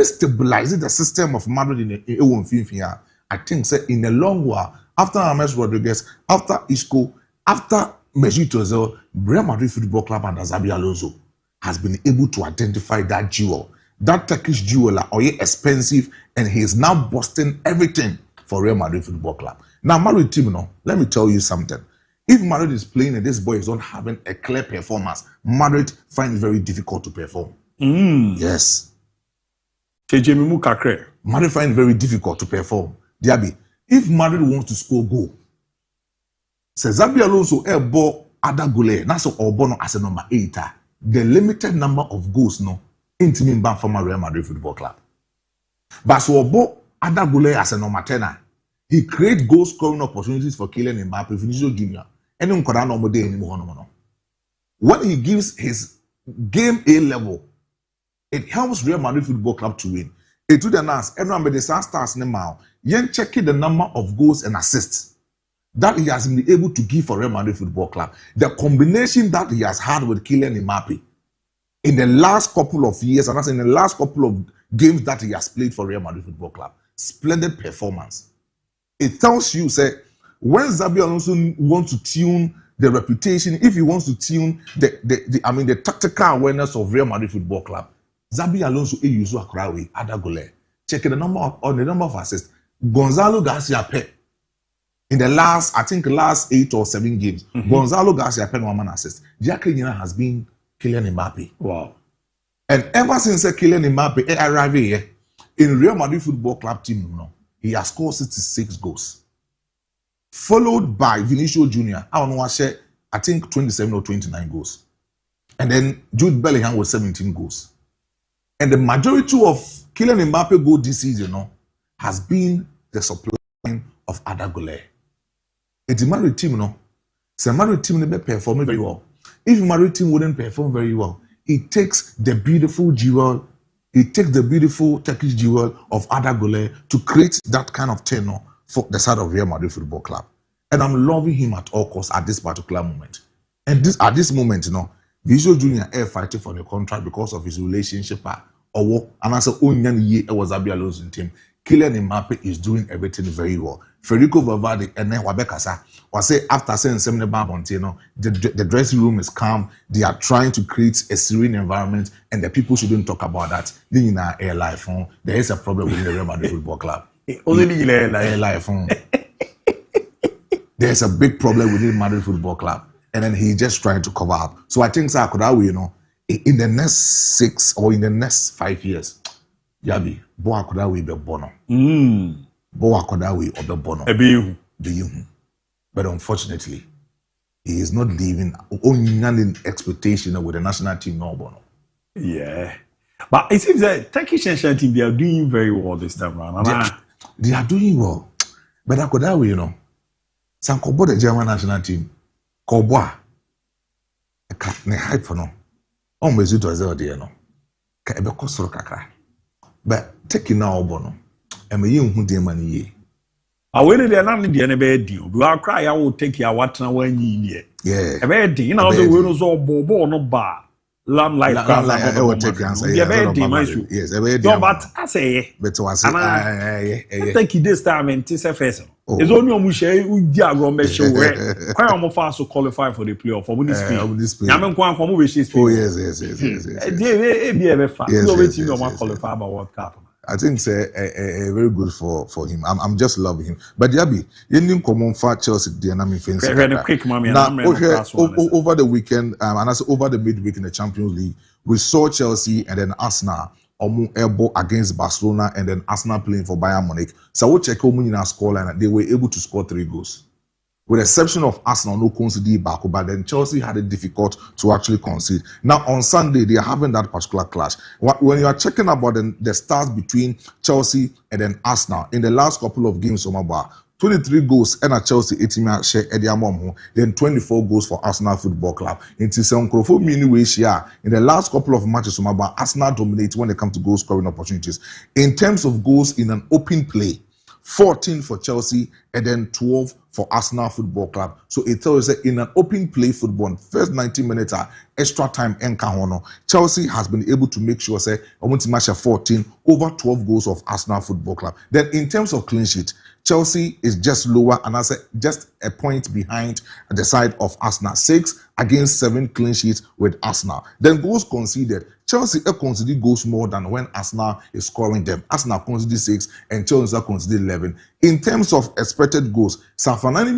stabilizing the system of Madrid in a I think say in a long while, after James Rodriguez, after Isco, after Mesut Ozil, Real Madrid Football Club and Xabi Alonso has been able to identify that jewel, that Turkish jeweler, or expensive, and he is now busting everything for Real Madrid Football Club. Now, Madrid team, let me tell you something. If Madrid is playing and this boy is not having a clear performance, Madrid find it very difficult to perform. Yes. Madrid find it very difficult to perform. DIABY, if Madrid wants to score goal, says Xabi Alonso ball Arda Güler, that's all born as a number 8. The limited number of goals intimi mba from Real Madrid Football Club. But so Obo Adagule as a number 10, he create goal scoring opportunities for Kylian Mbappe, Vinicius Junior. And when he gives his game A level, it helps Real Madrid Football Club to win. It to the announce everyone the stars now. Yen checking the number of goals and assists that he has been able to give for Real Madrid Football Club. The combination that he has had with Kylian Mbappe in the last couple of years, and that's in the last couple of games that he has played for Real Madrid Football Club. Splendid performance. It tells you, say, when Xabi Alonso wants to tune the reputation, if he wants to tune the tactical awareness of Real Madrid Football Club, Xabi Alonso use Akrawi, Adagole. Check the number of assists. Gonzalo Garcia Pep. In the last 8 or 7 games, Gonzalo Garcia Pep 1 assist. Jackie has been Kylian Mbappe. Wow. And ever since Kylian Mbappe arrived here in Real Madrid Football Club team, he has scored 66 goals. Followed by Vinicius Junior, I think 27 or 29 goals. And then Jude Bellingham with 17 goals. And the majority of Kylian Mbappe goal this season has been the supply of Adagole. It's a married team, It's a married team that perform very well. If a married team wouldn't perform very well, it takes the beautiful jewel, it takes the beautiful Turkish jewel of Adagole to create that kind of tenor for the side of Real Madrid Football Club. And I'm loving him at all costs at this particular moment. And at this moment, Vinicius Junior is fighting for the contract because of his relationship. And I said, it was Xabi Alonso's team. Kylian Mbappe is doing everything very well. Federico Valverde and then Wabekasa was say after saying something about Montino, the dressing room is calm. They are trying to create a serene environment, and the people shouldn't talk about that. In our air life, there is a problem with the Real Madrid Football Club. Air life, there's a big problem within Madrid Football Club, and then he's just trying to cover up. So I think Sakudawi, in the next 6 or in the next 5 years, Yabi, Boa Kodawi be bono. Boa Kodawi or the bono. But unfortunately, he is not living only expectation with the national team no bono. Yeah. But it seems that Turkish national team, they are doing very well this time around. They are doing well. But Kodawi, some Kobo the German national team, Koboa, ne hype for no. Almost it was there, but taking now bono, and me who dear money. I waited there not in the bed deal. Do I cry? I will take your water 1 year. Yeah, a bed deal. The winners all bobo no bar. Lamb like I will take answer. Yeah, bed deal, yes, a bed deal. But I say, but was I think this time in Tisa. It's only a Mushe who diagram show where quite almost fast to qualify for the playoff for this speed. I'm going to move this. Oh, yes. Yes, qualify about World Cup. I think it's a very good for him. I'm just loving him. But Yabi, you didn't come on for Chelsea. Quick, mommy. Now, over the weekend, and also over the midweek in the Champions League, we saw Chelsea and then Arsenal elbow against Barcelona, and then Arsenal playing for Bayern Munich. So we check in our scoreline, and they were able to score 3 goals. With the exception of Arsenal, no conceded back, but then Chelsea had it difficult to actually concede. Now on Sunday, they are having that particular clash. When you are checking about the stats between Chelsea and then Arsenal in the last couple of games, 23 goals and at Chelsea 18 share then 24 goals for Arsenal Football Club. In the last couple of matches, Arsenal dominate when it comes to goal scoring opportunities. In terms of goals in an open play, 14 for Chelsea and then 12 for Arsenal Football Club. So it tells us that in an open play football, first 90 minutes extra time Chelsea has been able to make sure say I want to match 14 over 12 goals of Arsenal Football Club. Then in terms of clean sheet, Chelsea is just lower and I said just a point behind the side of Arsenal. 6 against 7 clean sheets with Arsenal. Then goals conceded. Chelsea conceded goals more than when Arsenal is scoring them. Arsenal conceded 6 and Chelsea conceded 11. In terms of expected goals, San Fernando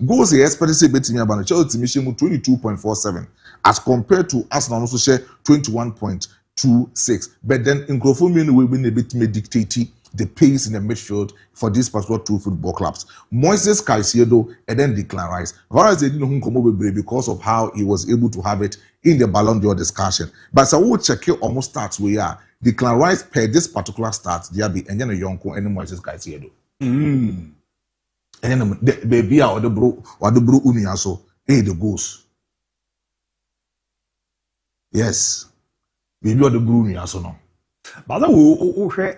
goals they expected to be about Chelsea 22.47 as compared to Arsenal also share 21.26. But then in Crawford will be a bit dictated the pace in the midfield for these particular two football clubs. Moises Caicedo and then Declan Rice. Whereas they didn't come over because of how he was able to have it in the Ballon d'Or discussion. But so we'll check it almost starts where Declan Rice per this particular start, DIABY, and then a Yonko and Moises Caicedo. And then the baby or the bro Uniaso, the goals. Yes. Baby or the bro Uniaso no. But then we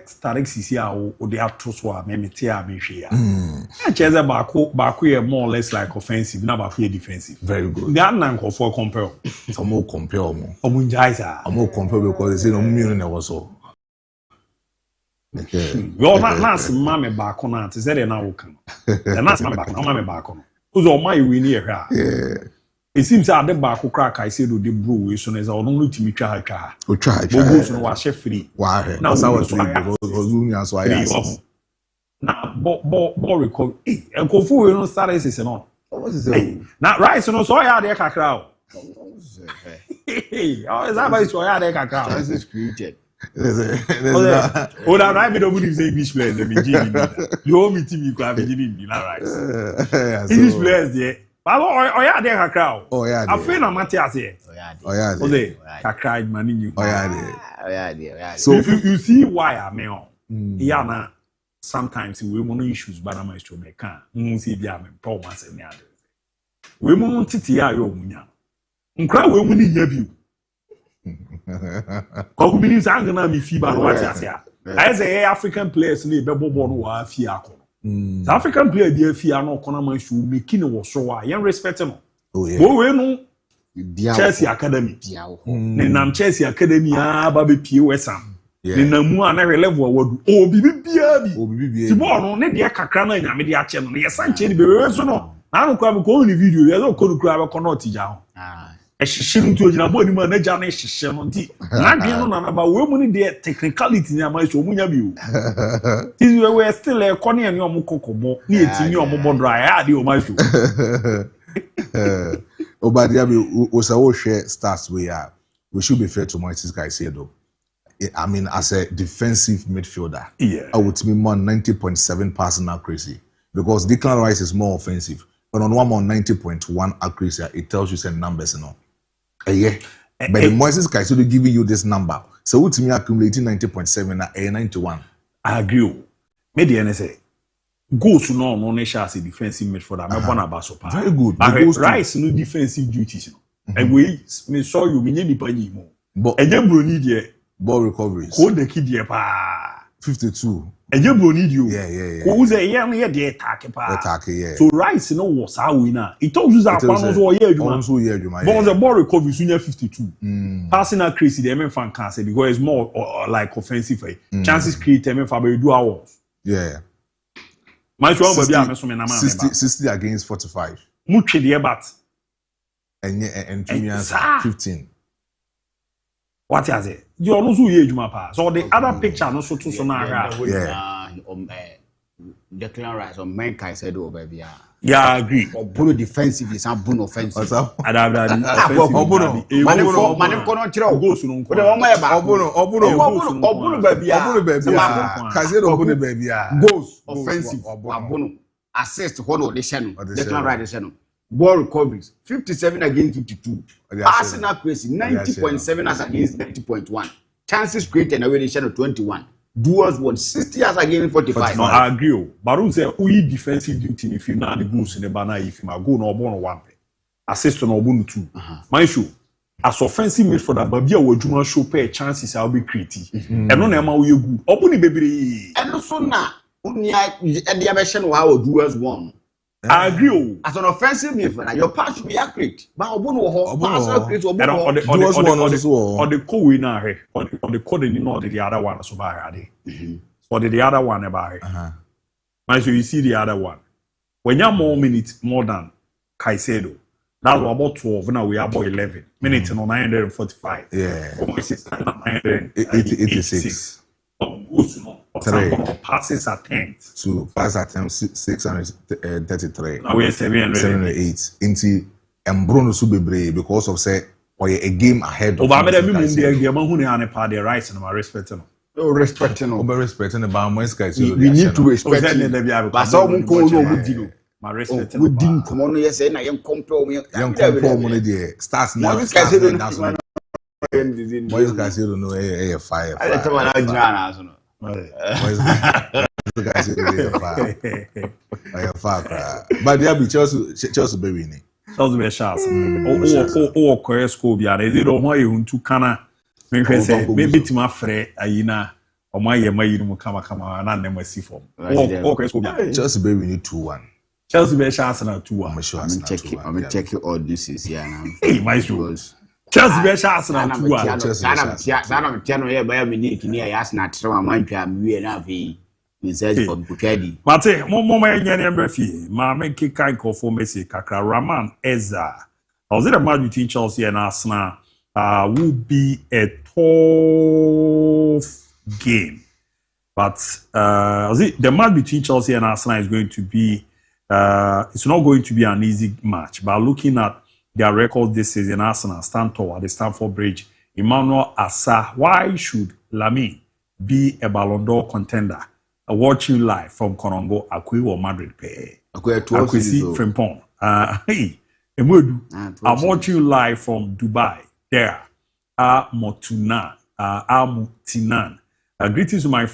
starting CCA or the Atroswa, maybe Tia Mishia. And Chesa Baku more or less like offensive, never fear defensive. Very good. They are not for compare. Some more compare more. Omunjaisa. I'm more compare because they say no million also. You're not nice, mammy back on that. Is that an outcome? The nice man back on mammy back on. Who's all my win here? Yeah. It seems that the back crack I said to the brew as soon as I don't to me try. We try. Was free. Why? Now I was free. Now, but record. And Kofu, you know, started this and on. Now, right, so no, so I had a crowd. Hey, how is that by so I had a crowd? This is created. Oh, that I don't believe English players. You owe me TV, you have a Jimmy, right? English players, there. But oh yeah, there a crowd. Oh yeah, I feel no Matthias here. Oh yeah, I cried money you. Oh yeah, so you see why I mean, yeah, na sometimes we want issues, but I'm sure they can't. See, they are problems and the others. We want to see how you munya. Nkra we muni yabi. Ko bi ni sanga na mi fi ba no what ya say. I say African players ni be bobo no wa fi akọ. The African player dey fear no corner man should make no was so why you respect no. Oh yeah. We no Chelsea Academy. Ne nam Chelsea Academy ba be pie Wesam. Ne namu ana level awadu. Obi bi. Ti ball no ne dey kakra na nyame dey ache no. Ne sanche ni be we so no. Na no kwa ko ni video ye so ko no kura be kono tija ho. Ehihim to ojina bo ni ma na ja na ehihim no nti. Na dwen no na ba we mu ni dey technicality ni ama so munya bi o. This we still a corner and your mukokobo, near Timmy or Mobondra, I do my shoe. DIABY, Osawo share starts where we should be fair to Moises Caicedo. I mean, as a defensive midfielder, I would be more 90.7 passing accuracy because Declan Rice is more offensive. But on one more 90.1 accuracy, it tells you some numbers, you know. Yeah. But the Moises Caicedo giving you this number, so what's me accumulating 90.7 at 91. I agree. Maybe NSA goes to no nation as a defensive midfielder. Very good. Rice no defensive duties. And we saw you mean any penny more. But and you need the ball recoveries. Hold the kid here, pa 52. And you need you. Yeah. Who's a young year the attack, yeah. So Rice no was our winner. It told you that one was year, but the ball recovery soon 52. Passing accuracy, the MN fan can't say because it's more like offensive. Chances created for do hours. Yeah. My 60 against 45. Much the but and 2 years 15. What is it? You also age mapa. So the other picture no so to so na. Yeah. Declan Rice or men Caicedo baby. Yeah, I agree. Or Bruno defensive is a Bruno offensive. Obuno baby. Goals offensive. Obuno assist one the channel. Declan Rice the channel. Ball recoveries 57 against 52. Passing accuracy 90.7 as against 90.1. Chances created away the channel 21. Duels won 60 as against 45. No, I agree. But who say we defensive duty if you not the goals in the banner if you go no Obuno one. Assist no Obuno two. My show. As offensive midfielder, but be a wajuma show pay chances I'll be creative. And no nema we good. Obuni baby. And also now, the aversion how duels won. I agree. As an offensive midfielder, your pass should be accurate. But Obuno pass accurate on the co-winner on the code you know the other one so bad. Or the other one about it. So you see the other one. When you have more minutes more than Caicedo, that's about 12. Now we are about 11 minutes on 945. Yeah. 86. Passes at 10. So pass at 10 633. Now we are 708. Into Bruno Subebre because of say or a game ahead of the right and my respect. respecting no. Obe respecting the Bamwes guys. We need to respect him. But some go no good. My respect. We didn't come on yes na yen compare me. Yen compare mo dey. Stars now. Moise Caicedo no fire. I tell you now jina so no. Moise Caicedo fire. But there be Chelsea be winning. Chelsea be chance. O correct school bi ara. They don't want you to kana. Me say me bitima frɛ ayina. Omo ayema yiru mu kama na na Messi form. O correct school bi ara. Chelsea be winning 2-1. Chelsea be chance na 2-1. I'm checking all this is here now. Hey, my shoes. Chelsea be chance na 2-1. Sana mtiano ye baya miniki ni ya Arsenal twa mantwa mwie na vi. Message for Bukadi. Mate, mo nyane mbrafi. Ma menke kan kofo Messi kakra Raman Eza. Was it a match between Chelsea and Arsenal? Will be a tough game. But the match between Chelsea and Arsenal is going to be it's not going to be an easy match. But looking at their record this season, Arsenal stand tall at the Stamford Bridge. Emmanuel Asa, why should Lamine be a Ballon d'Or contender? Watching live from Konongo, Akwi or Madrid pay. Akwesi Frimpong. Hey, Emudu. I'm watching you live from Dubai. There. Mutinan. Greetings to my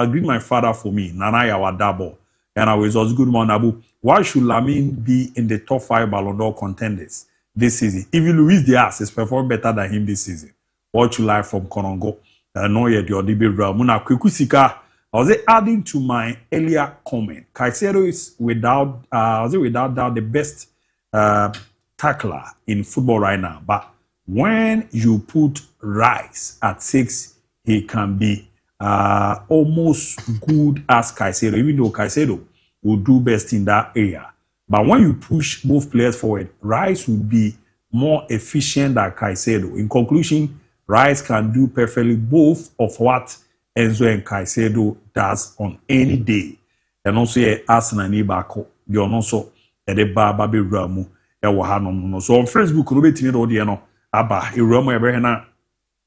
greet my father for me, Nanaya Wadabo. And I was also good morning, Abu. Why should Lamine be in the top 5 Ballon d'Or contenders this season? Even Luis Diaz is performing better than him this season. Watch you live from Konongo. No yet your DB Muna Kwikusika. I was adding to my earlier comment. Caicedo is without doubt the best tackler in football right now. But when you put Rice at 6, he can be almost good as Caicedo, even though Caicedo will do best in that area. But when you push both players forward, Rice will be more efficient than Caicedo. In conclusion, Rice can do perfectly both of what Enzo and Caicedo does on any day. And also, Arsenal ni bako. You also the Baby Ramu. So on Facebook, we be no aba Ramu ebrehena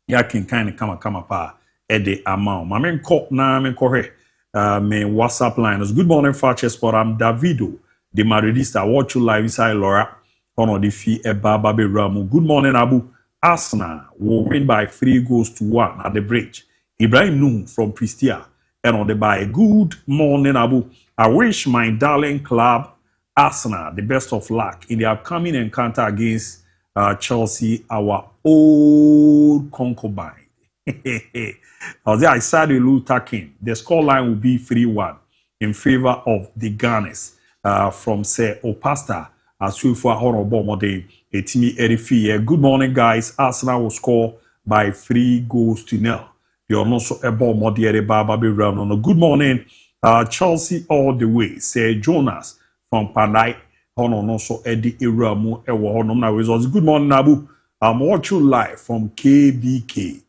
ya kinkan kama pa ede amount. Ma men ko na men correct. Me WhatsApp line. Good morning, Fakye Sport. I'm Davido, the Madridista. Watch you live inside Laura. On the fee Baby Ramu. Good morning, Abu. Arsenal will win by 3-1 at the bridge. Ibrahim Noon from Pristia and on the by. Good morning, Abu. I wish my darling club, Arsenal, the best of luck in the upcoming encounter against Chelsea, our old concubine. I said Luther King. The scoreline will be 3-1 in favor of the Gunners from Sir Opasta as we for honorable modern Etimi Erifi. Good morning, guys. Arsenal will score by 3-0. You're also a ball modern Baby Round. Good morning, Chelsea all the way. Sir Jonas from Panay. Also Eddie Iramu Ewa. Good morning, Abu. I'm watching live from KBK,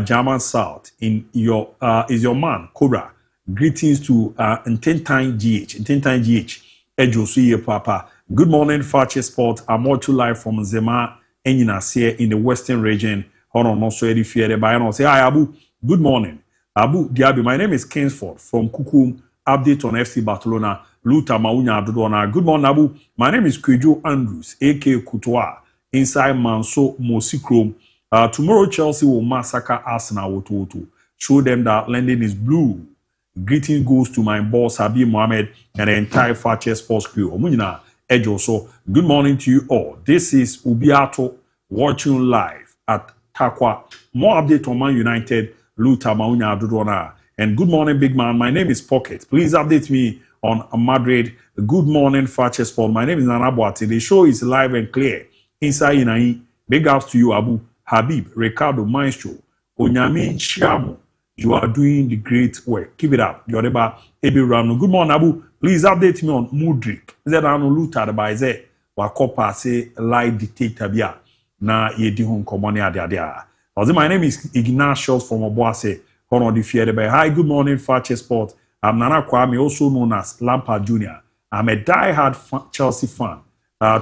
German South. In your is your man Cobra. Greetings to Intentine GH. Ejo Papa. Good morning, Fakye Sport. I'm watching live from Zema Enyinasie in the Western region. Also Eddie Fiere by say hi Abu. Good morning, Abu Diaby. My name is Kingsford from Kukum. Update on FC Barcelona. Luta Maunya Dodona. Good morning, Abu. My name is Kwejo Andrews, aka Kutoa, inside Manso Mosikrom. Tomorrow, Chelsea will massacre Arsenal. Show them that London is blue. Greeting goes to my boss, Habib Mohammed, and the entire Fakye Sports crew. Omunina Ejo. So, good morning to you all. This is Ubiato watching live at Takwa. More update on Man United. Luta Maunya Dodona. And good morning, big man. My name is Pocket. Please update me on Madrid. Good morning, Fakye Sport. My name is Nana Boati. The show is live and clear. Inside Inai. Big ups to you, Abu, Habib, Ricardo, Maestro, Onyame, Chiamo. You are doing the great work. Keep it up. You're about ABOU Rano. Good morning, Abu. Please update me on Mudrik. Zedano Luta by Ze. Wakopa say lie dictator bia. Na yedi hon komoni adia. My name is Ignatius from Obuase. Hi, good morning, Fakye Sport. I'm Nana Kwame, also known as Lampard Jr. I'm a die-hard Chelsea fan.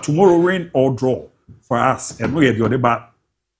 Tomorrow, rain or draw for us. And we have your debate.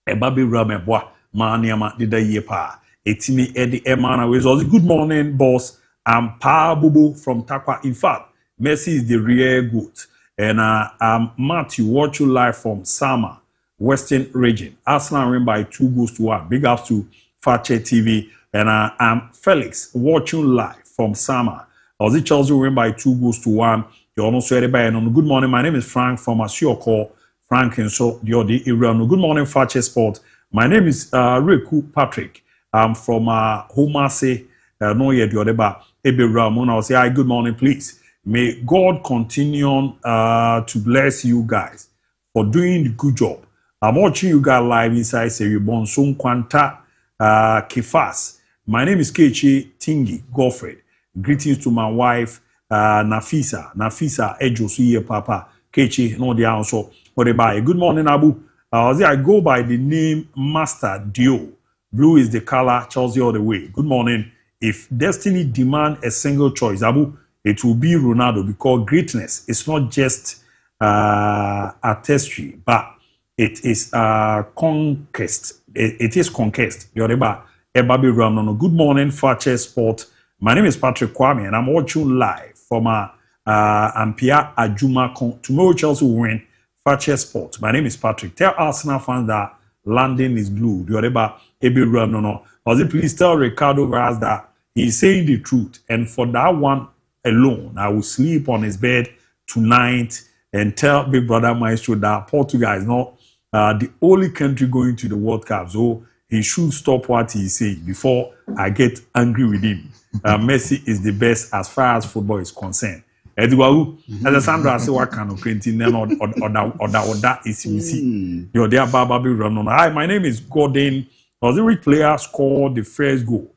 A baby ram bois, maniama did a year pa. Etimi Eddie Emana was also good morning, boss. I'm Pa Bubu from Takwa. In fact, Messi is the real goat. And I'm Matthew, watch you live from Sama, Western region. Arsenal win by 2-1. Big up to Fakye TV. And I'm Felix, watching live from Sama. Ozzy Chelsea win by 2-1. You're also everybody. And good morning. My name is Frank from Asioko. Frank and so the Iran. Good morning, Fakye Sport. My name is Reku Patrick. I'm from Homase. No yet the other Ebe I'll say hi, good morning, please. May God continue to bless you guys for doing the good job. I'm watching you guys live inside Seribon Son Kwanta Kifas. My name is Kechi Tingi Godfred. Greetings to my wife Nafisa Ejosuye Papa Kechi. No, they also whatever. Good morning, Abu. I go by the name Master Dio. Blue is the color, Chelsea all the way. Good morning. If destiny demand a single choice, Abu, it will be Ronaldo, because greatness is not just artistry, but it is conquest. It is conquest. Yoreba Ebabi Ronaldo. Good morning, Fakye Sport. My name is Patrick Kwame, and I'm watching live from Ampia Ajuma. Tomorrow Chelsea will win. Fakye Sport. My name is Patrick. Tell Arsenal fans that London is blue. Yoreba Ebi Ronaldo. Please tell Ricardo Vaz that he's saying the truth, and for that one alone, I will sleep on his bed tonight and tell Big Brother Maestro that Portugal is not the only country going to the World Cup, so he should stop what he's saying before I get angry with him. Messi is the best as far as football is concerned. Eduardo, Alessandra say what kind of painting then or that is missing. You're there, Baba Big Run. Hi, my name is Gordon. Ozzy player scored the first goal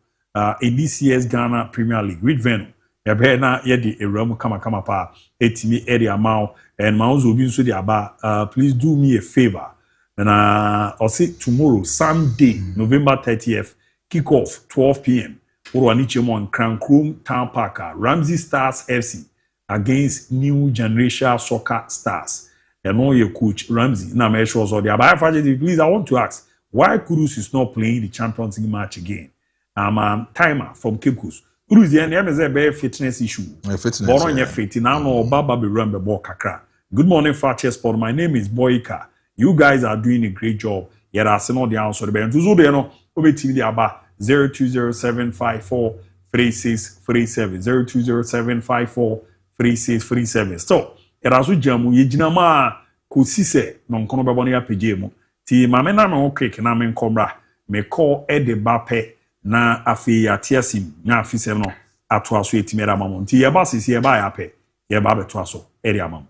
in this year's Ghana Premier League with Venom. Yabena yedi eramu kama pa etimi edi amount and Mount Obi so the please do me a favor. And I'll say tomorrow, Sunday, November 30th, kick off 12 p.m. Urwanichemon Krankroom Town Parker, Ramsey Stars FC against New Generation Soccer Stars. And all your coach Ramsey. Now make sure so there. But please, I want to ask, why Kudus is not playing the Champions League match again? Timer from Cape Coast. Kudus the name is a fitness issue. Fitness. Now no Baba be run the ball kakra. Good morning, Fakye Sport. My name is Boyka. You guys are doing a great job. Yet I say no the answer. The so there no over TV the about 0207543637 0207543637. So yet I so jamu yejinama kusise no nkono bebo na apje mu. Ti mame na me quick na me nkombra me call Ede Bape na afi atiasim na afi sem no ato aso etimera mamon. Ti ye ba sisi ye ba ya pe ye ba beto aso ere amam.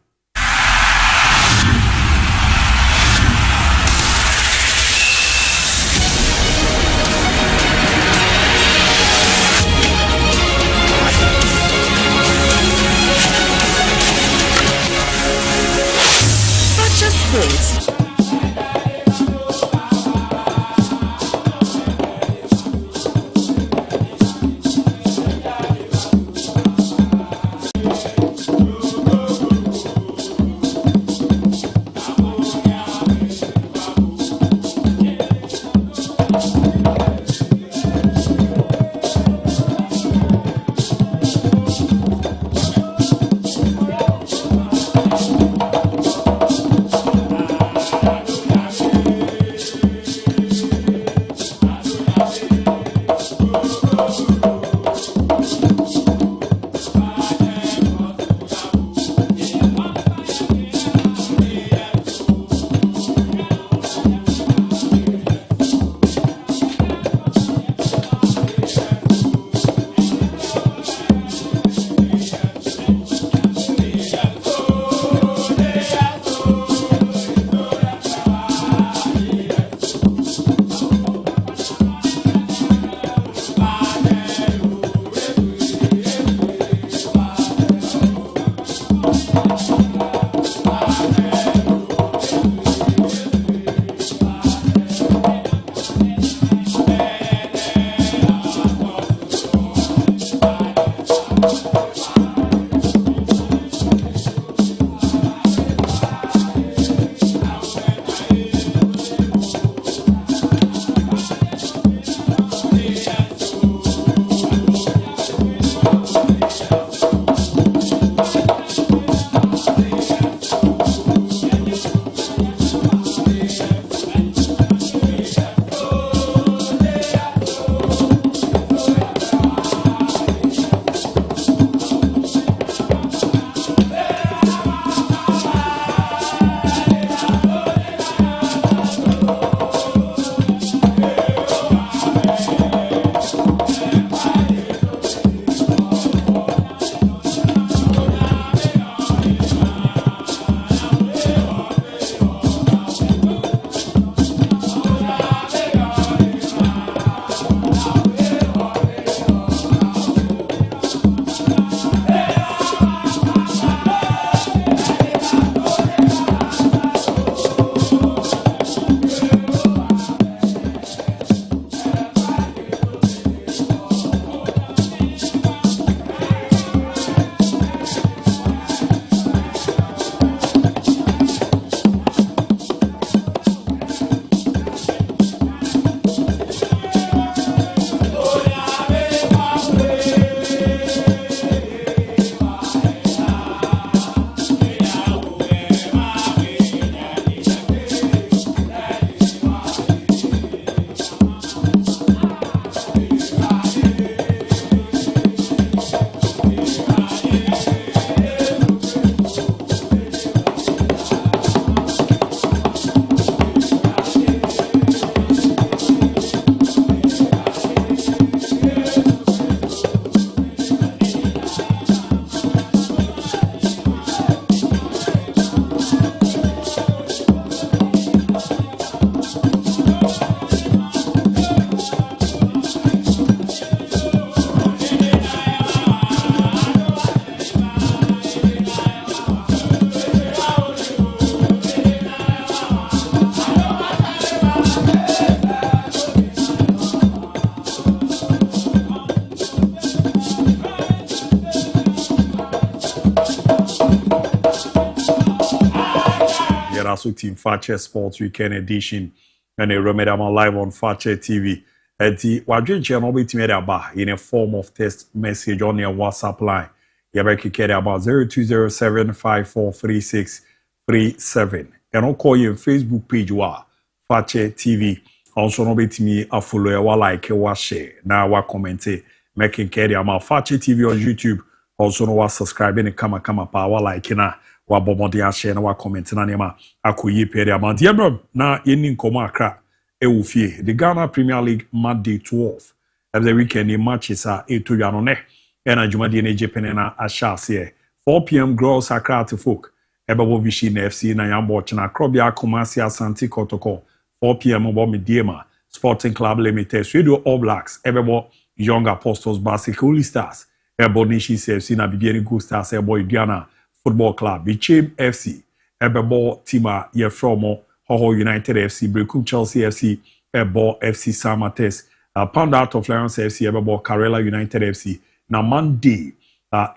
There are also Team Fakye Sports Weekend Edition and a Remedial Live on Fakye TV. And the Wadrin channel between in a form of text message on your WhatsApp line. Yabeki carry about 0207543637. And I'll call you on Facebook page Fakye TV. Also no bet me a follow wa like wa share. Now wa comment making carry about Fakye TV on YouTube. Also no wa subscribe and kama pa wa like na wa bomodi a share na wa comment na nema akoyi pere amount. Yebro na yeni nkomo akra ewufie. The Ghana Premier League Monday 12. Every weekend the matches are 8 to yanone. Ena jumadi ne Japan na ashase 4 p.m. Gross Accra to folk. Ebabo Vision FC na yambo china Krobia Kumasi Asante Kotoko 4 p.m. Obo Mediema Sporting Club Limited Radio All Blacks Ebabo Young Apostles Basically Stars Ebo Nishi FC na Bibiani Good Stars Ebo Idiana Football Club Bichim FC Ebabo Tima Yefromo Hoho United FC Brekum Chelsea FC Ebo FC Samates Pound Out of Lions FC Ebabo Karela United FC na Monday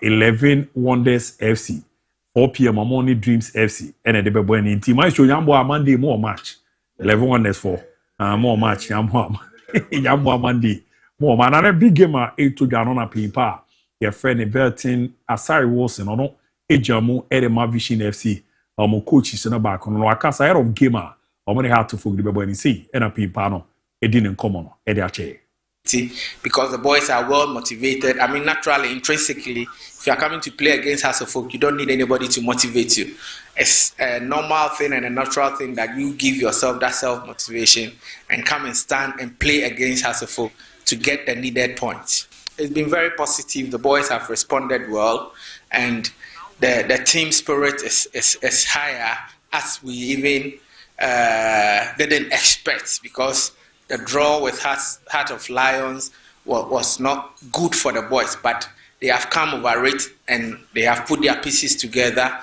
11 Wonders FC 4 p.m. Amoni Dreams FC and the Bebo and team. I show Yambo Monday more match 11 Wonders for more match Yambo Monday more man and a big game 8 to Ganona Pipa your friend Bertin Asari Wilson or no Ejamu Edema Vision FC coach is in the back on Wakasa ahead of gamer or money hard to forget the Bebo and see and a Pipano it didn't come on Ediache. Because the boys are well motivated. I mean, naturally, intrinsically, if you are coming to play against House of Folk, you don't need anybody to motivate you. It's a normal thing and a natural thing that you give yourself that self-motivation and come and stand and play against House of Folk to get the needed points. It's been very positive. The boys have responded well, and the team spirit is higher as we even didn't expect, because the draw with Heart of Lions was not good for the boys, but they have come over it and they have put their pieces together.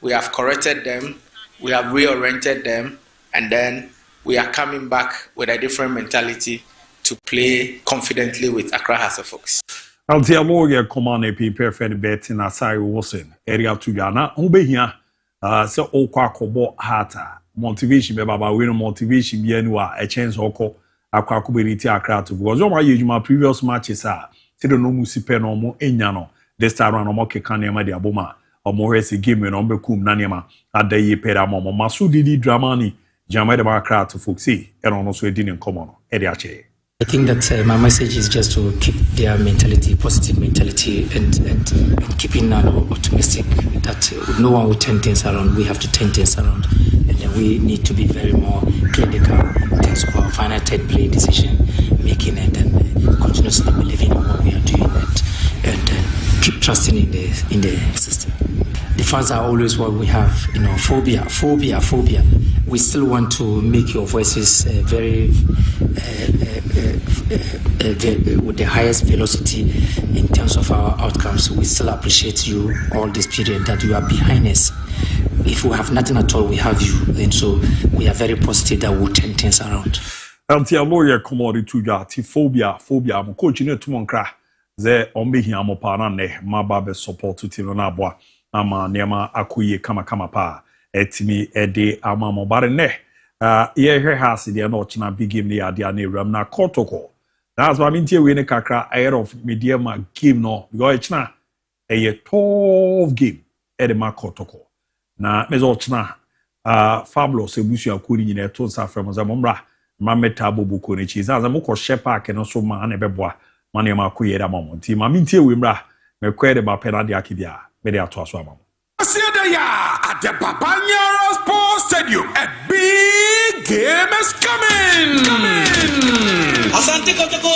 We have corrected them, we have reoriented them, and then we are coming back with a different mentality to play confidently with Accra House of Folks. I'll tell you, your command a paper for the bet in Asai Wilson, area to Ghana, Ubehia, so Okwa Kobo Hata, motivation, Baba, winning motivation, Bienua, a chance oko. Akwa kubiriti Accra to because all my previous matches are say the no musipe no mo enyano this time around mo keka nema de aboma o mo resi game no be kum na nema adaye pera mo masu didi drama ni jama de Accra to folks see e no so edi in common e de ache. I think that my message is just to keep their mentality, positive mentality, and keeping optimistic that no one will turn things around. We have to turn things around, and then we need to be very more clinical in terms of our final third play decision making, and then continuously believing in what we are doing, and keep trusting in the system. The fans are always what we have, phobia. We still want to make your voices with the highest velocity in terms of our outcomes. We still appreciate you all this period that you are behind us. If we have nothing at all, we have you, and so we are very positive that we'll turn things around. Until lawyer commodity to ya phobia. I'm coaching it to Monkra. Ze ombe hi amopana ne mababe support to team na boa. Ama nema akuye kama pa etimi ede ama mobare ne ye hwe hase de na ochina big game ne ade na ram na kotoko. That's why I mean we ne kakra ahead of medium game no because ochina a 12 game ede ma kotoko. Na mezo ochina fabulous ebusu akuri nyina to nsa frem za mombra ma meta bobuko ne chi za mo ko shepa ke no so ma na beboa ma ne ma akuye da mamo nti ma mintie we mra me kwede ba penade akibia me de ato aso amamo at the Babanyara Sports Stadium. A big game is coming. Asante Kotoko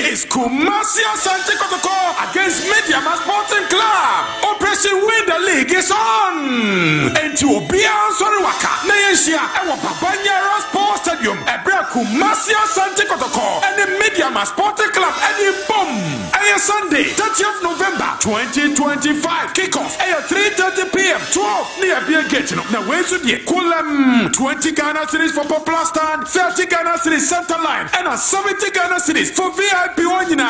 It's Kumasi Asante Kotoko against Mediama Sporting Club. Operation Win the League is on. And to Obia Soriwaka, Nayasia, and Babanyara Sports Stadium. Ebra Kumasi Asante Kotoko and the Mediama Sporting Club and the boom. And Sunday, 30th November 2025. Kickoff at 3:30 p.m. 12 near Beer Gate. Now, where's the Kulam? 20 Ghana cities for Popular Stand, 30 Ghana cities Center Line, and a 70 Ghana cities for VIP Wanyina.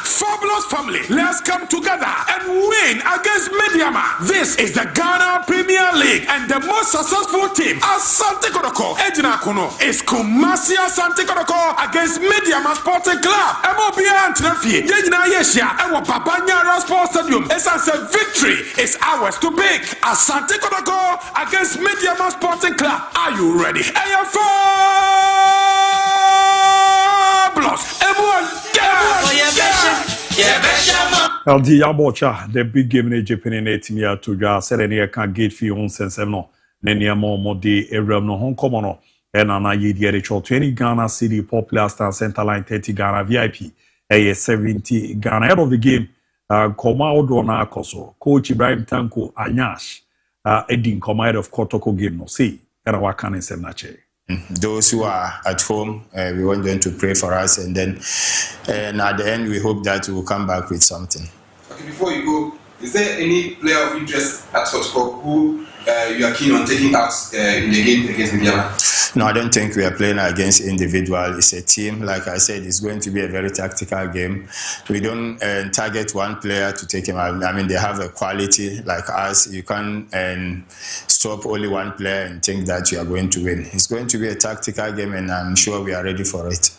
Fabulous family, let's come together and win against Mediama. This is the Ghana Premier League. league, and the most successful team, Asante Kotoko, Ejina Kono, is Kumasi Asante Kotoko against Mediama Sporting Club. MOB Antrefi, Yejina Yeshia, and Papanya Sports Stadium. It's a victory. It's ours to pick. Asante Kotoko against Mediama Sporting Club. Are you ready? LD Yabocha, the big game in Japan in 8 years to just said any can gate fee on sense no. Nenia more de Eram no Hong Kong no. And an idea 20 Ghana City popular star center line 30 Ghana VIP. A 70 Ghana head of the game. Komao Dona Koso, Coach Ibrahim Tanko Anyash, Edin Komai of Kotoko game no see. And what can I say nache? Those who are at home, we want them to pray for us, and then at the end, we hope that we will come back with something. Okay, before you go, is there any player of interest at Hotspur who you are keen on taking out in the game against Mediama? No, I don't think we are playing against individual. It's a team. Like I said, it's going to be a very tactical game. We don't target one player to take him out. I mean, they have a quality like us. You can't stop only one player and think that you are going to win. It's going to be a tactical game, and I'm sure we are ready for it.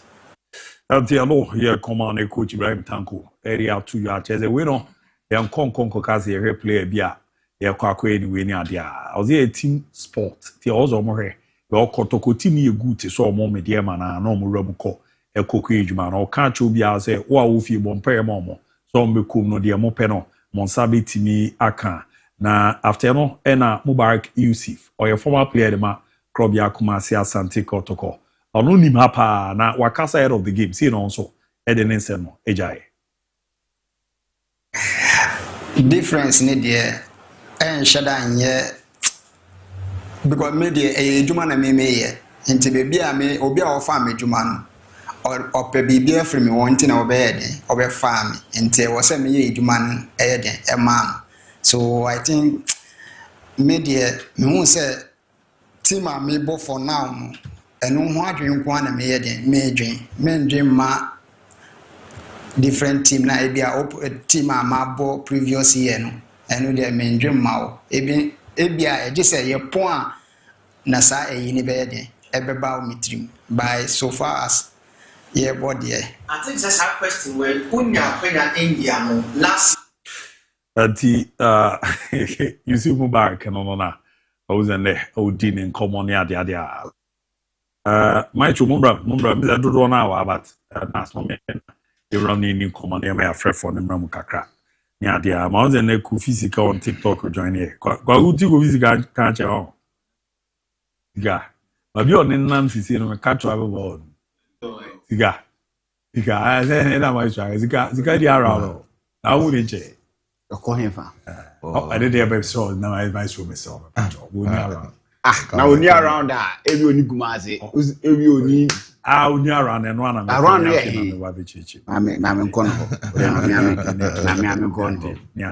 Hello, here command Coach Ibrahim Tanko. Area 2 yards. As a winner, young Konko Kazi, a player, Bia, a Kwakwe, winning idea. I was a team sport. The also more. Well, Kotoko team you good so more media man and no more rebuko a cookage man or can't you be as a wofi bompere momo so mekum no dear mopeno monsabi timi aka na after no ena Mubarak Yusuf or your former player de ma Krobia Kumasi Asante Kotoko or no nim hapa na wakasa head of the game see no so edenense no ejai difference need there and shadan ye because media a juma na me ye nti bebi a me obi a ofa me juma no or pe bibi afri me wonti na obe den obe fa me nti wo se me ye juma no e den e ma so I think media me hu say team a me bo for now no eno ho adwen ko na me ye den me dwen ma different team na e bia team a ma bo previous year no eno de me dwen ma o ebia just say your point na sa ni be de ebeba o mitrim by so far as your body I think that's a question where unya kwenya India no last you see Mubarak no na I was in there odin in common ya dia my chu mumbra me do na but that's no me you run in common ya my friend for them kakra nya dia ma was in there physical on TikTok join here kwa uti go physical kan che ho Siga. But you on nan sisi no catch travel ball. Siga. I say na my try. Siga di around. Na wo dey che. Ko hen fa. I did there baby so na my show me so. Wo ni around. Na oni around ah. Ebi oni gumaze. Ebi oni oni around and one around here. Na me nko no. Na me nko no. Ni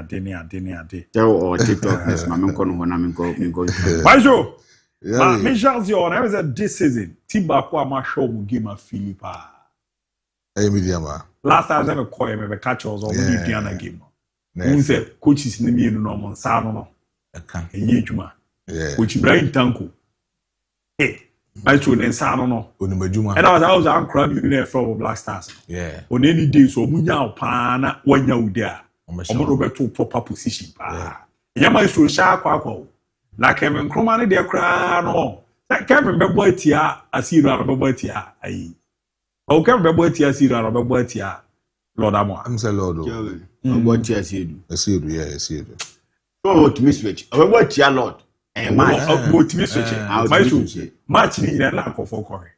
ade. Tell o TikTok yes na me nko no na me nko. Why show? Me chance you na say this season Timba ko ma show mu game a Philippa. Mediama. Last time I call me catch us on the Diana game. Who said coaches ni me no mo sa no. Enye djuma. Coach Ibrahim Tanko. I told them sa no. Onimajuma. And I was ankra millionaire from Black Stars. Yeah. On any day so munya pa na wanya wo dia. Omo Roberto proper position pa. Yama so sha kwa. Na Kevin Krumani de kra no. Na Kevin bebo atia asira no bebo atia ayi. O Kevin bebo atia asira no bebo atia Lord Amo. I'm say Lord. Bebo atia asiru. Asiru yeah, asiru. So to me switch. Bebo atia Lord. Match. Go to me switch. Match ni na akofo kore.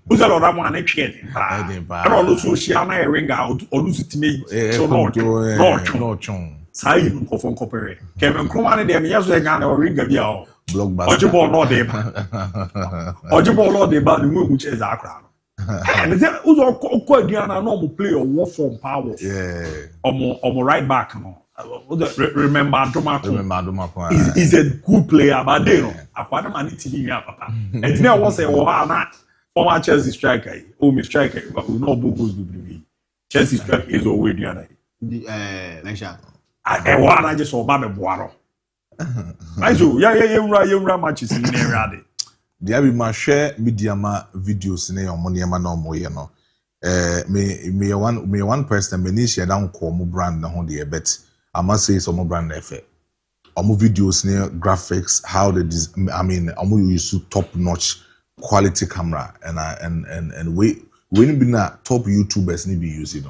Uza Lord Amo na twe den pa. Na all so shia na ring out olusitime. So no chon. Sai nkofo nkopere Kevin Krumani de me yaso ega na ringa bia o Ojibo no de ba ni mu che za akra and say uzo ko aduana no mo play o form power omo right back no remember Domako is a good player but they no akwada man TV ya papa and now was say o na former Chelsea striker me striker but we no bogos be Chelsea striker is always aduana Mesha I just saw Baba Boaro. Aizo, yeah, matches in the DIABY ma share media ma videos ne omo niema na omo ye no. Me one person me ni share down ko omo brand na ho de bet. I must say some brand na efe. Omo videos ne graphics, how they omo use top notch quality camera and we be na top YouTubers ni be use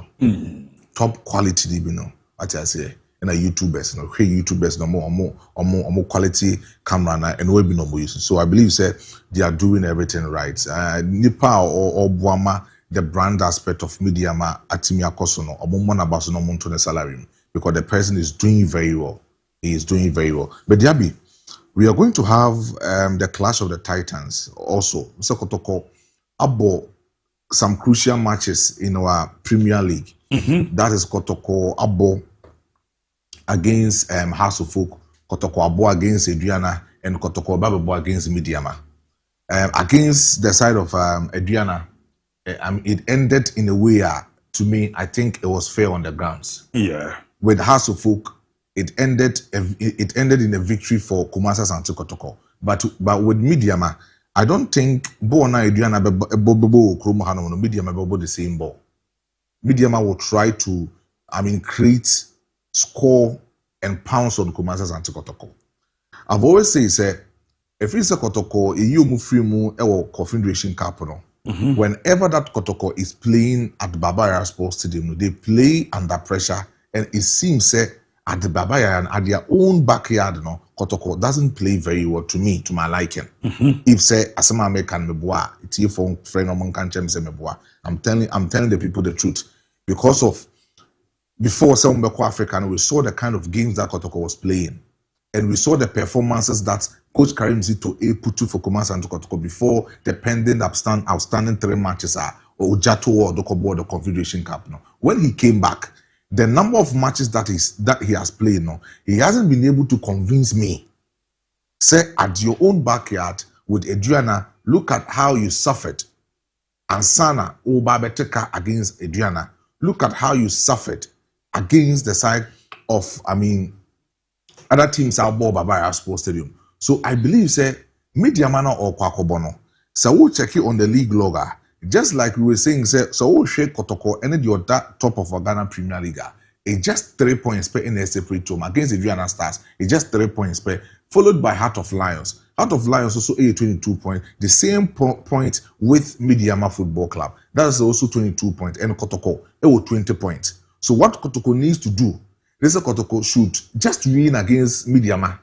top quality ni be no. What I say. And YouTubers, YouTubers no more quality camera na and we be no more using. So I believe say they are doing everything right. Nipa or Buama, the brand aspect of media ma atimi akoso no omoma baso no monto ne salary because the person is doing very well. He is doing very well. But DIABY, we are going to have the Clash of the Titans also. Mr. Kotoko abo some crucial matches in our Premier League. That is Kotoko abo against House of Folk, Kotoko Abo against Adriana, and Kotoko Bababo against Midiama. Against the side of Adriana, it ended in a way, to me, I think it was fair on the grounds. Yeah. With House of Folk, it ended in a victory for Kumasa Santi Kotoko. But with Midiama, I don't think Bona Adriana Bobo Kromahano, Midiama Bobo the same ball. Midiama will try to, create, score and pounce on Kumasa Santi Kotoko. I've always said, if it's a Kotoko, you move free mu or Confederation Cup no. Whenever that Kotoko is playing at the Babaya Sports Stadium, they play under pressure, and it seems at the Babaya and at their own backyard, no, Kotoko doesn't play very well to me, to my liking. If say Asama American meboa, it's your phone friend or Monkan Chem meboa. I'm telling the people the truth because of. Before some African, we saw the kind of games that Kotoko was playing. And we saw the performances that Coach Karim Zito put to for Kumasa and Kotoko before the pending outstanding 3 matches or Jato or Dokobo, the Confederation Cup. No. When he came back, the number of matches that he has played, no, he hasn't been able to convince me. Say, at your own backyard with Adriana, look at how you suffered. And Sana, Babeteka against Adriana, look at how you suffered against the side of, other teams are ball Babaya Sports Stadium. So I believe, say, Media Mana or Kwakobono. So we'll check it on the league logger. Just like we were saying, say, so we'll shake Kotoko and your top of our Ghana Premier League. It's just 3 points per in a separate team against the Adriana Stars. It's just 3 points per, followed by Heart of Lions. Heart of Lions also 22 points. The same point with Midiama Football Club. That's also 22 points. And Kotoko, it was 20 points. So what Kotoko needs to do, this Kotoko should just win against Midiama.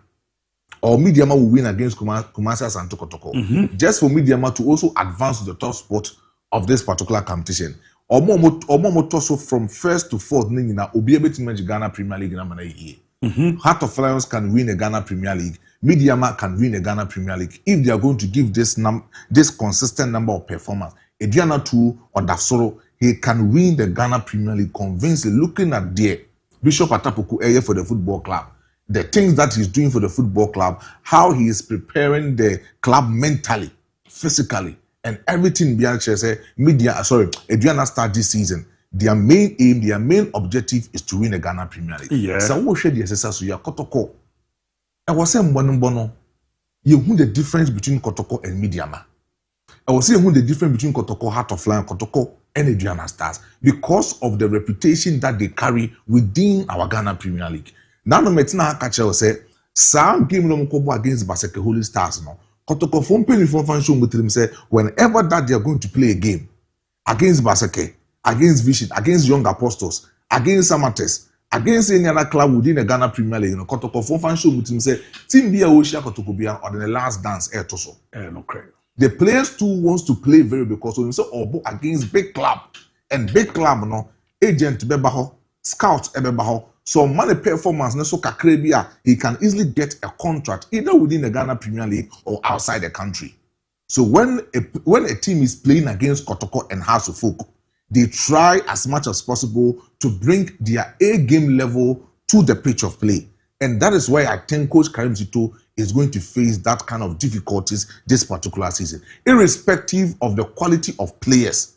Or Midiama will win against Kumasa Santo Kotoko. Just for Midiama to also advance to the top spot of this particular competition. Or more toss from first to fourth, will be able to manage Ghana Premier League in Heart of Lions can win a Ghana Premier League. Midiama can win a Ghana Premier League if they are going to give this consistent number of performance. Adriana too or Dafsoro, he can win the Ghana Premier League convincingly. Looking at the Bishop Atapuku area for the football club, the things that he's doing for the football club, how he is preparing the club mentally, physically, and everything. Adriana start this season. Their main aim, their main objective is to win the Ghana Premier League. Yeah. So what should the SSS so Kotoko? I was saying Bono. You know the difference between Kotoko and Midiama. I was saying the difference between Kotoko, Heart of Lion, Kotoko, and Adriana Stars because of the reputation that they carry within our Ghana Premier League. Now, no metina catcher say, some game no mkobo against Baseke Holy Stars no. Kotoko from penny from function with him say, whenever that they are going to play a game against Baseke, against Vision, against Young Apostles, against Samates, against any other club within the Ghana Premier League, Kotoko from function with him say, Team Bia Oshia Kotoko Bia or the last dance toso. No crazy. The players too wants to play very because when you say Obo against big club and big club no agent bebaho, scout bebaho, so money performance no so kakrebia he can easily get a contract either within the Ghana Premier League or outside the country. So when a team is playing against Kotoko and House of Folk, they try as much as possible to bring their A game level to the pitch of play. And that is why I think Coach Karim Zito is going to face that kind of difficulties this particular season. Irrespective of the quality of players,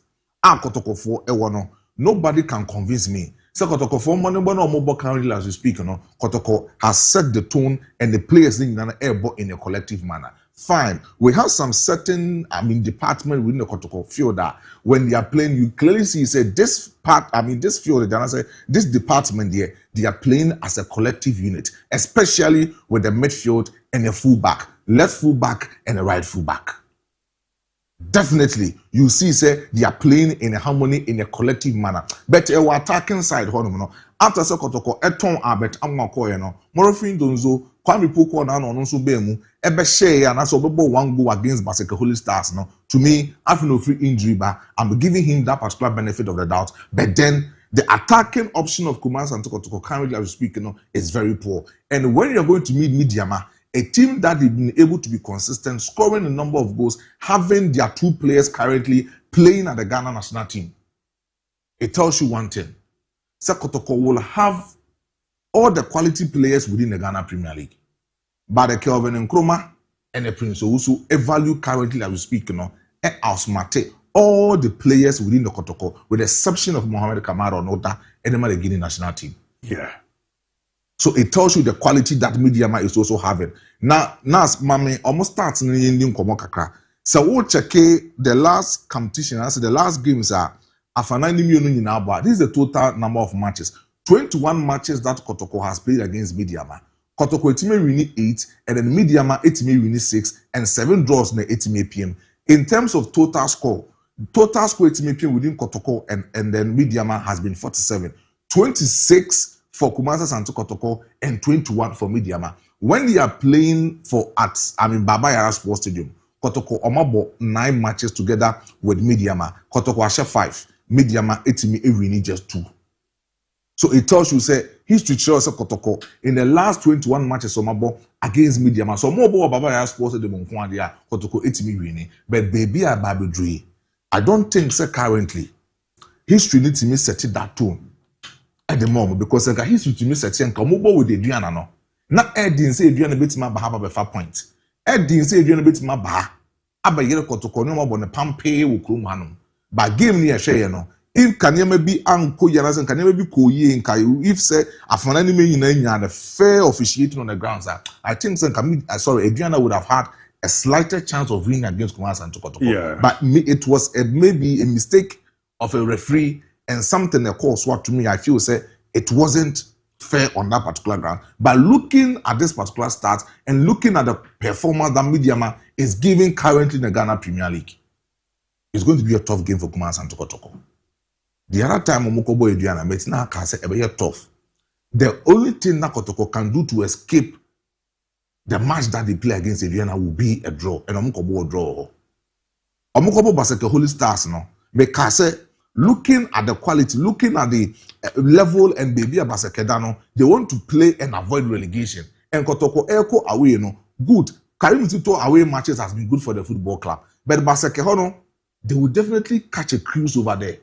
nobody can convince me. So Kotoko for money when Omobo currently as we speak, Kotoko has set the tone and the players in an airborne in a collective manner. Fine. We have some certain, department within the Kotoko field that when they are playing, you clearly see, say, this part, this field, this department here, they are playing as a collective unit, especially with the midfield and a fullback, left fullback and a right fullback. Definitely, you see, say, they are playing in a harmony, in a collective manner. But our attacking side, after Kotoko, Eton Abet, Amako, Morofin Donzo, Kwame Poko, and so Bemu, Ebe Shea, and also one go against Baseke Holy Stars. To me, after no free injury, but I'm giving him that particular benefit of the doubt. But then, the attacking option of Kumasi and Kotoko, currently as we speak, is very poor. And when you're going to meet Midiama, a team that has been able to be consistent, scoring a number of goals, having their two players currently playing at the Ghana national team, it tells you one thing. Kotoko will have all the quality players within the Ghana Premier League. But the Kelvin Nkrumah and the Prince Owusu value currently as we speak, outsmart all the players within the Kotoko, with the exception of Mohamed Kamara Nota and the Guinea national team. Yeah. So it tells you the quality that Midiama is also having. Now, Mami almost starts in the Indian Komokakra. So we'll check the last competition, the last games are this is the total number of matches. 21 matches that Kotoko has played against Midiama. Kotoko etime winning 8, and then Midiama etime winning 6, and 7 draws na etime PM. In terms of total score etime PM within Kotoko and then Midiama has been 47. 26 for Kumasi Santo Kotoko and 21 for Midiama. When they are playing Baba Yara Sports Stadium, Kotoko omabo 9 matches together with Midiama. Kotoko ashe 5. Midiama etimi winning just 2. So it tells you, say, history shows Kotoko in the last 21 matches omabo against Midiama. So more Baba Yara Sports Stadium Kotoko etimi winning. But baby I don't think, say, currently history needs to set that tone at the moment, because history to me set and come with the Adriana no. Na Edin say Adriana bit my bahaba be 5 points. Edin say Adriana bit my bah. Abayere Kotoko no more bon pampe wo krum hanum. Ba game ni ehwe no. If Kanyama be anko yanas and Kanyama be koye in Kayu, if say Afanani me nya the fair officiating on the grounds, I think Adriana would have had a slighter chance of winning against Kumasi and Kotoko. Yeah. But it was maybe a mistake of a referee. And something that calls what to me, I feel say it wasn't fair on that particular ground. But looking at this particular start and looking at the performance that Midiama is giving currently in the Ghana Premier League, it's going to be a tough game for Kumasi and Kotoko. The other time Omokobo Adriana met now can say tough. The only thing that Kotoko can do to escape the match that they play against Adriana will be a draw, and Omokobo will draw. Omokobo Baseke Holy Stars no, because looking at the quality, looking at the level and baby Abasekedano, they want to play and avoid relegation. And Kotoko Eko away, good. Karim Tito away matches has been good for the football club. But Basekehono, they will definitely catch a cruise over there.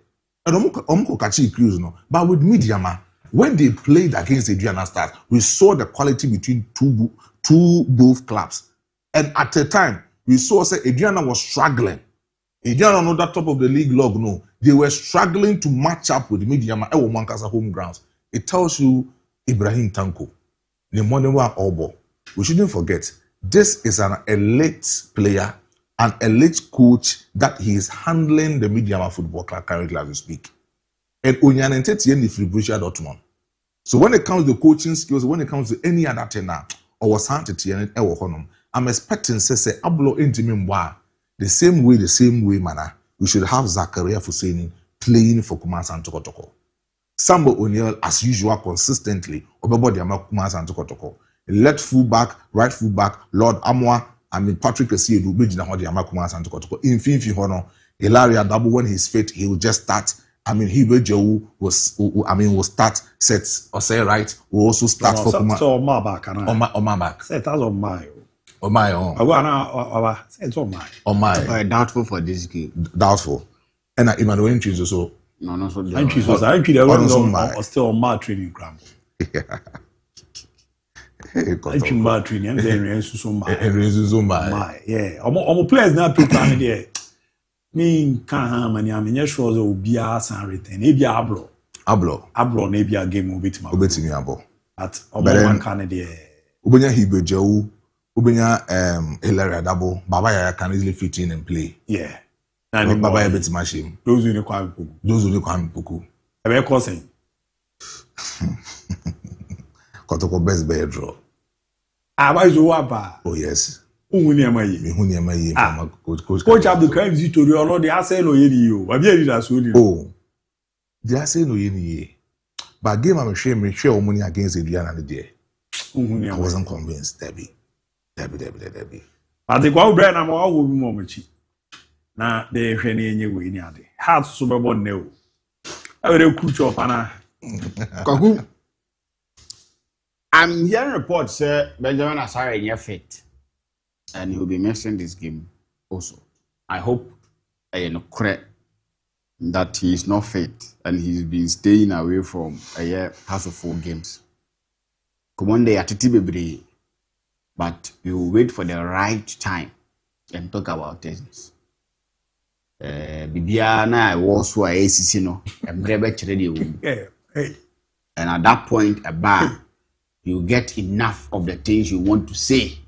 And Omuko catch a cruise, But with Midiama, when they played against Adriana Stars, we saw the quality between both clubs. And at the time, we saw Adriana was struggling. Adriana on that top of the league log, they were struggling to match up with Midiama at Mankasa home grounds. It tells you Ibrahim Tanko, Nemonewa Obo. We shouldn't forget, this is an elite player, an elite coach that he is handling the Midiama Football Club currently as we speak. And Onyanenteti and Borussia Dortmund. So when it comes to coaching skills, when it comes to any other tenor, or I'm expecting say Ablo Intimimwa. The same way, manner, we should have Zakaria Fuseni playing for Kumasi and Kotoko. Sambo O'Neill, as usual, consistently, Obebodi Kumasi and Kotoko. Left fullback, right fullback, Lord Amwa, Patrick Esiedu, Bejina Hodi Kumasi and Kotoko. In Finfi Hono, Ilaria Dabu, when he's fit, he will just start. Hibejo will start sets or say right, will also start for Kumasi. So, on my back. Set as on my. On my own. It's on my. On my. Doubtful for this game. Doubtful. And Emmanuel entries also. No, so entries was still on my training ground. Entry my training and then my. Yeah. Omo players now play time there. Me can't have many. I mean, sure there will be a san written. Maybe a bro. Ablo na be a game obetimi abo. At omo kan de Ubenya Hibejewu, Ubenya Hilary Adabo, Baba Yaya can easily fit in and play. Yeah. Baba Yaya beti mashim. Those who Kwame Puku. Those who Kwame Puku. Ebe cousin. Kotoko best bear draw. Why is waba? Oh yes. Uhuni amayi. Mihuni amayi. Coach Abdul Karim Zitori olo de ase no yeni yo. Wabi eri da so ni. Oh. The ase no yeni ye. But game I'm share omuni against Adrian and the I wasn't convinced, Debbie. But the go brand am wa wo bi mo machi. Na de hwe na enye we ni ade. Heart so be bon ne o. Awere kucho pana. Kwaku. I'm hearing reports say Benjamin Asare is fit, and he will be missing this game also. I hope correct that he is not fit and he's been staying away from past 4 games. Come on, they are bebre, but we will wait for the right time and talk about things. Bibiana was who I ACC no, and at that point, you get enough of the things you want to say.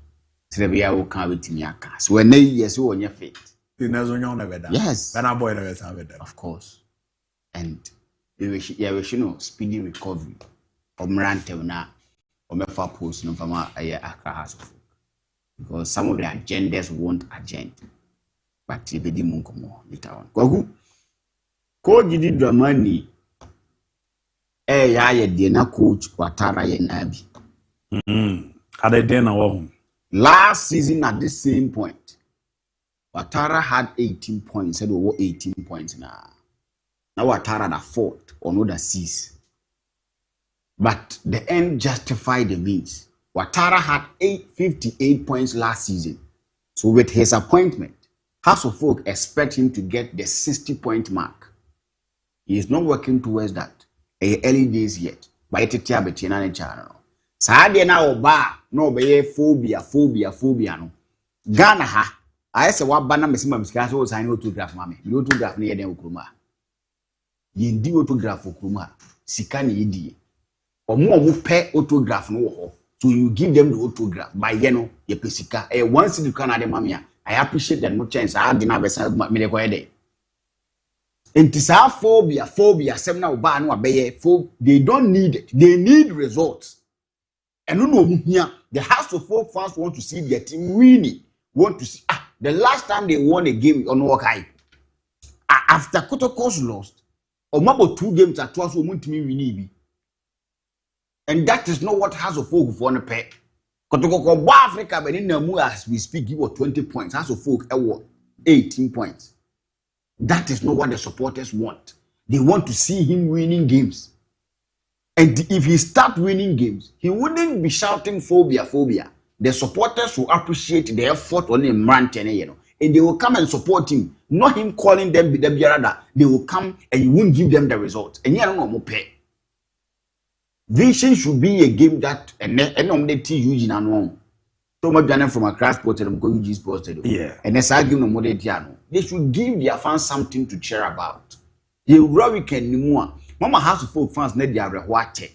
So when they yes, you on your feet. Yes. Of course. And we wish speedy recovery. Post no because some of the agendas won't agenda. But if they didn't later on. Coach did Dramani. Coach Watara Yenabi. Last season at the same point, Watara had 18 points. Said over 18 points now. Now Watara the 4th or not the 6th. But the end justified the means. Watara had 58 points last season. So with his appointment, House of Folk expect him to get the 60-point mark. He is not working towards that. Early days yet. But it's a bit in channel. Sadia na oba no be phobia no. Ghana ha. I say what banner mesima misika so sign autograph mame. You autograph na yeden okruma. Yendi autograph okruma. Sika na yedi. Omo pay autograph no ho. So you give them the autograph by yeno ye pesika. Once you can ade mame I appreciate that no chance I did not be me de ko yede. Intisa phobia, semna oba no abeye, they don't need it. They need results. And no here, the House of Folk fans want to see their team winning. Want to see the last time they won a game on Wakai. After Kotoko's lost, or maybe 2 games at twice we winning. And that is not what House of Folk want to pay. Kotoko Africa, but in the as we speak, give 20 points. House of Folk 18 points. That is not what the supporters want. They want to see him winning games. And if he starts winning games, he wouldn't be shouting phobia. The supporters will appreciate the effort on him, and they will come and support him. Not him calling them the Biarada. They will come and you won't give them the results. And you don't know pay. Vision should be a game that and on the TU and so much done from a crash portal and go Sports. Yeah. And that's argument no more. They should give their fans something to cheer about. You weekend no more. Mama House of Folk fans need their rewate.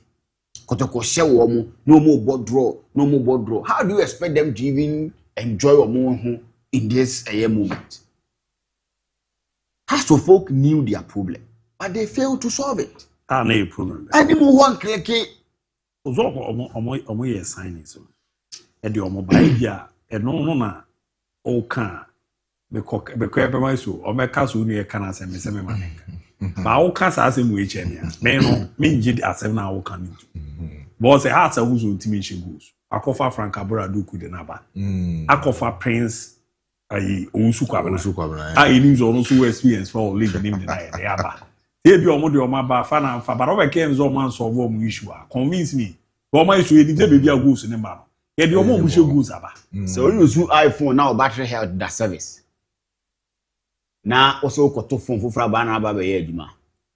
Kotoko show no more board draw. How do you expect them to even enjoy more in this moment? House of Folk knew their problem, but they failed to solve it. No problem. And you one click it. Omo ye sign so. E de omo ba bia e no na o kan be ko ebe ma so o me ka so nu e kan asem se me manenka. Ba o ka sa asem we che ne me no me ngi asem na o kan ntu. But say heart a wuzo ntimi she goes. Akofa Frank Abura Doku de naba. Akofa Prince ayi onsu kwabana. Ayi ni zo no so experience for league name na e aba. They be omo de omo ba fa na fa but over came zo man solve omo issue. Convince me. Omo issue e dey be goals ne ba. Yeah, the omo mushe goals aba. So you use iPhone now battery health that service. Na also koto phone fufura ba na aba be ye adwuma.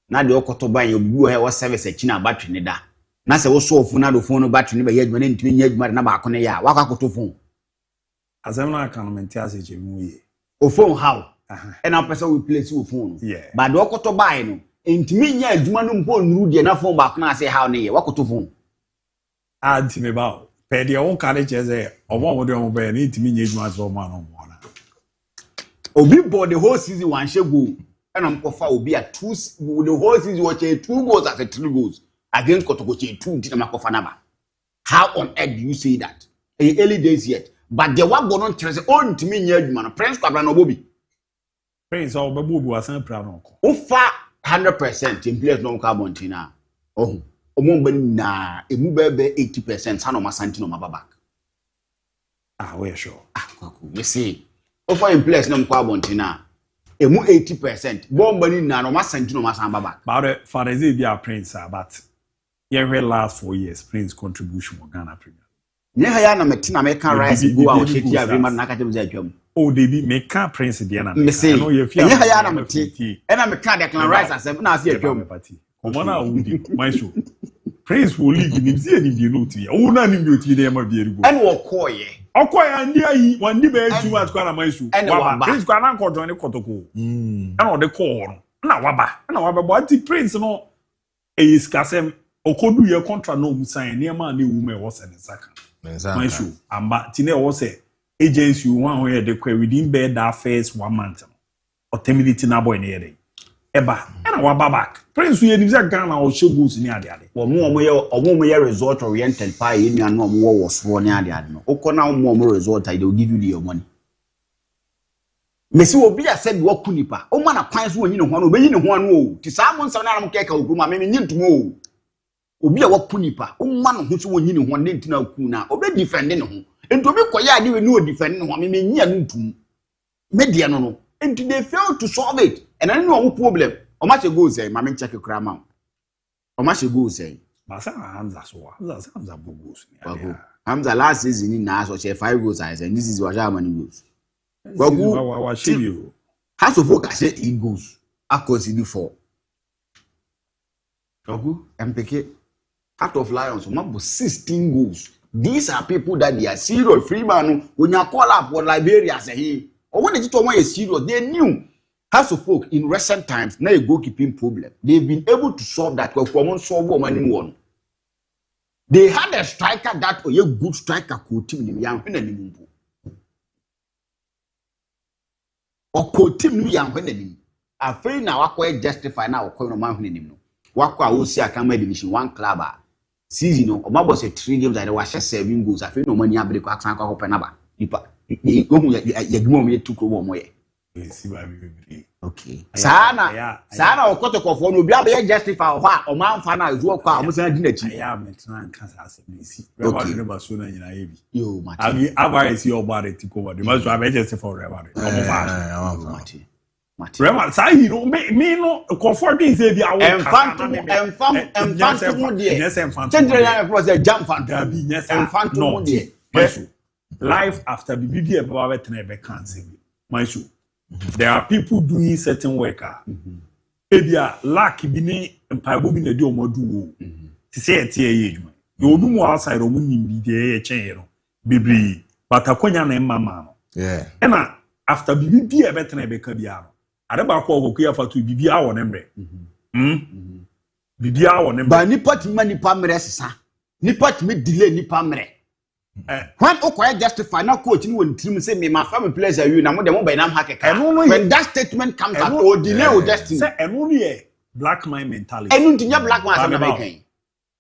Na de okoto ban ye obu he wo service achi na battery ne da. Na se wo so phone na do phone no battery ne be ye adwuma na ntimi nya adwuma na ba ko ne ya. Wa kwa koto phone. Asem na kan mentia se che mu ye. O phone how? And our person will place your phone. Yeah. But the okoto buy no. Intimi nya adwuma no mpo nuru de na phone back na say how ne ye wakoto phone. Intimi ba. Pe de won ka de cheze omo de omo be ni intimi nya adwuma so ma no mo na. Obi bought the whole season one share goal. And I'm kofa obi at two the whole season watch 2 goals as a 3 goals against Kotokoche 2 did makofa naba. How on earth do you say that? In early days yet. But the one go on tell say on to me nya adwuma no Prince Kwabra no Bobby. Prince o bebu bu asan pra no ko. Ofa 100% in place no carbon tina. Oh, omomba na emu bebe 80% sa no masanti no mababak. Ah, we sure. Ah, kwaku. We see. Ofa in place no carbon tina. Emu 80%. Bomba ni na no masanti no masambabak. But Fareze be a Prince but yeah, last 4 years Prince contribution to Ghana Premier. Yeah, ya na metina American rice go out sheti agreement na katem za atwam. Oh, they be make Prince dey na. I know you feel. Yeah, ya na meti. E na meka Declan Rice asem na ase atwam. Omo na wudi my show. Prince will leave him see any dey no ti. O na ni mi oti dey ma bi erigo. En wo koye. Okoye andi ayi wandi be aju at kwa na my show. Waba Prince kwa na nkojo ni kotoko. En o de ko no. Na waba bo anti Prince no e iskasem okodu ye contract no mu sign ne ma na ewu me wo se ne saka. My show. Amba tine wo se agency one where the within bed that first 1 month. Or terminating na boy near day. Eba, and our back. Prince, we had Ghana or Shogos near the other. Or more resort oriented pie in your no more was sworn near the other. Okona more resort, I will give you your money. Messi will be a said walk kunipa. O man, a pines when you know one, obeying one woe. To someone, some cake of Guma, maybe need to know. Obi a walk kunipa. O man who's one you know one day to know kuna, obey defending home. And to be quiet, you no defending one, me near to mediano. And they fail to solve it. And I know what problem. How much go say, Mammy check a cram out. How much go say? Masa Hamza so Hamza Bogos. Hamza last season in Nas or 5 goals, and this is what Germany goes. Well, you. House of work, I said he goes. I consider 4. Ogu, MPK, Heart of Lions, number 16 goals. These are people that they are serious. Freeman, when you call up what Liberia say he, or when they told me serious, they knew. House of folk in recent times, now a goalkeeping problem. They've been able to solve that. They had a striker that or a good striker could team young or could team young when I feel now I quite justify now or man him. Wako will see a camera division 1 club. Season or Mabos a 3 games that I was just 7 goals. I feel no money. I break a crank open number. You go me to go away. Okay. Sana okoto kofo no bia be justify ho a o man fa na azu okwa o musan di na chi. Ya metan kan sa se Messi. Reba ne ba so na nyina yebi. Yo mate. Abi aba si obare ti ko ba. Ma so aba justify reba. O mo fa. Mate. Reba sa yi no me no kofo din se bi awo. Enfanto mo de. Yes enfanto. Chendre na pro say jam fan. Abi yes enfanto mo de. Life after bibi e ba be tena be kan se bi. My show. There are people doing certain work. Ebia lack bi ni mpaibo bi na di omodu wo. Ti say etie ye adwuma. You odu mo outside o munim bi de ye chen no. Bibri batakonya na mama no. Yeah. Ena after bibi bi e betena be ka bia no. Ade ba ko ogoku ya fatu bibi a wo ne mre. Bibi a wo ne mre. Ba nipa ti manipa mre sesa. Nipa ti me delay nipa mre. When Okoye justify now coach ni won trim say me my family players are you na mo dem by nam hakeka. When that statement comes out or delay or destiny. Say eno no black man mentality. Eno ntinya black man say me kan.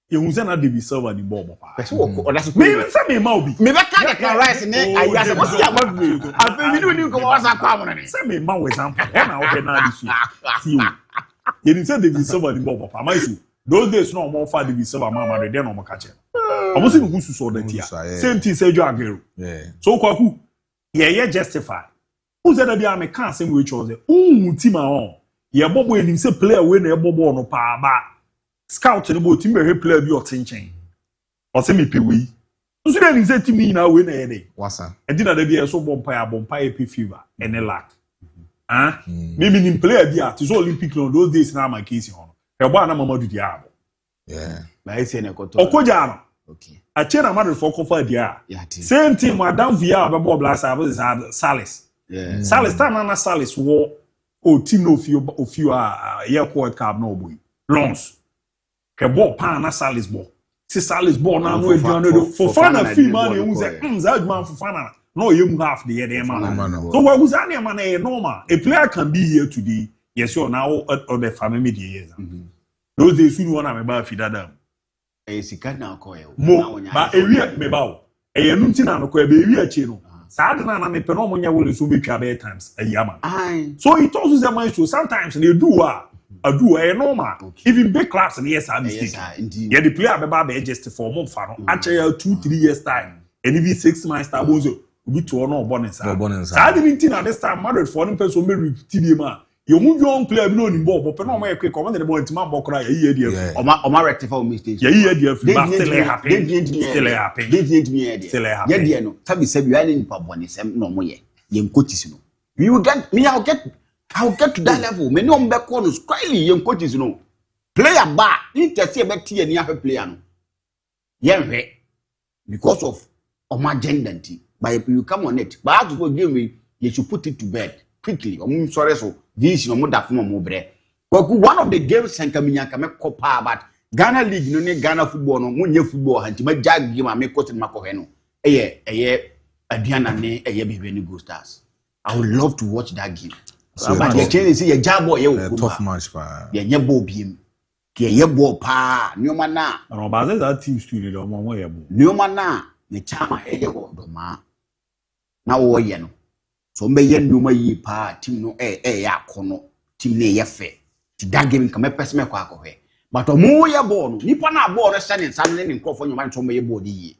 You hu say na David Silva ni ball papa. Person wo that's me say me ma obi. Me be ka Declan Rice ni aya say what see amadu. Afi mi ni ko wasa kwa mo ni. Say me ma we example. Na o be na this see you. You say David Silva ni ball papa. My issue. Those days no more for David Silva mama dey no mo catch. Almost in who so that here. Same thing say Joe Aguero. Yeah. So kwaku ye justify. Who said that be am can same way chose. Team on. Ye bobo enim say player we na bobo no pa ba. Scout ni bo team be player bi otenchen. O say me pewi. Nso dey enim say team na we na ye dey. Wasa. E di na dey be so bompa e fever and lack. Maybe nim player bi at so Olympic on those days na my case on. E bo na Mamadou Diabo. Yeah. Na ese na koto. Okoja no. Okay. A chain amount for cover dia. Same thing, Madame Via, Bob Blasa, Salis. Yeah. Salis, Tana Salis, war o team no few year World Cup no boy longs ke ball pan na Salis ball si Salis ball na no eduano do Fofana fi man e say that man Fofana no you half the year man so what was that man e normal a player can be here today yes you now or the family the years those days you want am ba fi dada e sika na akoye mo ba ewi me ba o e yenu ntina no ko e be ewi achi no sad na me pe no mo nya wo so be twa be times ayama so it also say man show sometimes they do do normal even big clubs and yes I mistake yeah the player be ba be just for month fa no actually 2-3 years time and even 6 months time bonzo obi to no bonus sad ntina this time Madrid for no person me repeat ma you move young player no ni ball but no more quick come the ball ntima ball cry ye there o ma rectify mistakes ye there still happen still happen ye there no sabi you any nipa bone sem no mo ye coaches no we will get me I'll get to that level me no be call no squarely ye coaches no player ba interest be tie ni afa player no ye hwe because of my gender but if you come on it but to give me you should put it to bed quickly I'm sorry so this no mo da fun mo bre one of the games senkaminya ka me kopa but Ghana league no ne Ghana football no mo nye football hanti ma jag game me coach ma ko he no eye aduana ne eye bebe ni Go Stars I would love to watch that game but the change is ye jabo ye wo tough match pa ye nye bo biem ke ye bo pa nyoma na no ba that team studio do mo ye bo nyoma na ne chama ye wo do ma na wo ye no so mbe ye nduma yi pa team no ya kono team ne ye fe ti that game ka me pese me kwa akɔhwe but omo ye ball no nipa na ball no sane nsam ne nkɔfo nyoma nto mbe ye ball di yi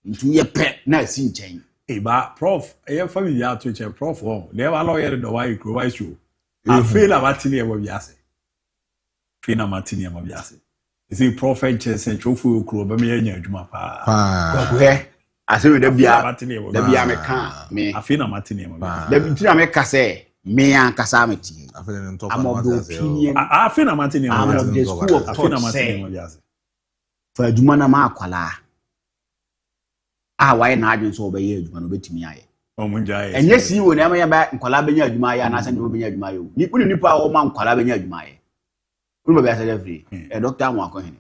ntu ye pe na asi nkyɛn ba prof ye family ya to che prof ho they wa lawyer do why you why show I feel about tini e mo biase feel na matini e mo biase you see prophet chese chofu okro ba me nya adwuma pa kwa asemi da bia me ka me afina matini mo da bi me ka se me an kasa me tie am of the opinion afina matini mo am of the school of afina matini mo biase fa adwuma na ma akwala why na adwun so obeye adwuma no betimi aye o mo njaye enye si wo na ya ba nkwala benya adwuma aye na san de benya adwuma aye nipa o ma nkwala benya adwuma aye kunu ba biase da free doctor am akɔ hene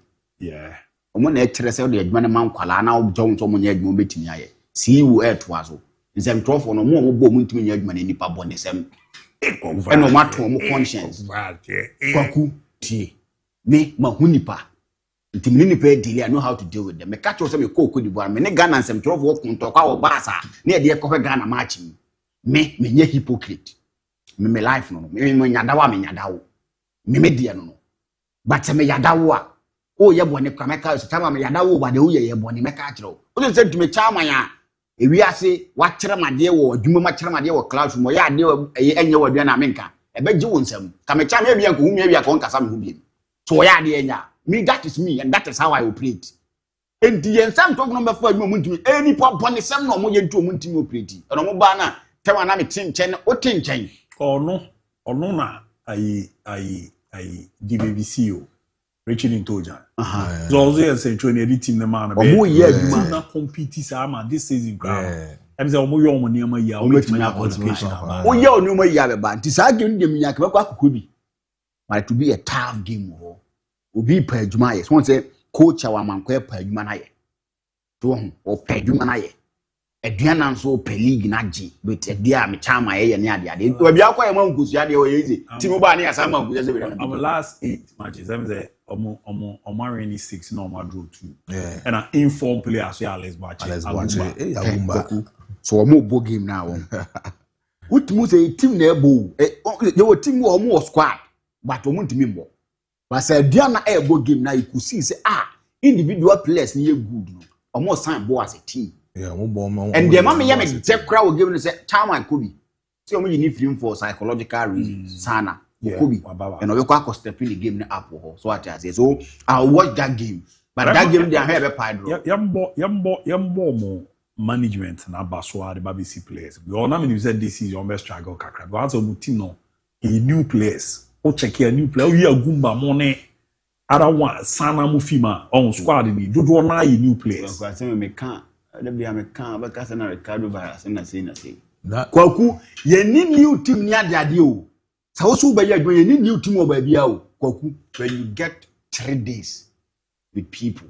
omo na ekyere se de adwuma na man kwala na objo so mo nya adwuma betimi aye si wo eto aso nsem trofo no mo bo mo ntimi nya adwuma na nipa bo ne sem eno mato mo conscience kwaku tie me ma hu nipa ntimi nipa deal I know how to deal with them me catch you say me ko di bo me ne Ghana nsem trofo kunto kwa wo basa na de ko Ghana match me nye hypocrite me life no me nyadawa me nyadawo me dia no but me yadawo a o ye bone kwa meka so tama me yada wo bade wo ye bone meka akiro o se ntime chairman a ewi ase wa kire made wo adwuma ma kire made wo class mo ya ade enye wo adua na menka e be gi wo nsam ka me chairman bia ko hu me bia ko nkasa me hu bi so ya ade enya me that is me and that is how I operate enti yen sam to no be fa adwuma mu ntimi eni po bone sam no mo ye ntu mo ntimi operate no mo ba na tema na me tinchen o tinchen ono na ai DBC o Richard Intoja. So also say train every team the man. Omo ye adwuma na compete sama this season ground. Em say omo ye omo niam ya omo nya qualification aba. O ye onu mo ya be ba. Nti sa game dem nya ka akoko bi. But to be a tough game ho. Obi pa adwuma ye. So say coach wa manko pa adwuma na ye. To o pa adwuma na ye. Aduana nso pa league na gi. But dia me chama ye ne ade. Obi akwa ye man kusu ade o ye easy. Team ba ne asa man kusu se be. Our last 8 matches em say omo rainy 6 no ma draw 2 and an informed player so Alex Bache so omo bo game na won utimu say team na ebo your team wo omo squad but omo ntimi mbo but say dia na ebo game na you could see say individual players ni good no omo sign bo as a team and the mama ya me dekra wo game no say Chama Kobe say omo you free for psychological reasons sana Kobe and we go step in the game na up so what I say so I'll watch that game but that game they have a pile yambo mo management na baso the BBC players we all know said this is your best struggle kakra but as a team no a new players o check a new player we agumba money other one sana mufima on squad ni dodo na a new players I say me can but cause na Ricardo virus na say kwaku ye ni new team ni ade o So also by you any new team or baby Koku when you get 3 days with people.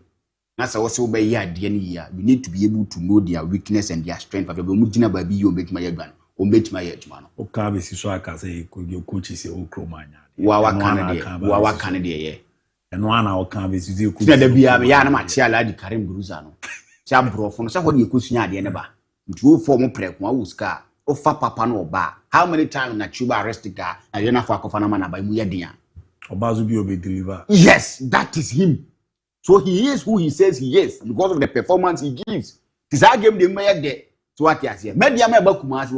That's also by year you need to be able to know their weakness and their strength. If you mudina baby you make my man or make my man. Okay, so I can say your coach is a Ukromania. Wawa Canada, yeah. And one hour can be the Yana Matiala di Karim Gruzano. Chambro from someone you could see at the end of two former prep, one who's car, or fa papa no bar. How many times na Chuba arrested car and you're not for Kofanamana by Muyadia? Or Bazubi be delivered. Yes, that is him. So he is who he says he is because of the performance he gives. This I gave the mayor there. So what he has here. Media member Kumasi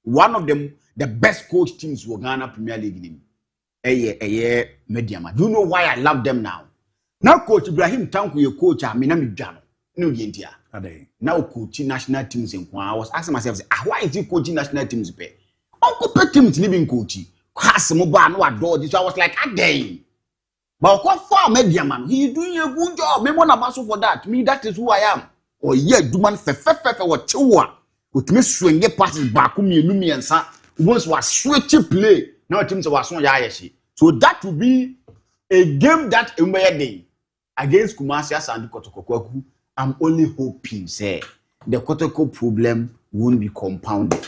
one of them, the best coach teams were Ghana Premier League. Media man. Do you know why I love them now? Now Coach Ibrahim Tanku, your coach, Minami Jano. No India. Now coaching national teams in Kwa. I was asking myself, why is he coaching national teams? Uncle Pet teams living coaching. So I was like, a day. But what for media man? He doing a good job. Me want a muscle for that. Me, that is who I am. Oh yeah, do man fe what chewa. With me swing passes back me Lumi and sa. Once was switchy play. Now teams was on yashi. So that will be a game that day against Kumasi and Kotoko. I'm only hoping, say, the Kotoko problem won't be compounded.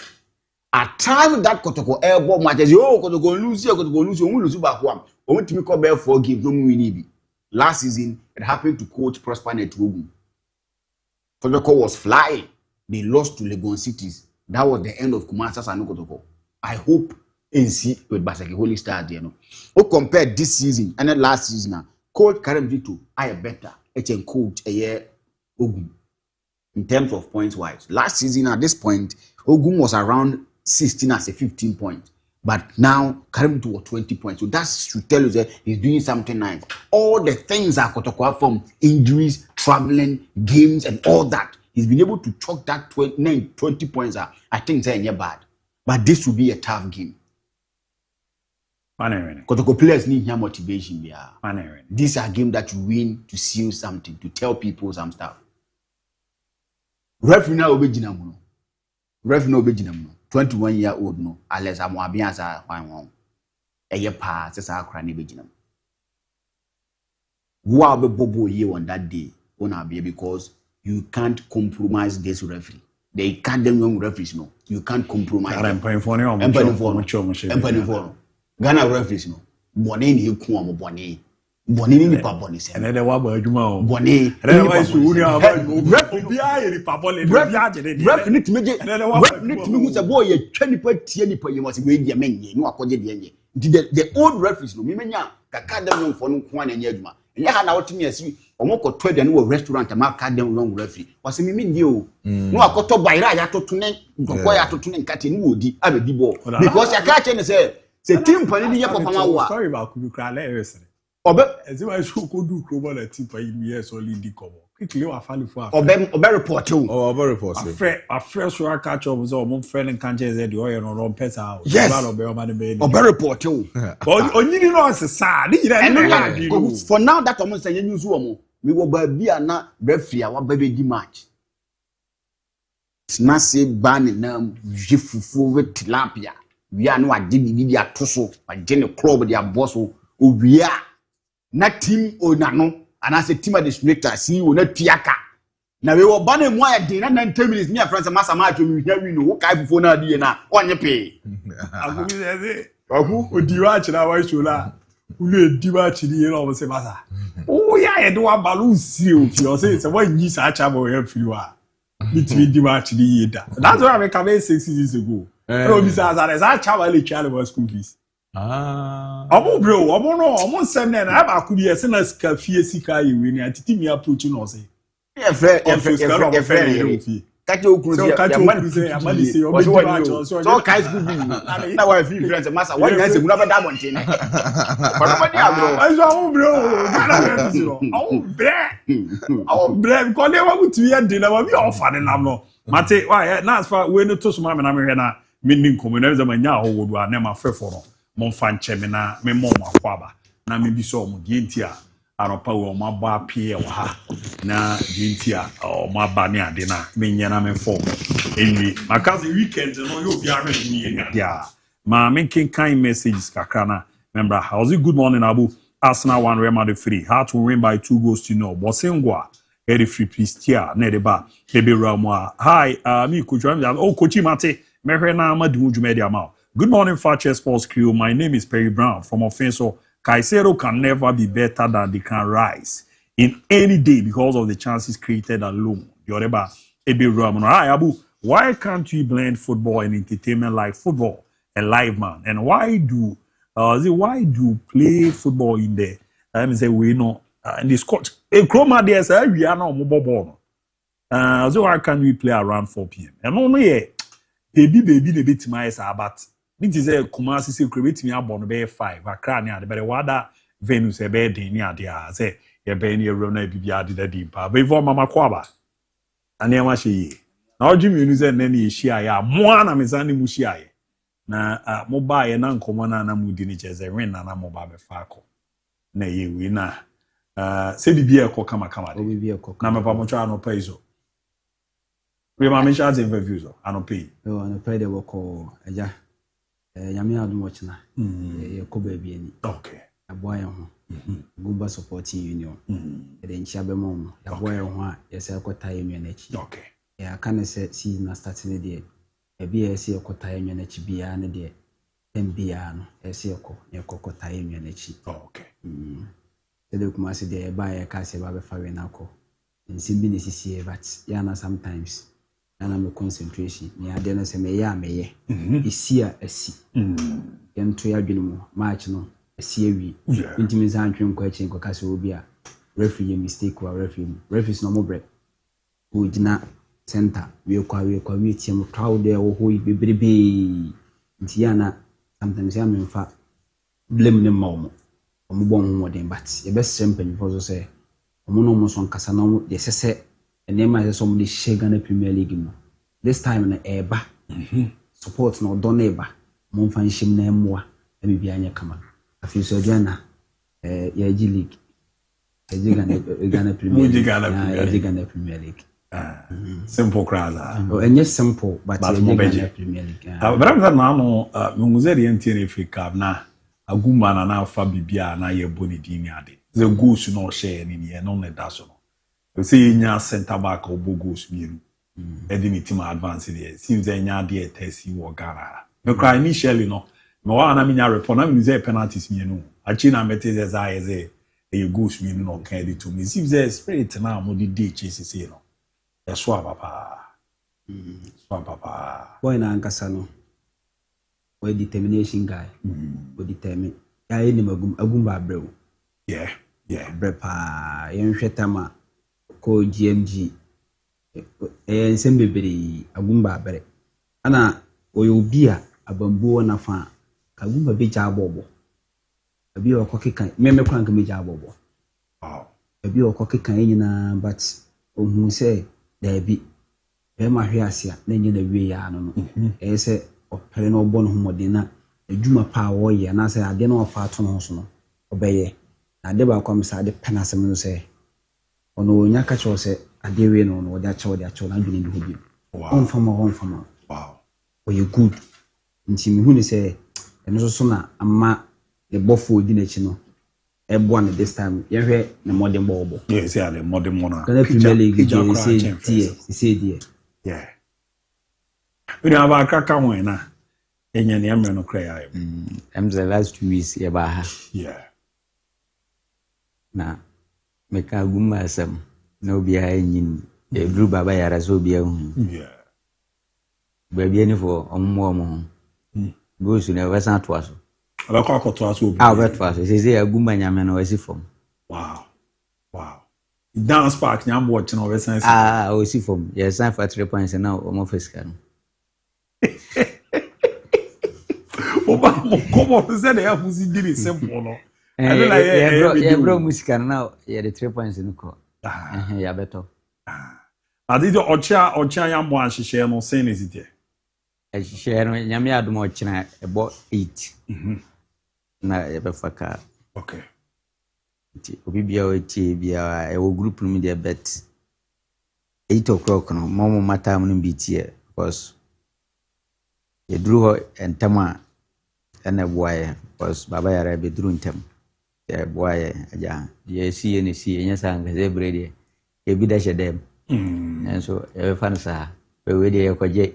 At time that Kotoko elbow matches, Kotoko lose, won't lose back one. Only to me call back 4 games, don't we need it. Last season, it happened to coach Prosper Netwogu. Kotoko was flying. They lost to Legon Cities. That was the end of Kumasi and Kotoko. I hope NC with Basaki Holy Stars, you know. Who compared this season and the last season, Coach Karim Vito, I better. It's a coach a year Ogun. In terms of points wise. Last season at this point, Ogun was around 16 as a 15 points. But now Karim Vito was 20 points. So that's to tell you that he's doing something nice. All the things are Kotoko from injuries, traveling, games, and all that. He's been able to chalk that 20 points out. I think it's not bad. But this will be a tough game. Kotoko players need your motivation. These are games that you win to seal something, to tell people some stuff. Referee now obejinamu. 21-year-old no. Alex Amwabianza one. A year pass as our cranny bejinam. Who are the bobo year on that day? Because you can't compromise this referee. They can't them young referees no. You can't compromise. Ghana referees no. Boni ni ku am boni. Boni ni pa boni se. And then what about you? Boni. Referee to me. Referee to me who say boy ye twa nipa tie nipa ye must we dia menye no akogye de enye. The old referees no me menya kaka dem no for no ko na enye adwuma. Enye ha na wotimi asi omoko to de no wo restaurant ma ka dem wrong referee. Was me me o. No akoto baira ya totune nkoko ya totune nkate ni wodi abedi ball. Because ya ka che ne say c'est team pani ni papa ma wa. Sorry about Kudu Krale Eresene. Obe ezi wa show ko do global na team pani ni yes only di komo. Quickly wa fali for. Obe report o. Obe report. A fresh so catch up so MON-FRI kanche ze di oye no ron pesa o. Yes. Obe report o. But onyini no se sa. Ni ira for now that omo say use omo. We wo ba bia na referee wa ba be di match. Na se ban na jifufu with tilapia. We are no adibi dia toso agye ne club dia boss o owia na team onano and as a team administrator see o na tuaka na we wo ba na mu aya dey na 90 minutes me friends masa ma atwo mi hia wi no wo kai fufo na die na onye pe agobi ze agu odiwa achira wa shola ulu ediwa achiri na o se masa o ya ye do abalu si o fi o se wa nyi sa acha bo ya firi wa bitwi diwa achiri ye da that's why I make 6 seasons ago. Oh, because I travel child school fees. Omo bro, omo no, omo send na aba ku bi ese na sika fie sika yi we ni atiti mi approach no say. Yeah, fair. Catch your cruise. So money say o be match so kai school bi. Na wa free friends master, one guy say we never that mountain. Omo bro, Ghana zero. Omo bre ko le wa ku ti ya de na wa bi offer na no. Mate, why na as far we no to so ma me na me hwe na meaning community za manya ahowodo a na ma frefo no MON-FRI nche me na me mom akwaba na me bi so mo die ntia aropa wo ma ba pie wa ha na die ntia o ma ba ne ade na me nya na me fo enwi makazi weekend no yo bi are ni nya dia Ma making kind messages kakrana. Remember, how's it? Good morning, Abu. Arsenal 1, Real Madrid 3. How to win by 2 goals to no. Bosengwa. Eddie free Pistia. Nedeba. Ebe Ramwa. Hi, me coach. Oh, Coach Mate. Merena Madu Media Mao. Good morning, Fakye Sports Crew. My name is Perry Brown from Offenso. Caicedo can never be better than they can rise in any day because of the chances created alone. Yoreba Ebe Ramwa. Hi, Abu. Why can't we blend football and entertainment like football and live man? And why do play football in there? I mean, say we know in the Scotch. A chroma there say we are not mobile ball. So why can't we play around 4 p.m. And only baby the bit my but it is a Kumasi say create me about be 5. Accra near the better water Venus a bed near the say a benny rona bibia did the deep. Before Mama Kwaba and near Mashi. Now Jimmy news and then shia ya mwana mezani mushia na mobile na nkomana na mudini cheze win na mobile fako na ye wina se bibia ko kama bibia ko na me pamocho anopa izo we ma me charge interviews anopa yo anopa de woko aja nyame adum ochina ye ko ba bi ani okay aboya ho Gumba supporting union de nchia be mom aboya ho a yesa ko taye union achi okay ya kana say season starting there e bi ese ekota enyo na chi bia na de mbia no ese ekọ ekokota enyo na chi okay de kuma se de ba ya ka se ba be fa we na ko nsi bi ne sisi but ya na sometimes na me concentration ni ade na se me ya meye isi a asi yento ya dwene mu match no asi awi ntimi san twen ko achi ko ka se obi a referee mistake wa referees no mo break wo gina center we kwa team crowd there wo hoyi bebrebe ntiana sometimes ya memfa blame ne mawo omo bon ho den but e be sempen for so say omo no mo son kasa no de sese enema se so mo de shega na Premier League mo this time na eba support no don eba mo mfa nhim na emwa e bibia anya kama afi so jana ya ji league e Ghana Premier League simple crowd. And yes, simple, but Premier League. But I'm that now, Munguzeri and Africa na Aguma na fa bibia na ye boni dini ade. The goose no share in here, no net daso. We say nya center back or bogos miru. Edini team advance there. Seems nya de tesi wo Ghana. No cry initially no. No one na minya report na mi say penalties mi no. Achi na mete ze za ye e goose miru no can it to me. Seems there spirit na mo di chase say no. Swap papa. Boy na ankasa no. We determination guy. We determine. Ya eni agumba abreu. Yeah. Brepa yenhwetama ko GMG. Nsembebere agumba abre. Ana oyobi a abambuo na fa. Agumba beja abobo. Abi okokeka meme kwan ka meja abobo. Wow. Abi okokeka nyina but ohun say Debi, Bema Hiasia, then you the way I don't know. Ese or Perino Bon Homodina, a Juma power, and I say I didn't know far to no obey. I never come inside the penasam say. Or no Yakacho say, I did no, or that child, that child, I'm doing the hobby. Home from wow. Or you good. And Timmy say, and also sooner, a ma the buffalo dinner chino. One this time, you hear the modern bubble. Yes, yeah, the modern one. Can Premier League say dear. Yeah. We have a crack on na. Enya ni amre no cry. The last 2 weeks ya ba. Yeah. Na meka guma asam na obi ha nyin. E dru baba yara so obi hu. Yeah. Ba bi ani for omo. Go su na wasan to aso. Say agumba nyame no wasi from. Wow. Dance park nyam watch no wasi. Wasi from. Yes, sign for 3 points now omo fiska no. Oba come on say they have music give simple no. Yeah, bro music now yeah the 3 points no ko. Yeah better. Adi do ocha nyam mo ahihye no say is it there. Ahihye no nyame adom ochina about 8. Na yebefaka. Okay. Obi bia o tie bia e wo group no me dey bet 8 o'clock no momo matam no bi tie because you drew entama and a boy was Baba Yara bedroom tem. The boy, yeah, the see any see any sang as every day. A bit as a dem. And so, a fancy, but we did a quajet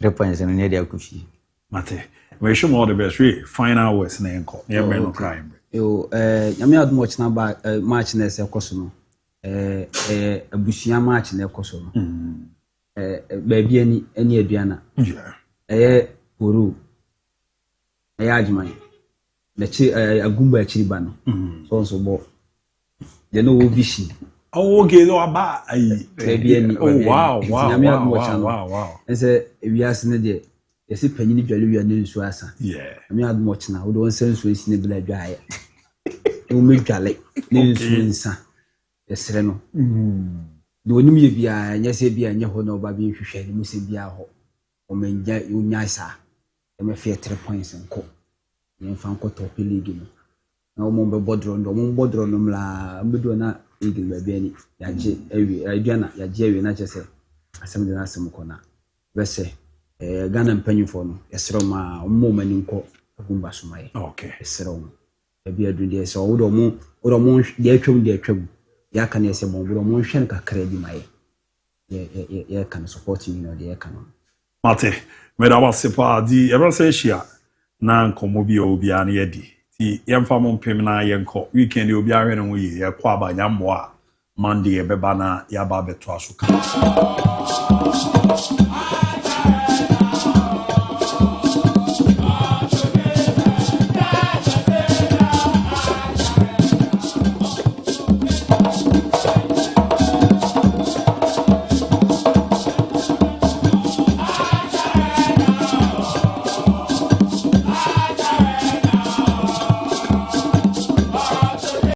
3 points and an idea of coffee. Mate, we show more the best way. Final words, name call. Yeah, men crime. You, I mean, much number match ness a cosono. A bushia match in a cosono. Baby, any Adriana. Yeah. A Uru. A Yajman. The a Gumba Chibano. So bought. The no vision. Oh, okay, no, about wow. And say, if you ask Nadia, you see penny value and news wasa. Yeah. I mean, I'd much now. We don't sense we see the blood dry. You make Galley, news, son. Yes, Reno. Do you be a yes, be a Yahono baby if you share the Missy Biaho or Menja Unisa? I may fear 3 points and co. You found Coto League. No more bodron, no more bodron, la, Budona. Eagle baby, Yaji, Adriana, Yaji, and I just say, I send the answer Mukona. Let's say, Ghana and penny for no, a strong moment in court, a Gumbasumai. Okay, a strong. A beard in the so, or more, dear trouble, Yakan is a more motion, a credit my. Yeah, can support you, the economy. Mate, Madame Sepa, the ever say she, Nan Comobio Biani Eddie. The Yamfamon Pimina Yanko, weekend you'll be iron we, a quaba yamwa, Monday, a bebana, yaba betuasuka.